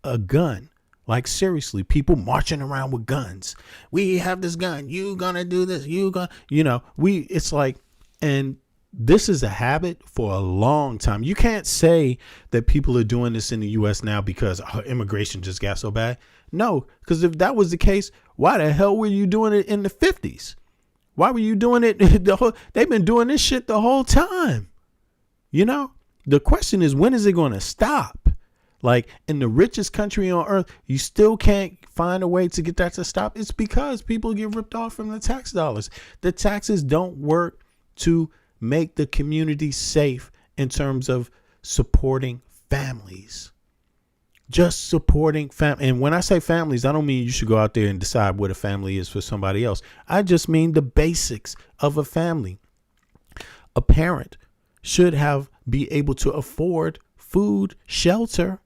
A gun. Like, seriously, people marching around with guns. We have this gun. You gonna do this. You know, it's like, and this is a habit for a long time. You can't say that people are doing this in the U.S. now because immigration just got so bad. No, because if that was the case, why the hell were you doing it in the 50s? Why were you doing it? They've been doing this shit the whole time. You know, the question is, when is it going to stop? Like, in the richest country on earth, you still can't find a way to get that to stop. It's because people get ripped off from the tax dollars. The taxes don't work to make the community safe in terms of supporting families. Just supporting family. And when I say families, I don't mean you should go out there and decide what a family is for somebody else. I just mean the basics of a family. A parent should be able to afford food, shelter,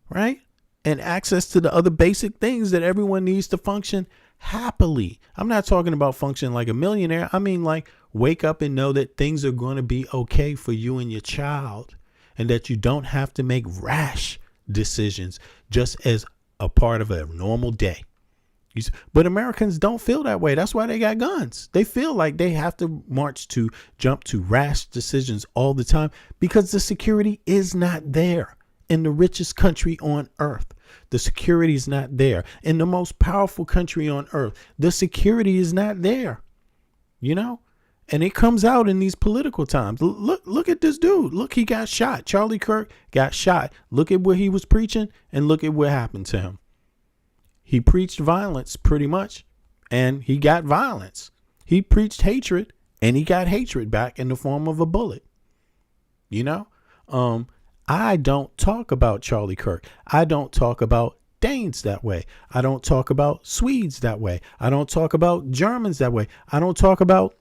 right? And access to the other basic things that everyone needs to function happily. I'm not talking about function like a millionaire. I mean, like, wake up and know that things are going to be okay for you and your child, and that you don't have to make rash decisions just as a part of a normal day. But Americans don't feel that way. That's why they got guns. They feel like they have to jump to rash decisions all the time because the security is not there in the richest country on earth. The security is not there in the most powerful country on earth. The security is not there, you know, and it comes out in these political times. Look at this dude. Look, he got shot. Charlie Kirk got shot. Look at where he was preaching and look at what happened to him. He preached violence pretty much, and he got violence. He preached hatred, and he got hatred back in the form of a bullet. You know, I don't talk about Charlie Kirk. I don't talk about Danes that way. I don't talk about Swedes that way. I don't talk about Germans that way. I don't talk about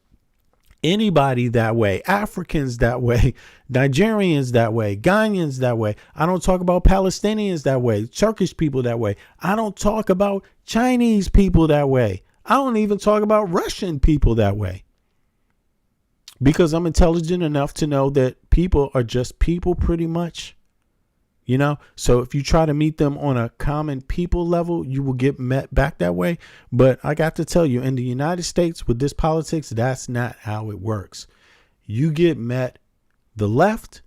anybody that way, Africans that way, Nigerians that way, Ghanaians that way. I don't talk about Palestinians that way, Turkish people that way. I don't talk about Chinese people that way. I don't even talk about Russian people that way. Because I'm intelligent enough to know that people are just people pretty much. You know, so if you try to meet them on a common people level, you will get met back that way. But I got to tell you, in the United States with this politics, that's not how it works. You get met, the left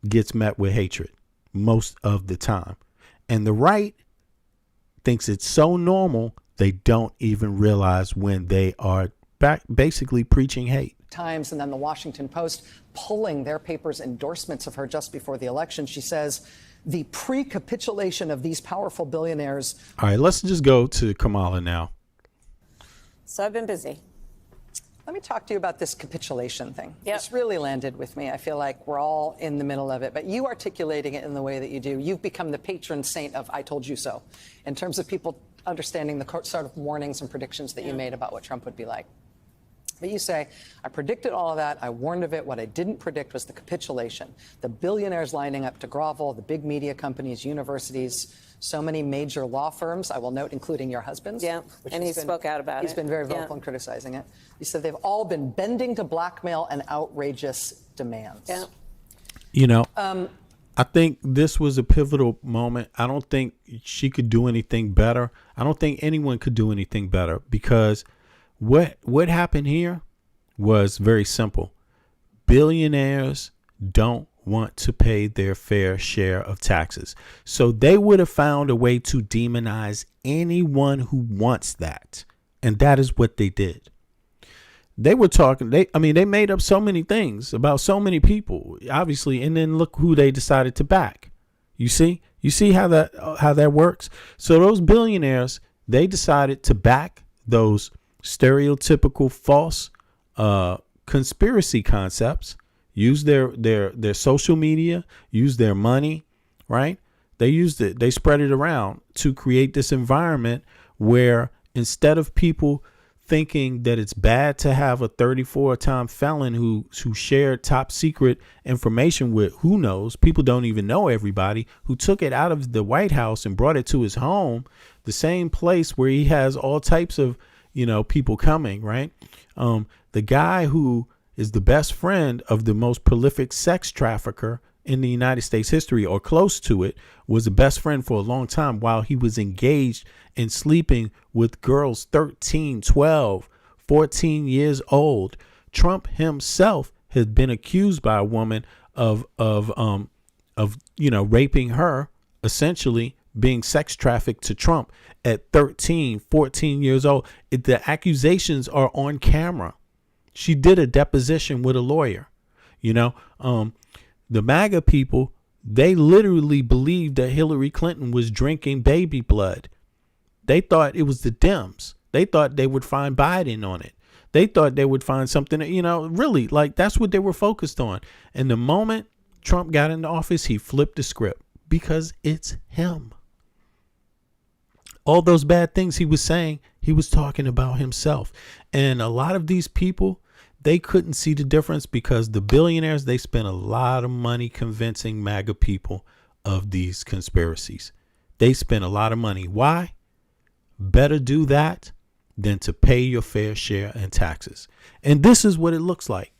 gets met with hatred most of the time. And the right thinks it's so normal, they don't even realize when they are basically preaching hate. Times and then the Washington Post pulling their paper's endorsements of her just before the election. She says the pre-capitulation of these powerful billionaires. All right, let's just go to Kamala now. So I've been busy. Let me talk to you about this capitulation thing. Yep. This really landed with me. I feel like we're all in the middle of it, but you articulating it in the way that you do, you've become the patron saint of I told you so, in terms of people understanding the sort of warnings and predictions that you made about what Trump would be like. But you say, I predicted all of that. I warned of it. What I didn't predict was the capitulation. The billionaires lining up to grovel, the big media companies, universities, so many major law firms, I will note, including your husband's. Yeah, and he spoke out about it. He's been very vocal in criticizing it. He said they've all been bending to blackmail and outrageous demands. Yeah. You know, I think this was a pivotal moment. I don't think she could do anything better. I don't think anyone could do anything better because what happened here was very simple. Billionaires don't want to pay their fair share of taxes. So they would have found a way to demonize anyone who wants that. And that is what they did. They were talking, they made up so many things about so many people, obviously, and then look who they decided to back. You see how that works? So those billionaires, they decided to back those stereotypical false conspiracy concepts, use their social media, use their money, right? They spread it around to create this environment where instead of people thinking that it's bad to have a 34-time felon who shared top secret information with who knows, people don't even know everybody, who took it out of the White House and brought it to his home, the same place where he has all types of, people coming, right? The guy who is the best friend of the most prolific sex trafficker in the United States history, or close to it, was the best friend for a long time while he was engaged in sleeping with girls 13, 12, 14 years old. Trump himself has been accused by a woman of raping her, essentially being sex trafficked to Trump at 13, 14 years old. The accusations are on camera. She did a deposition with a lawyer. The MAGA people, they literally believed that Hillary Clinton was drinking baby blood. They thought it was the Dems. They thought they would find Biden on it. They thought they would find something, really, like that's what they were focused on. And the moment Trump got into office, he flipped the script because it's him. All those bad things he was saying, he was talking about himself. And a lot of these people, they couldn't see the difference because the billionaires, they spent a lot of money convincing MAGA people of these conspiracies. They spent a lot of money. Why? Better do that than to pay your fair share in taxes. And this is what it looks like.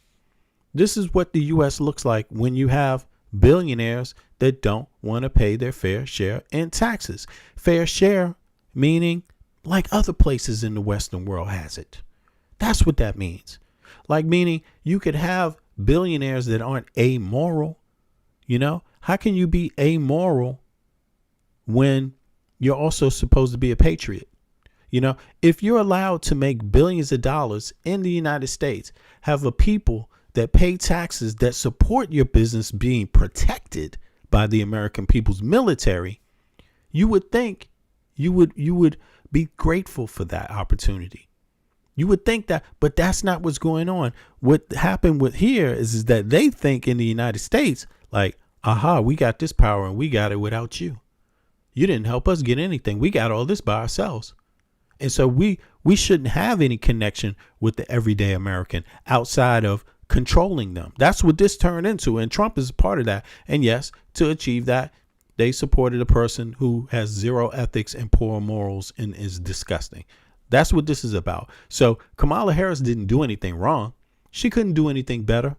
This is what the U.S. looks like when you have billionaires that don't want to pay their fair share in taxes. Fair share meaning like other places in the Western world has it. That's what that means. Like meaning you could have billionaires that aren't amoral. How can you be amoral when you're also supposed to be a patriot? If you're allowed to make billions of dollars in the United States, have a people that pay taxes that support your business being protected by the American people's military, you would think you would be grateful for that opportunity. You would think that, but that's not what's going on. What happened with here is that they think in the United States, like, aha, we got this power and we got it without you. You didn't help us get anything. We got all this by ourselves. And so we shouldn't have any connection with the everyday American outside of controlling them. That's what this turned into. And Trump is part of that. And yes, to achieve that, they supported a person who has zero ethics and poor morals and is disgusting. That's what this is about. So Kamala Harris didn't do anything wrong. She couldn't do anything better.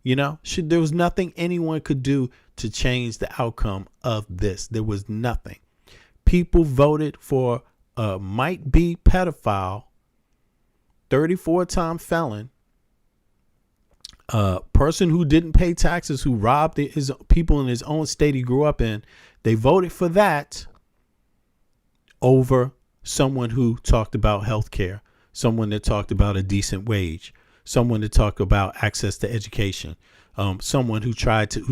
There was nothing anyone could do to change the outcome of this. There was nothing. People voted for a might be pedophile, 34-time felon, person who didn't pay taxes, who robbed his people in his own state he grew up in. They voted for that over someone who talked about health care, someone that talked about a decent wage, someone that talked about access to education, someone who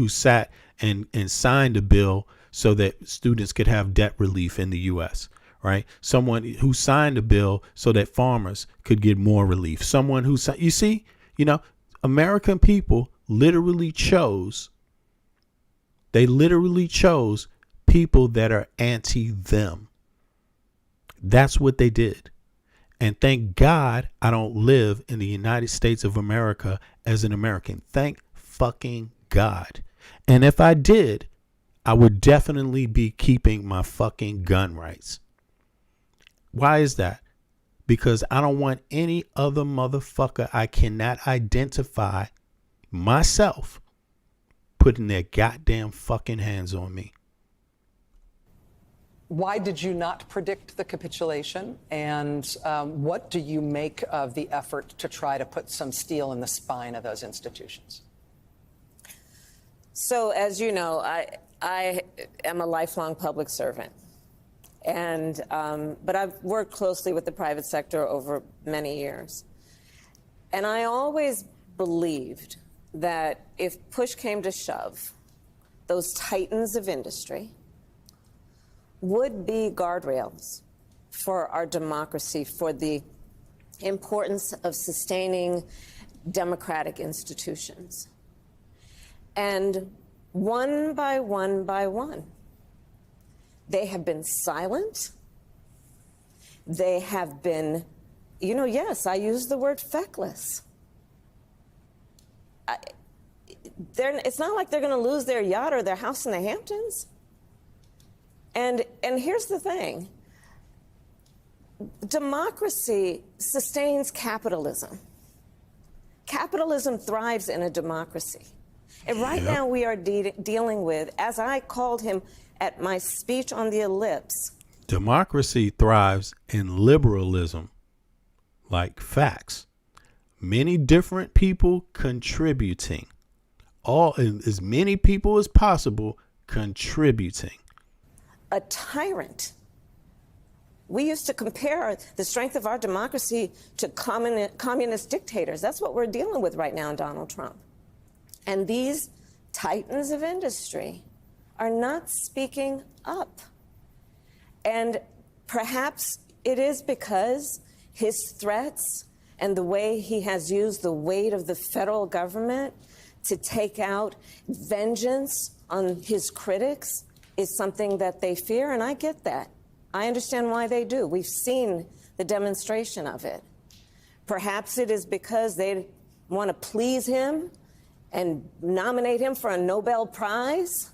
sat and signed a bill so that students could have debt relief in the U.S., right? Someone who signed a bill so that farmers could get more relief. Someone who, American people literally chose people that are anti them. That's what they did. And thank God I don't live in the United States of America as an American. Thank fucking God. And if I did, I would definitely be keeping my fucking gun rights. Why is that? Because I don't want any other motherfucker I cannot identify myself putting their goddamn fucking hands on me. Why did you not predict the capitulation? And what do you make of the effort to try to put some steel in the spine of those institutions? So, as you know, I am a lifelong public servant. But I've worked closely with the private sector over many years. And I always believed that if push came to shove, those titans of industry would be guardrails for our democracy, for the importance of sustaining democratic institutions. And one by one, they have been silent. They have been yes, I use the word feckless. It's not like they're going to lose their yacht or their house in the Hamptons. And here's the thing. Democracy sustains capitalism. Capitalism thrives in a democracy. And right now we are dealing with, as I called him at my speech on the ellipse, democracy thrives in liberalism, like facts. Many different people contributing. As many people as possible contributing. A tyrant. We used to compare the strength of our democracy to communist dictators. That's what we're dealing with right now in Donald Trump. And these titans of industry are not speaking up. And perhaps it is because his threats and the way he has used the weight of the federal government to take out vengeance on his critics is something that they fear, and I get that. I understand why they do. We've seen the demonstration of it. Perhaps it is because they want to please him and nominate him for a Nobel Prize.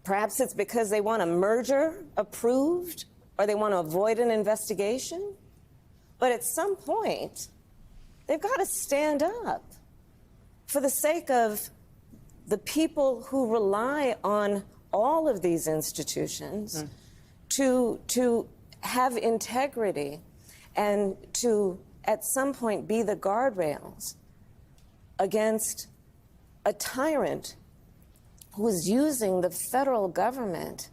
Perhaps it's because they want a merger approved or they want to avoid an investigation. But at some point, they've got to stand up for the sake of the people who rely on all of these institutions to have integrity and to, at some point, be the guardrails against a tyrant who is using the federal government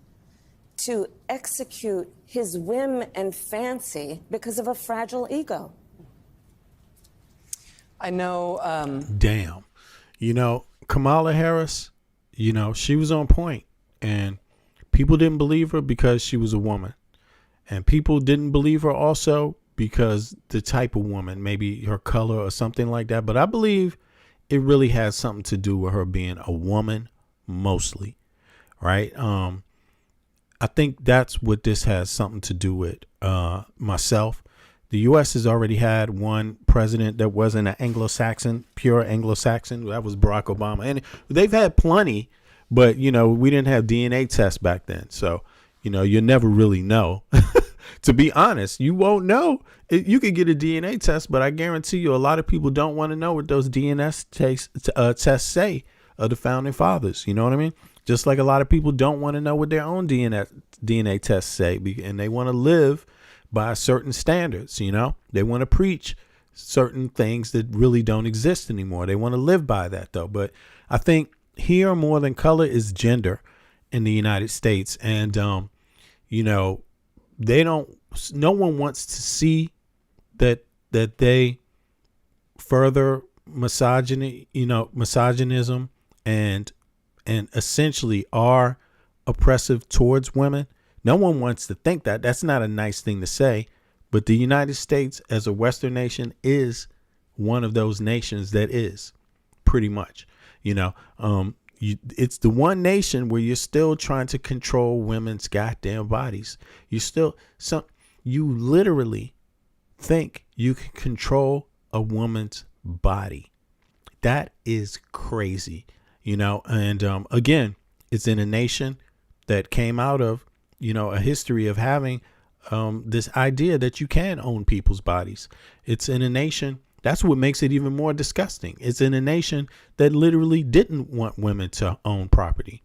to execute his whim and fancy because of a fragile ego. I know. Damn. Kamala Harris, she was on point, and people didn't believe her because she was a woman. And people didn't believe her also because the type of woman, maybe her color or something like that. But I believe it really has something to do with her being a woman mostly. Right. I think that's what this has something to do with. Myself, the U.S. has already had one president that wasn't an Anglo-Saxon, pure Anglo-Saxon. That was Barack Obama. And they've had plenty. But, we didn't have DNA tests back then. So, you never really know. To be honest, you won't know. You could get a DNA test, but I guarantee you a lot of people don't want to know what those DNA tests say of the founding fathers. You know what I mean? Just like a lot of people don't want to know what their own DNA tests say, and they want to live by certain standards. They want to preach certain things that really don't exist anymore. They want to live by that, though. But I think here more than color is gender in the United States. And, no one wants to see that they further misogynism and essentially are oppressive towards women. No one wants to think that. That's not a nice thing to say. But the United States as a Western nation is one of those nations that is pretty much. It's the one nation where you're still trying to control women's goddamn bodies. You literally think you can control a woman's body. That is crazy, and again, it's in a nation that came out of, a history of having this idea that you can own people's bodies. It's in a nation. That's what makes it even more disgusting. It's in a nation that literally didn't want women to own property,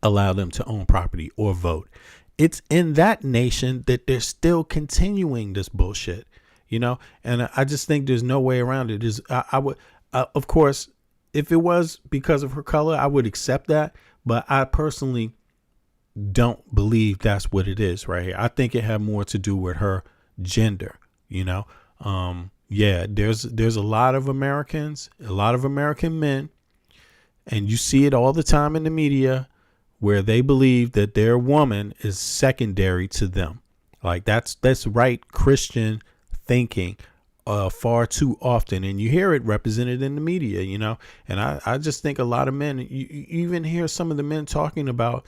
allow them to own property or vote. It's in that nation that they're still continuing this bullshit, and I just think there's no way around it. Of course, if it was because of her color, I would accept that. But I personally don't believe that's what it is right here. I think it had more to do with her gender, Yeah, there's a lot of Americans, a lot of American men, and you see it all the time in the media where they believe that their woman is secondary to them. Like that's right Christian thinking far too often. And you hear it represented in the media, And I just think a lot of men, you even hear some of the men talking about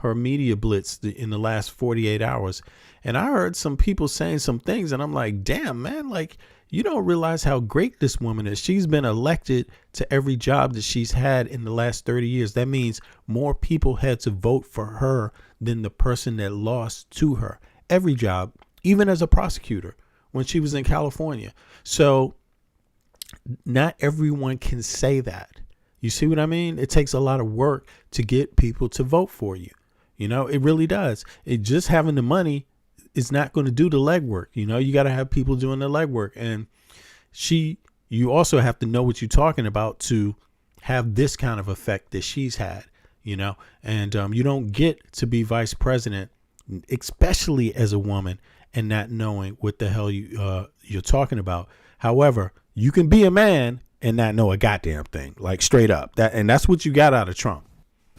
her media blitz in the last 48 hours. And I heard some people saying some things, and I'm like, damn, man, like, you don't realize how great this woman is. She's been elected to every job that she's had in the last 30 years. That means more people had to vote for her than the person that lost to her. Every job, even as a prosecutor when she was in California. So not everyone can say that. You see what I mean? It takes a lot of work to get people to vote for you. You know, it really does. It just having the money is not going to do the legwork. You know, you got to have people doing the legwork. And you also have to know what you're talking about to have this kind of effect that she's had, you know, and you don't get to be vice president, especially as a woman, and not knowing what the hell you're talking about. However, you can be a man and not know a goddamn thing, like straight up. That's what you got out of Trump.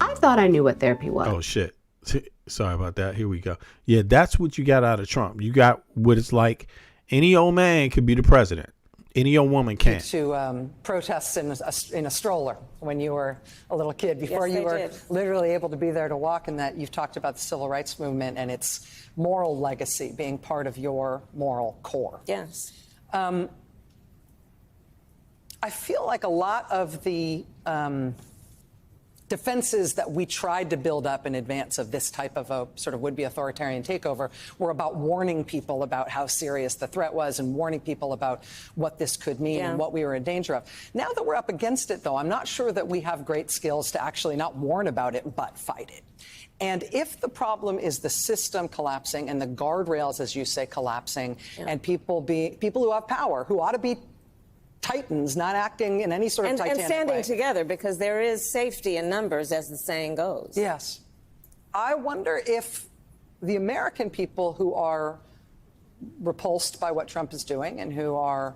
I thought I knew what therapy was. Oh, shit. Sorry about that. Here we go. Yeah, that's what you got out of Trump. You got what it's like. Any old man could be the president. Any old woman can. To protests in a stroller when you were a little kid, before you were literally able to be there to walk, and that you've talked about the civil rights movement and its moral legacy being part of your moral core. Yes. I feel like a lot of the defenses that we tried to build up in advance of this type of a sort of would-be authoritarian takeover were about warning people about how serious the threat was and warning people about what this could mean and what we were in danger of. Now that we're up against it, though, I'm not sure that we have great skills to actually not warn about it, but fight it. And if the problem is the system collapsing and the guardrails, as you say, collapsing, and people who have power, who ought to be titans, not acting in any sort of Titanic and standing way. together, because there is safety in numbers, as the saying goes. Yes. I wonder if the American people who are repulsed by what Trump is doing and who are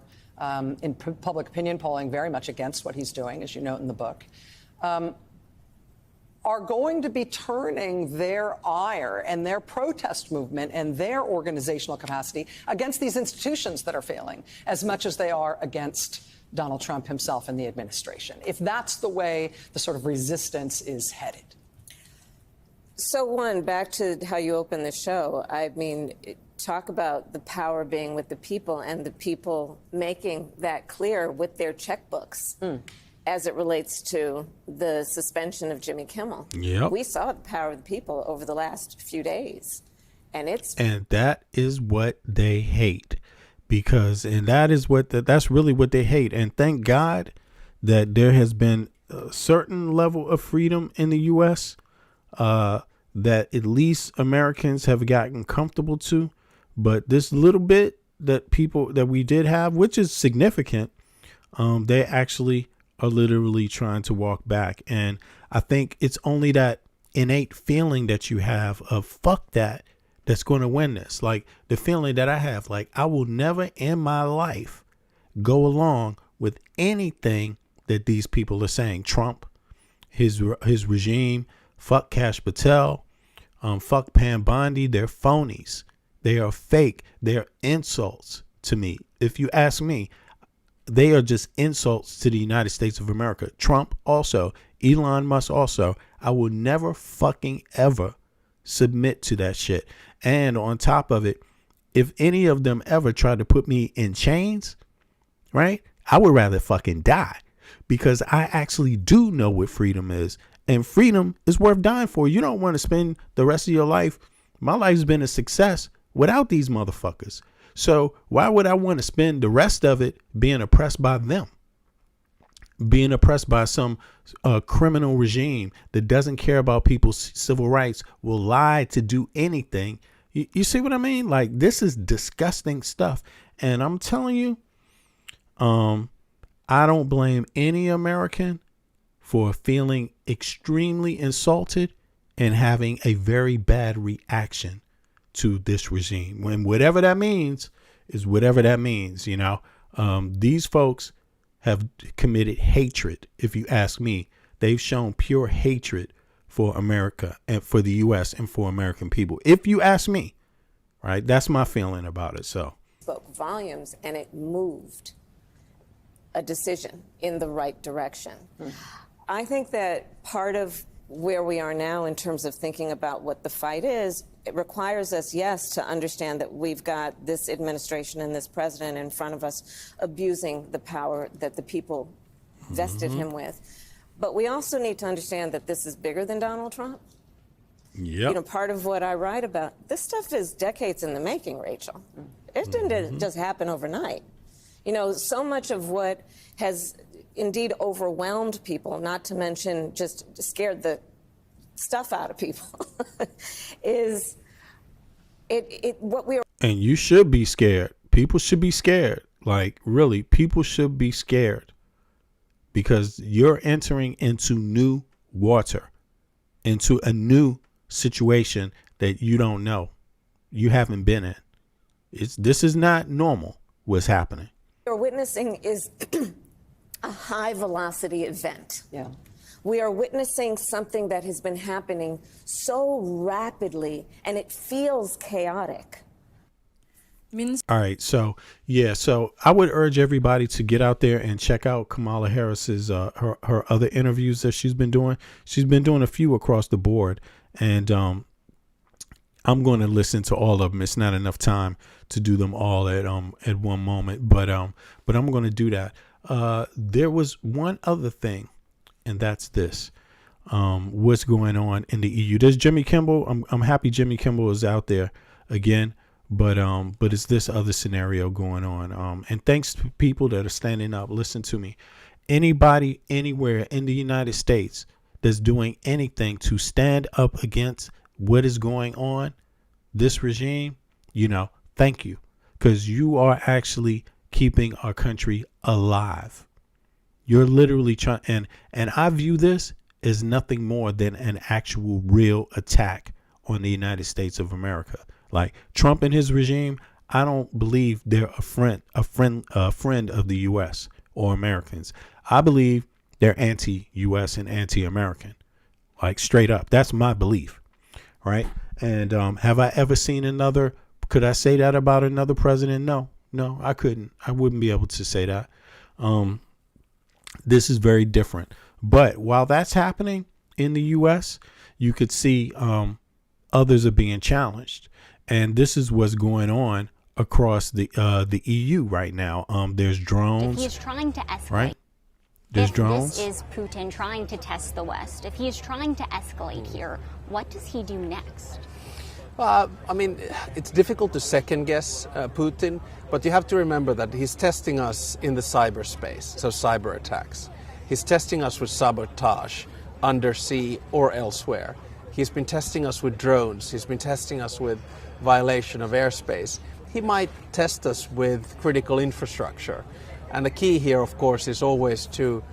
in public opinion polling very much against what he's doing, as you note in the book, are going to be turning their ire and their protest movement and their organizational capacity against these institutions that are failing as much as they are against Donald Trump himself and the administration, if that's the way the sort of resistance is headed. So, one, back to how you opened the show, I mean, talk about the power being with the people and the people making that clear with their checkbooks. As it relates to the suspension of Jimmy Kimmel. Yep. We saw the power of the people over the last few days. And that is what they hate, that's really what they hate. And thank God that there has been a certain level of freedom in the U.S. That at least Americans have gotten comfortable to. But this little bit that we did have, which is significant, they actually are literally trying to walk back. And I think it's only that innate feeling that you have of fuck that's going to win this. Like the feeling that I have, like I will never in my life go along with anything that these people are saying. Trump, his regime, fuck Kash Patel, fuck Pam Bondi. They're phonies. They are fake. They're insults to me. If you ask me, they are just insults to the United States of America. Trump also, Elon Musk also. I will never fucking ever submit to that shit. And on top of it, if any of them ever tried to put me in chains, right, I would rather fucking die, because I actually do know what freedom is. And freedom is worth dying for. You don't want to spend the rest of your life. My life's been a success without these motherfuckers. So why would I want to spend the rest of it being oppressed by them? Being oppressed by some criminal regime that doesn't care about people's civil rights, will lie to do anything. You see what I mean? Like, this is disgusting stuff. And I'm telling you, I don't blame any American for feeling extremely insulted and having a very bad reaction to this regime. When whatever that means is whatever that means, you know. These folks have committed hatred. If you ask me, they've shown pure hatred for America and for the U.S. and for American people. If you ask me, right, that's my feeling about it. So spoke volumes, and it moved a decision in the right direction. I think that part of where we are now in terms of thinking about what the fight is, it requires us, yes, to understand that we've got this administration and this president in front of us abusing the power that the people vested him with. But we also need to understand that this is bigger than Donald Trump. Yep. You know, part of what I write about, this stuff is decades in the making, Rachel. It didn't just happen overnight. You know, so much of what has indeed overwhelmed people, not to mention just scared the stuff out of people, is what we are. And you should be scared. People should be scared. Like, really, people should be scared, because you're entering into new water, into a new situation that you don't know, you haven't been in. This is not normal what's happening. What we're witnessing is a high velocity event. Yeah. We are witnessing something that has been happening so rapidly, and it feels chaotic. All right, so I would urge everybody to get out there and check out Kamala Harris's her other interviews that she's been doing. She's been doing a few across the board, and I'm going to listen to all of them. It's not enough time to do them all at one moment, but I'm going to do that. There was one other thing, and that's this. What's going on in the EU? There's Jimmy Kimmel. I'm happy Jimmy Kimmel is out there again. But it's this other scenario going on. And thanks to people that are standing up. Listen to me. Anybody anywhere in the United States that's doing anything to stand up against what is going on, this regime, you know, thank you, because you are actually keeping our country alive. You're literally trying, and I view this as nothing more than an actual real attack on the United States of America. Like Trump and his regime, I don't believe they're a friend of the U.S. or Americans. I believe they're anti-U.S. and anti-American, like straight up. That's my belief, right? And have I ever seen another? Could I say that about another president? No, I couldn't. I wouldn't be able to say that. This is very different. But while that's happening in the U.S., you could see others are being challenged. And this is what's going on across the EU right now. There's drones. If he is trying to escalate, right? There's drones. This is Putin trying to test the West. If he is trying to escalate here, what does he do next? I mean, it's difficult to second guess Putin, but you have to remember that he's testing us in the cyberspace, so cyber attacks. He's testing us with sabotage, undersea or elsewhere. He's been testing us with drones. He's been testing us with violation of airspace. He might test us with critical infrastructure. And the key here, of course, is always to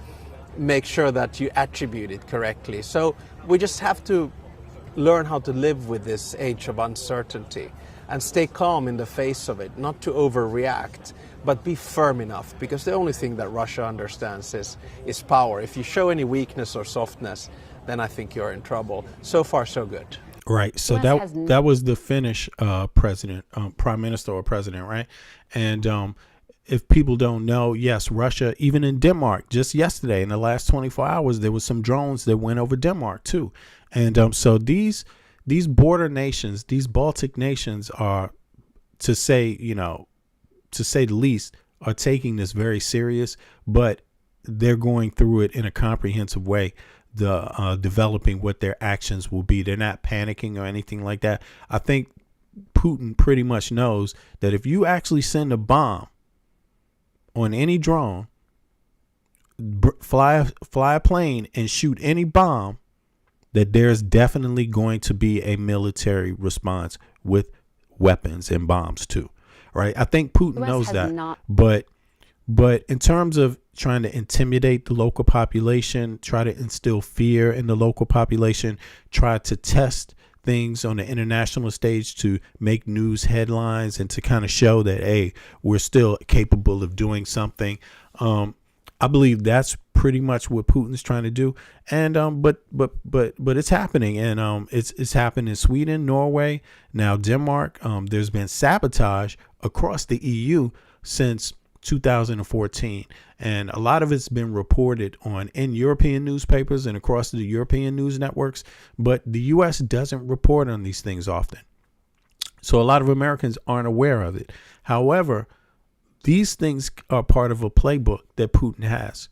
make sure that you attribute it correctly. So we just have to learn how to live with this age of uncertainty and stay calm in the face of it, not to overreact, but be firm enough, because the only thing that Russia understands is power. If you show any weakness or softness, then I think you're in trouble. So far, so good. Right. So that was the Finnish president, prime minister or president, right? And if people don't know, yes, Russia, even in Denmark, just yesterday, in the last 24 hours, there was some drones that went over Denmark too. And so these border nations, these Baltic nations are, to say the least, are taking this very serious, but they're going through it in a comprehensive way. Developing what their actions will be. They're not panicking or anything like that. I think Putin pretty much knows that if you actually send a bomb on any drone, fly a plane and shoot any bomb, that there's definitely going to be a military response with weapons and bombs too. Right? I think Putin knows that. But in terms of trying to intimidate the local population, try to instill fear in the local population, try to test things on the international stage to make news headlines and to kind of show that, hey, we're still capable of doing something. I believe that's pretty much what Putin's trying to do. And but it's happening, and it's happened in Sweden, Norway, now Denmark. There's been sabotage across the EU since 2014, and a lot of it's been reported on in European newspapers and across the European news networks, but the U.S. doesn't report on these things often. So a lot of Americans aren't aware of it. However, these things are part of a playbook that Putin has,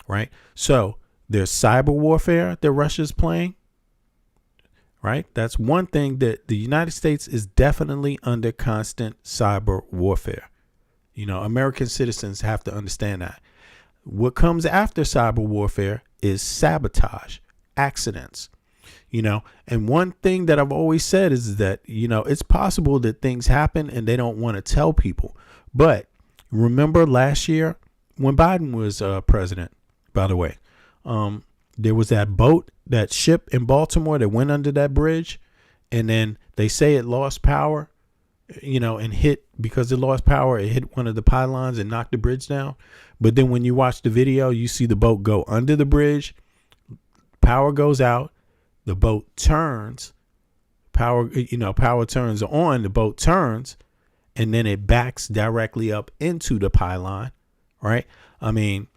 right? So there's cyber warfare that Russia's playing, right? That's one thing that the United States is definitely under constant cyber warfare. You know, American citizens have to understand that. What comes after cyber warfare is sabotage, accidents, you know. And one thing that I've always said is that, you know, it's possible that things happen and they don't want to tell people. But remember last year when Biden was president, by the way, there was that boat, that ship in Baltimore that went under that bridge, and then they say it lost power, you know, and hit, because it lost power, it hit one of the pylons and knocked the bridge down. But then when you watch the video, you see the boat go under the bridge, power goes out, the boat turns, power turns on, the boat turns, and then it backs directly up into the pylon, right? I mean,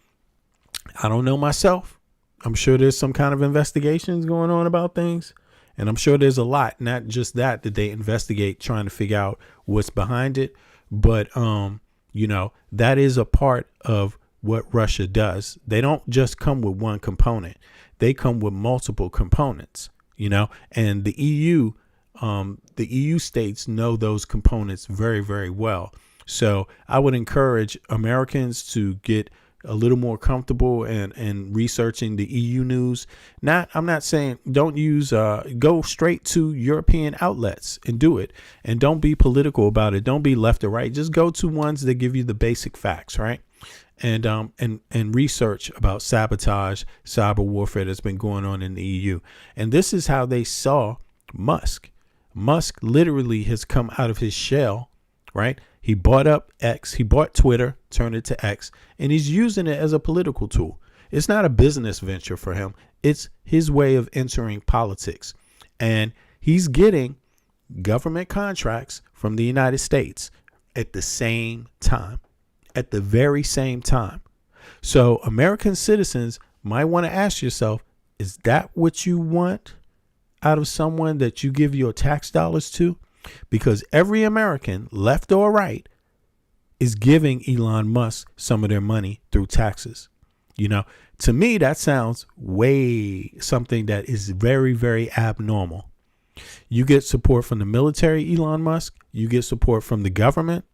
I don't know myself. I'm sure there's some kind of investigations going on about things. And I'm sure there's a lot, not just that they investigate, trying to figure out what's behind it. But, you know, that is a part of what Russia does. They don't just come with one component. They come with multiple components, you know, and the EU states know those components very, very well. So I would encourage Americans to get a little more comfortable and researching the EU news. I'm not saying don't use, go straight to European outlets and do it. And don't be political about it. Don't be left or right. Just go to ones that give you the basic facts, right? And research about sabotage, cyber warfare that's been going on in the EU. And this is how they saw Musk. Musk literally has come out of his shell, right? He bought up X, he bought Twitter, turned it to X, and he's using it as a political tool. It's not a business venture for him. It's his way of entering politics. And he's getting government contracts from the United States at the same time, at the very same time. So American citizens might want to ask yourself, is that what you want out of someone that you give your tax dollars to? Because every American, left or right, is giving Elon Musk some of their money through taxes. You know, to me, that sounds something that is very, very abnormal. You get support from the military, Elon Musk. You get support from the government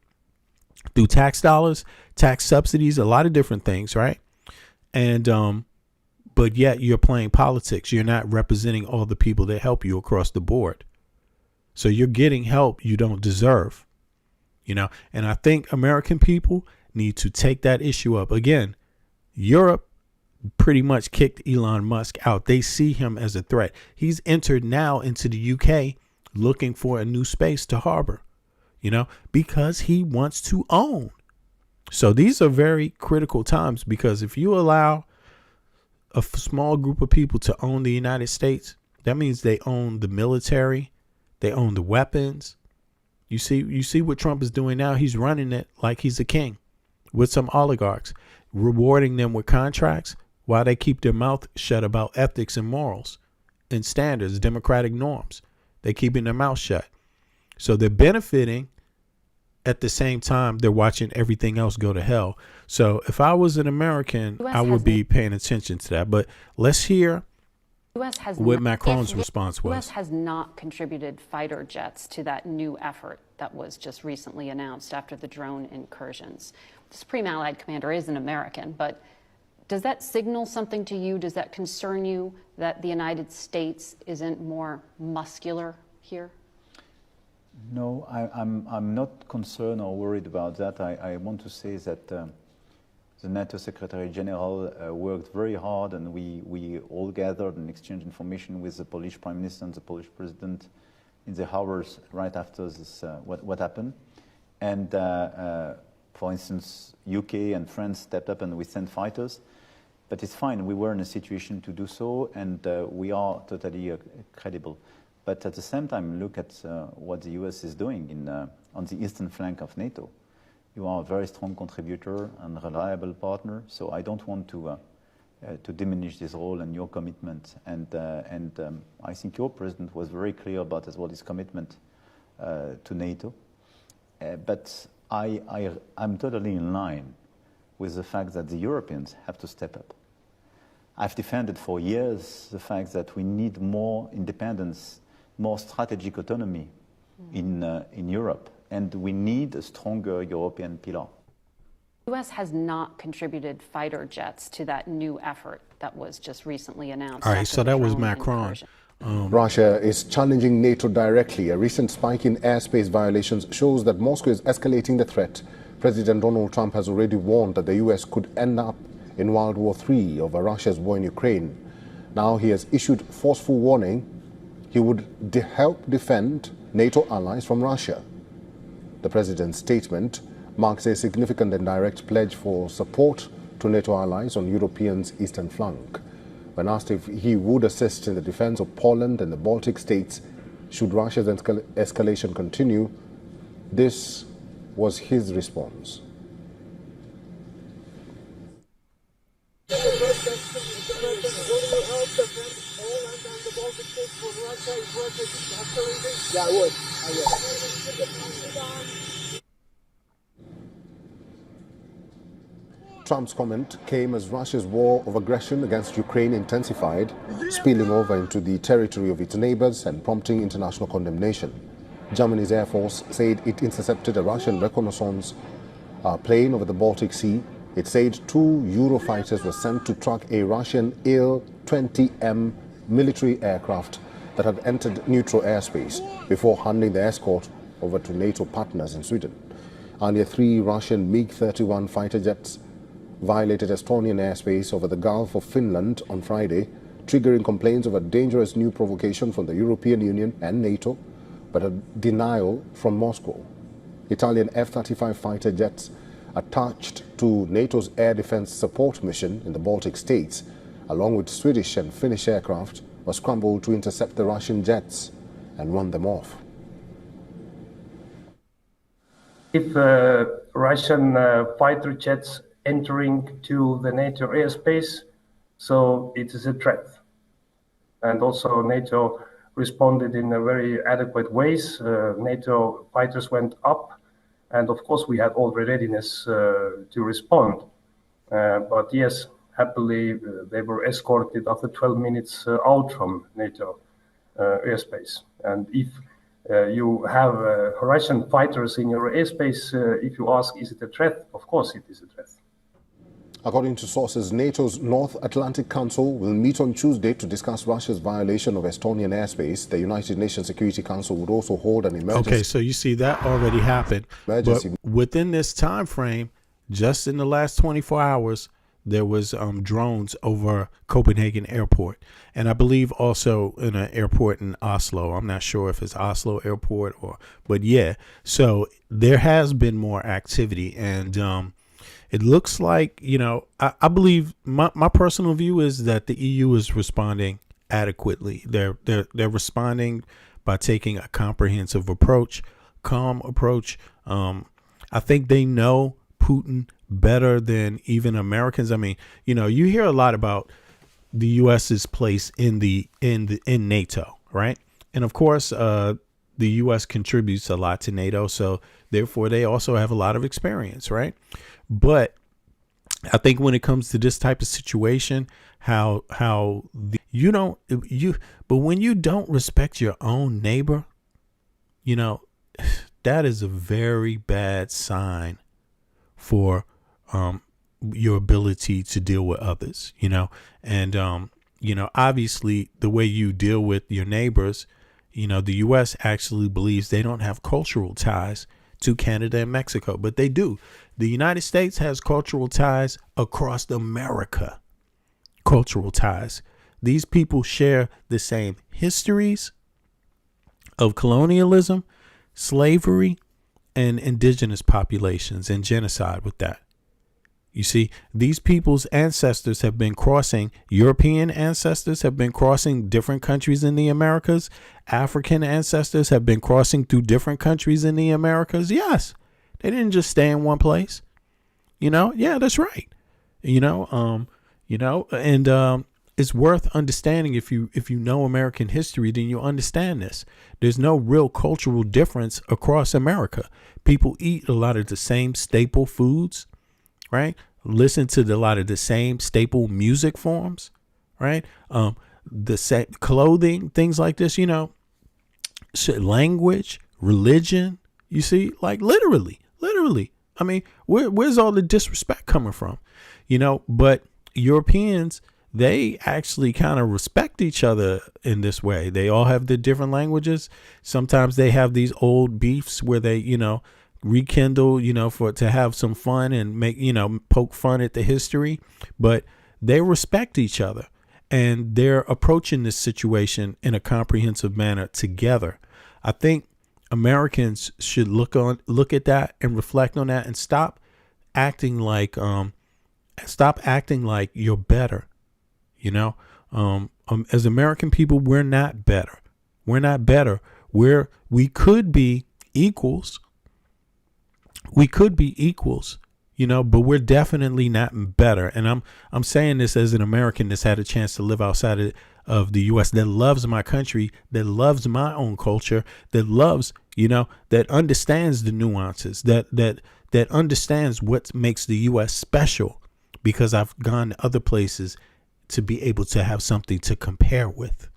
through tax dollars, tax subsidies, a lot of different things, right? And but yet you're playing politics. You're not representing all the people that help you across the board. So you're getting help you don't deserve, you know, and I think American people need to take that issue up. Again, Europe pretty much kicked Elon Musk out. They see him as a threat. He's entered now into the UK looking for a new space to harbor, you know, because he wants to own. So these are very critical times, because if you allow a small group of people to own the United States, that means they own the military. They own the weapons. You see what Trump is doing now. He's running it like he's a king with some oligarchs, rewarding them with contracts while they keep their mouth shut about ethics and morals and standards, democratic norms. They're keeping their mouth shut. So they're benefiting. At the same time, they're watching everything else go to hell. So if I was an American, I would be paying attention to that. But let's hear what Macron's response was. The U.S. has not contributed fighter jets to that new effort that was just recently announced after the drone incursions. The Supreme Allied Commander is an American, but does that signal something to you? Does that concern you that the United States isn't more muscular here? No, I'm not concerned or worried about that. I want to say that the NATO Secretary General worked very hard, and we all gathered and exchanged information with the Polish Prime Minister and the Polish President in the hours right after this what happened. And for instance, UK and France stepped up and we sent fighters. But it's fine. We were in a situation to do so, and we are totally credible. But at the same time, look at what the US is doing on the eastern flank of NATO. You are a very strong contributor and reliable partner. So I don't want to diminish this role and your commitment. And I think your president was very clear about as well his commitment to NATO. But I'm totally in line with the fact that the Europeans have to step up. I've defended for years the fact that we need more independence, more strategic autonomy in Europe, and we need a stronger European pillar. The U.S. has not contributed fighter jets to that new effort that was just recently announced. All right, so that was Macron. Russia is challenging NATO directly. A recent spike in airspace violations shows that Moscow is escalating the threat. President Donald Trump has already warned that the U.S. could end up in World War III over Russia's war in Ukraine. Now he has issued forceful warning he would help defend NATO allies from Russia. The president's statement marks a significant and direct pledge for support to NATO allies on Europe's eastern flank. When asked if he would assist in the defense of Poland and the Baltic states should Russia's escalation continue, this was his response. Yeah, I would. Trump's comment came as Russia's war of aggression against Ukraine intensified, spilling over into the territory of its neighbors and prompting international condemnation. Germany's Air Force said it intercepted a Russian reconnaissance plane over the Baltic Sea. It said 2 Eurofighters were sent to track a Russian Il-20M military aircraft that had entered neutral airspace before handing the escort over to NATO partners in Sweden. Earlier, 3 Russian MiG-31 fighter jets violated Estonian airspace over the Gulf of Finland on Friday, triggering complaints of a dangerous new provocation from the European Union and NATO, but a denial from Moscow. Italian F-35 fighter jets attached to NATO's air defense support mission in the Baltic states, along with Swedish and Finnish aircraft, were scrambled to intercept the Russian jets and run them off. If Russian fighter jets entering to the NATO airspace, so it is a threat. And also NATO responded in a very adequate ways. NATO fighters went up, and of course we had all the readiness to respond. But yes, happily they were escorted after 12 minutes out from NATO airspace. And if you have Russian fighters in your airspace, if you ask, is it a threat? Of course it is a threat. According to sources, NATO's North Atlantic Council will meet on Tuesday to discuss Russia's violation of Estonian airspace. The United Nations Security Council would also hold an emergency. Okay, so you see that already happened. But within this time frame, just in the last 24 hours, there was drones over Copenhagen Airport. And I believe also in an airport in Oslo. I'm not sure if it's Oslo Airport but yeah. So there has been more activity, and it looks like, I believe my personal view is that the EU is responding adequately. They're responding by taking a comprehensive approach, calm approach. I think they know Putin better than even Americans. I mean, you hear a lot about the U.S.'s place in NATO, right? And of course, the U.S. contributes a lot to NATO, so therefore they also have a lot of experience, right? But I think when it comes to this type of situation, but when you don't respect your own neighbor, that is a very bad sign for your ability to deal with others, and obviously the way you deal with your neighbors, the U.S. actually believes they don't have cultural ties to Canada and Mexico, but they do. The United States has cultural ties across America. Cultural ties. These people share the same histories of colonialism, slavery, and indigenous populations, and genocide with that. You see, these people's ancestors have been crossing, European ancestors have been crossing different countries in the Americas. African ancestors have been crossing through different countries in the Americas. Yes, They didn't just stay in one place. Yeah, that's right. And it's worth understanding. If you know American history, then you understand this. There's no real cultural difference across America. People eat a lot of the same staple foods, right? Listen to a lot of the same staple music forms, right? The same clothing, things like this, language, religion, you see, like literally. I mean, where's all the disrespect coming from? But Europeans, they actually kind of respect each other in this way. They all have their different languages. Sometimes they have these old beefs where they, rekindle, to have some fun and make, poke fun at the history, but they respect each other and they're approaching this situation in a comprehensive manner together. I think Americans should look at that and reflect on that and stop acting like you're better. As American people, we're not better. We could be equals. But we're definitely not better. And I'm saying this as an American that's had a chance to live outside of the U.S., that loves my country, that loves my own culture, that loves, that understands the nuances, that understands what makes the U.S. special, because I've gone to other places to be able to have something to compare with,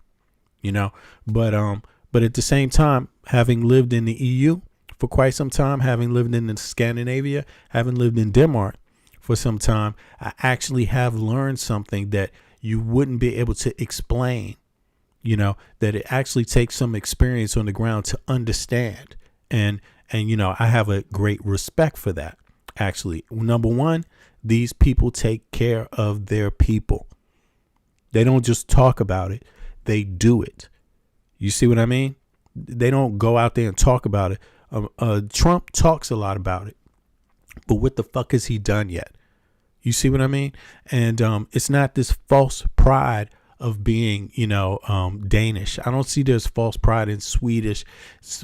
But at the same time, having lived in the EU for quite some time, having lived in Scandinavia, having lived in Denmark for some time, I actually have learned something that you wouldn't be able to explain, that it actually takes some experience on the ground to understand. And I have a great respect for that. Actually, number one, these people take care of their people. They don't just talk about it. They do it. You see what I mean? They don't go out there and talk about it. Trump talks a lot about it, but what the fuck has he done yet? You see what I mean? And it's not this false pride of being, Danish. I don't see there's false pride in Swedish,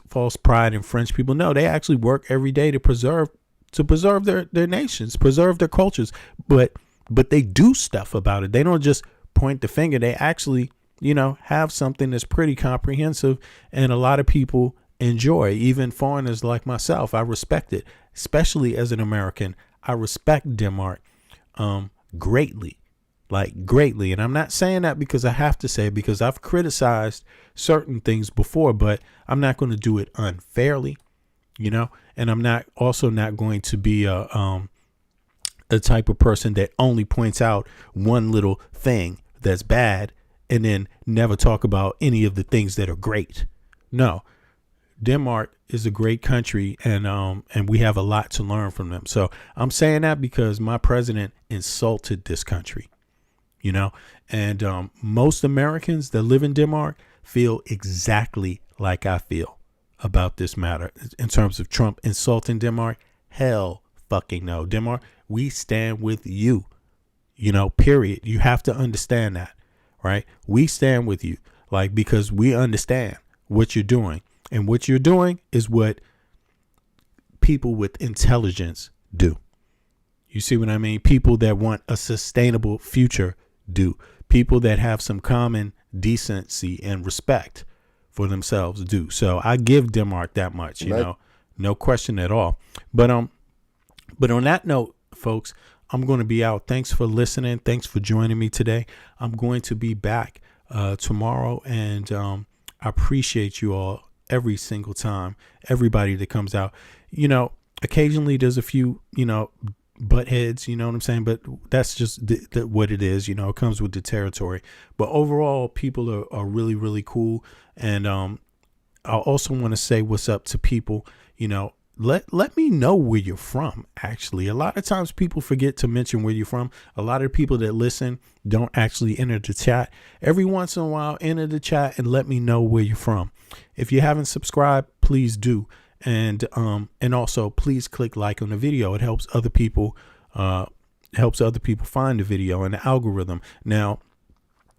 false pride in French people. No, they actually work every day to preserve their nations, preserve their cultures. But they do stuff about it. They don't just point the finger. They actually, have something that's pretty comprehensive, and a lot of people enjoy, even foreigners like myself. I respect it, especially as an American. I respect Denmark greatly. And I'm not saying that because I have to say it, because I've criticized certain things before, but I'm not going to do it unfairly, and I'm not going to be a type of person that only points out one little thing that's bad and then never talk about any of the things that are great. No, Denmark is a great country, and we have a lot to learn from them. So I'm saying that because my president insulted this country, and most Americans that live in Denmark feel exactly like I feel about this matter in terms of Trump insulting Denmark. Hell fucking no. Denmark, we stand with you, period. You have to understand that, right? We stand with you, because we understand what you're doing. And what you're doing is what people with intelligence do. You see what I mean? People that want a sustainable future do. People that have some common decency and respect for themselves do. So I give Denmark that much, no question at all. But on that note, folks, I'm going to be out. Thanks for listening. Thanks for joining me today. I'm going to be back tomorrow, and I appreciate you all every single time, everybody that comes out. Occasionally there's a few, butt heads, you know what I'm saying? But that's just what it is, it comes with the territory. But overall, people are really, really cool. And I also want to say what's up to people, let me know where you're from. Actually, a lot of times people forget to mention where you're from. A lot of people that listen don't actually enter the chat. Every once in a while, enter the chat and let me know where you're from. If you haven't subscribed, please do. And also please click like on the video. It helps other people find the video and the algorithm. Now,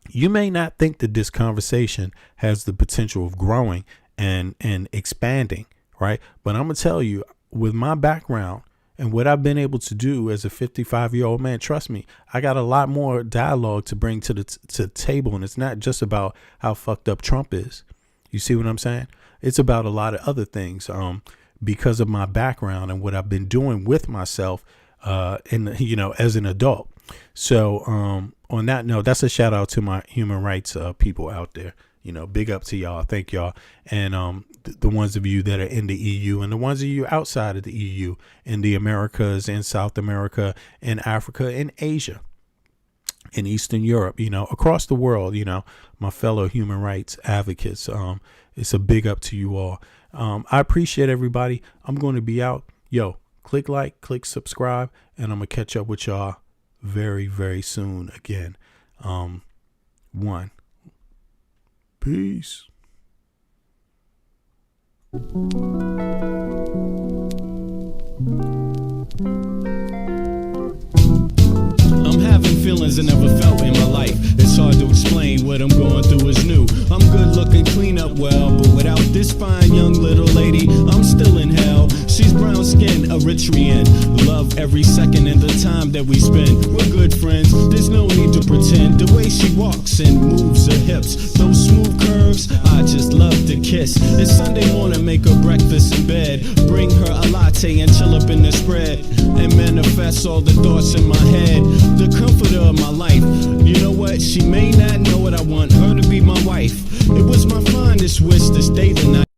you may not think that this conversation has the potential of growing and expanding, right? But I'm gonna tell you, with my background and what I've been able to do as a 55-year-old man, trust me, I got a lot more dialogue to bring to the table. And it's not just about how fucked up Trump is. You see what I'm saying? It's about a lot of other things because of my background and what I've been doing with myself as an adult. So on that note, that's a shout out to my human rights people out there. Big up to y'all. Thank y'all. And the ones of you that are in the EU and the ones of you outside of the EU, in the Americas, in South America, in Africa, in Asia, in Eastern Europe, across the world, my fellow human rights advocates. It's a big up to you all. I appreciate everybody. I'm going to be out. Yo, click like, click subscribe, and I'm going to catch up with y'all very, very soon again. Peace. I'm having feelings I never felt in my life. It's hard to explain what I'm going through is new. I'm good looking, clean up well, but without this fine young little lady, I'm still in hell. She's brown skinned, Eritrean. Love every second and the time that we spend. We're good friends, there's no need to pretend. The way she walks and moves her hips, those smooth curves, I just love to kiss. It's Sunday morning, make her breakfast in bed. Bring her a latte and chill up in the spread. And manifest all the thoughts in my head. The comforter of my life. You know what? She may not know it. I want her to be my wife. It was my finest wish to stay the night.